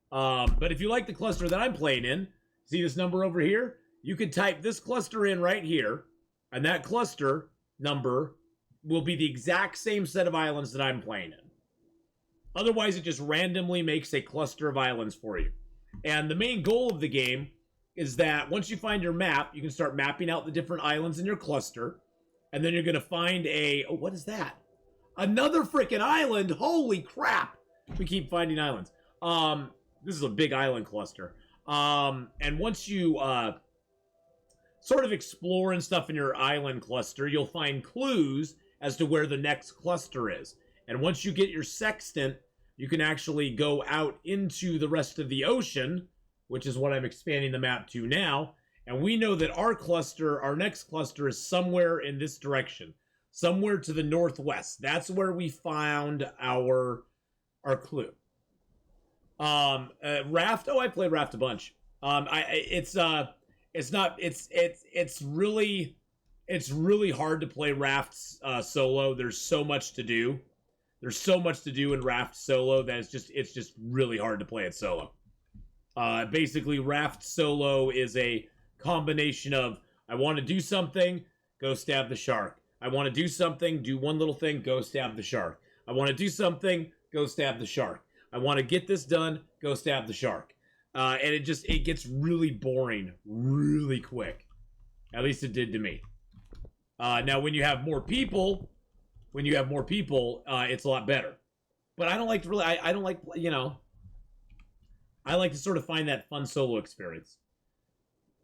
But if you like the cluster that I'm playing in, see this number over here? You can type this cluster in right here, and that cluster number will be the exact same set of islands that I'm playing in. Otherwise, it just randomly makes a cluster of islands for you. And the main goal of the game is that once you find your map, you can start mapping out the different islands in your cluster. And then you're going to find what is that? Another freaking island. Holy crap. We keep finding islands. This is a big island cluster. And once you sort of explore and stuff in your island cluster, you'll find clues as to where the next cluster is. And once you get your sextant, you can actually go out into the rest of the ocean, which is what I'm expanding the map to now. And we know that our next cluster is somewhere in this direction, somewhere to the northwest. That's where we found our clue. Raft. Oh, I played Raft a bunch. It's really hard to play Rafts solo. There's so much to do. There's so much to do in Raft solo that it's just really hard to play it solo. Basically, Raft solo is a combination of I want to do something, go stab the shark. I want to do something, do one little thing, go stab the shark. I want to do something, go stab the shark. I want to get this done, go stab the shark. And it gets really boring really quick. At least it did to me. Now, when you have more people, it's a lot better. But I don't like to really, I don't like, I like to sort of find that fun solo experience.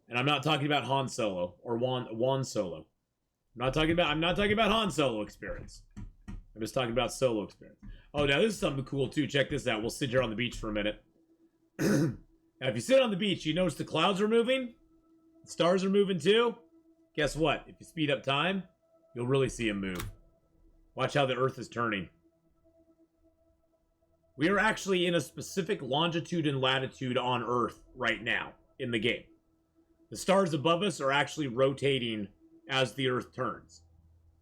And I'm not talking about Han Solo or Juan Solo. I'm not talking about Han Solo experience. I'm just talking about solo experience. Oh, now this is something cool too. Check this out. We'll sit here on the beach for a minute. Now, if you sit on the beach, you notice the clouds are moving. The stars are moving too. Guess what? If you speed up time, you'll really see them move. Watch how the Earth is turning. We are actually in a specific longitude and latitude on Earth right now in the game. The stars above us are actually rotating as the Earth turns.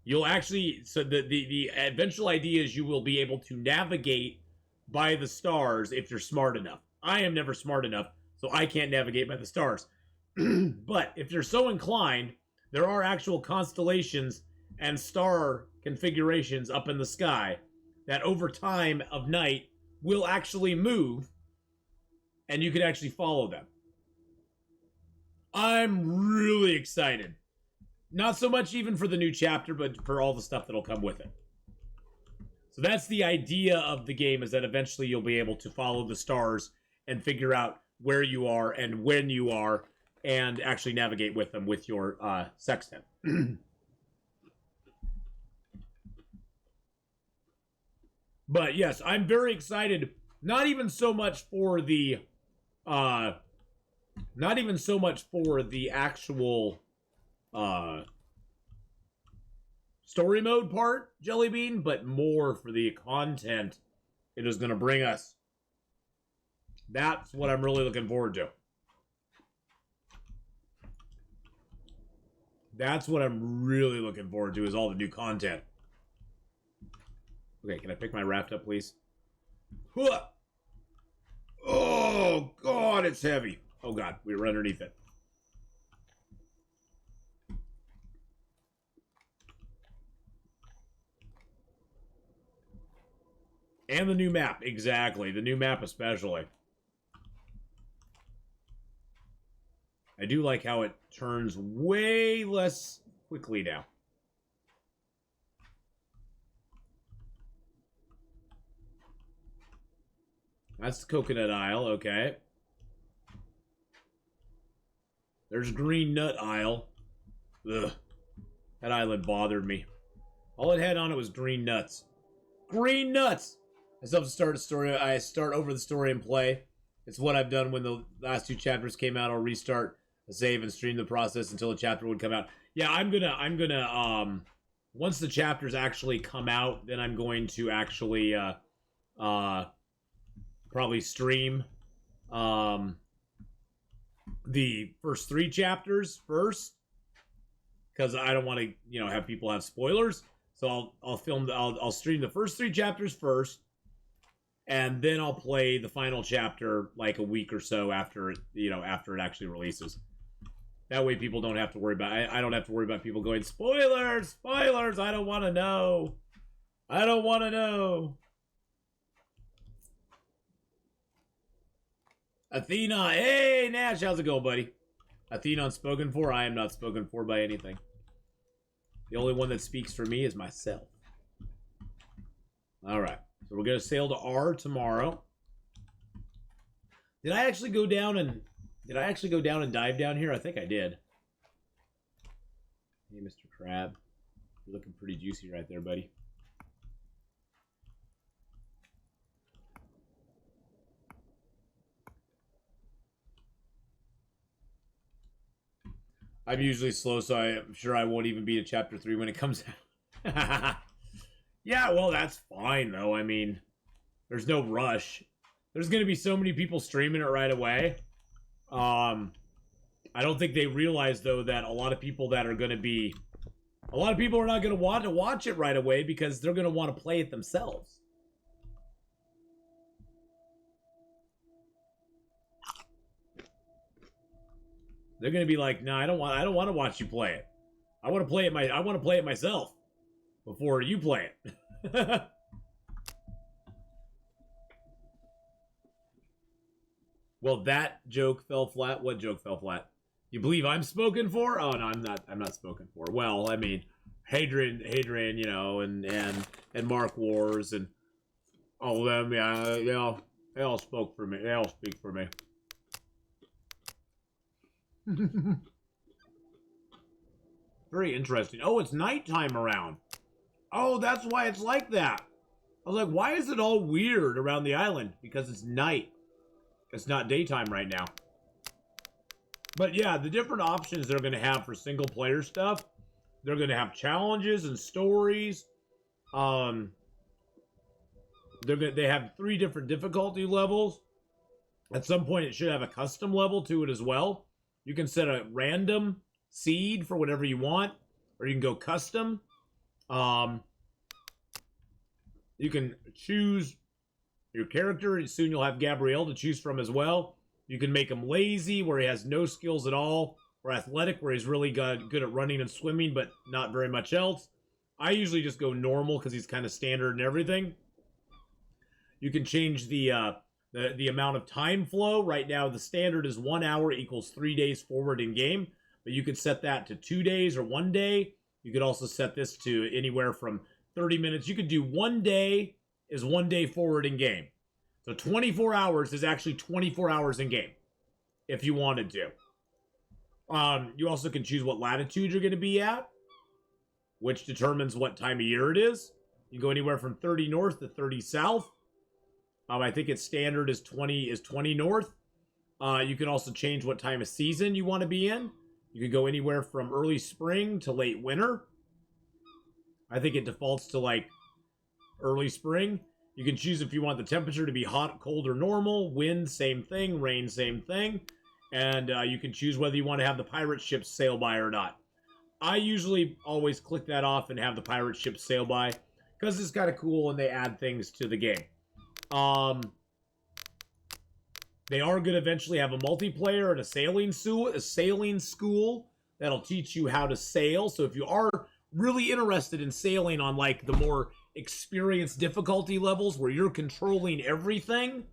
You'll actually, so the eventual idea is you will be able to navigate by the stars if you're smart enough. I am never smart enough, so I can't navigate by the stars. But if you're so inclined, there are actual constellations and star configurations up in the sky that over time of night will actually move, and you can actually follow them. I'm really excited. Not so much even for the new chapter, but for all the stuff that'll come with it. So that's the idea of the game, is that eventually you'll be able to follow the stars and figure out where you are and when you are, and actually navigate with them with your sextant. But yes, I'm very excited. Not even so much for the actual story mode part, Jelly Bean, but more for the content it is going to bring us. That's what I'm really looking forward to. That's what I'm really looking forward to, is all the new content. Okay, can I pick my raft up, please? Oh, God, it's heavy. Oh, God, we were underneath it. And the new map, exactly. The new map especially. I do like how it turns way less quickly now. That's the coconut isle, okay. There's green nut isle. Ugh. That island bothered me. All it had on it was green nuts. Green nuts! I still have to start a story. I start over the story and play. It's what I've done when the last two chapters came out. I'll restart a save and stream the process until a chapter would come out. Yeah, I'm gonna once the chapters actually come out, then I'm going to actually probably stream the first 3 chapters first, because I don't want to, have people have spoilers. So I'll stream the first 3 chapters first, and then I'll play the final chapter like a week or so after it, after it actually releases. That way people don't have to worry about, I don't have to worry about people going, spoilers, spoilers, I don't want to know. I don't want to know. Athena, hey Nash, how's it going, buddy? Athena spoken for? I am not spoken for by anything. The only one that speaks for me is myself. All right. So we're going to sail to R tomorrow. Did I actually go down and dive down here? I think I did. Hey, Mr. Crab. You're looking pretty juicy right there, buddy. I'm usually slow, so I'm sure I won't even be to chapter 3 when it comes out. Yeah, well, that's fine, though. I mean, there's no rush. There's going to be so many people streaming it right away. I don't think they realize, though, that a lot of people that are going to be... A lot of people are not going to want to watch it right away because they're going to want to play it themselves. They're going to be like, "No, I don't want to watch you play it. I want to play it myself before you play it." Well, that joke fell flat. What joke fell flat? You believe I'm spoken for? Oh no, I'm not spoken for. Well, I mean, Hadrian, you know, and Mark Wars and all of them, yeah, they all spoke for me. They all speak for me. Very interesting. Oh, it's nighttime around. Oh, that's why it's like that. I was like, why is it all weird around the island? Because it's night. It's not daytime right now. But yeah, the different options they're going to have for single player stuff. They're going to have challenges and stories. They have 3 different difficulty levels. At some point, it should have a custom level to it as well. You can set a random seed for whatever you want, or you can go custom. You can choose your character. Soon you'll have Gabrielle to choose from as well. You can make him lazy, where he has no skills at all, or athletic, where he's really good at running and swimming, but not very much else. I usually just go normal, because he's kind of standard and everything. You can change the amount of time flow. Right now, the standard is 1 hour equals 3 days forward in game, but you could set that to 2 days or 1 day. You could also set this to anywhere from 30 minutes. You could do 1 day is 1 day forward in game. So 24 hours is actually 24 hours in game, if you wanted to. You also can choose what latitude you're going to be at, which determines what time of year it is. You go anywhere from 30 north to 30 south. I think its standard is 20 north. You can also change what time of season you want to be in. You can go anywhere from early spring to late winter. I think it defaults to like early spring. You can choose if you want the temperature to be hot, cold, or normal. Wind, same thing. Rain, same thing. And you can choose whether you want to have the pirate ships sail by or not. I usually always click that off and have the pirate ships sail by, because it's kind of cool and they add things to the game. They are going to eventually have a multiplayer and a sailing school that'll teach you how to sail. So if you are really interested in sailing on like the more experienced difficulty levels where you're controlling everything,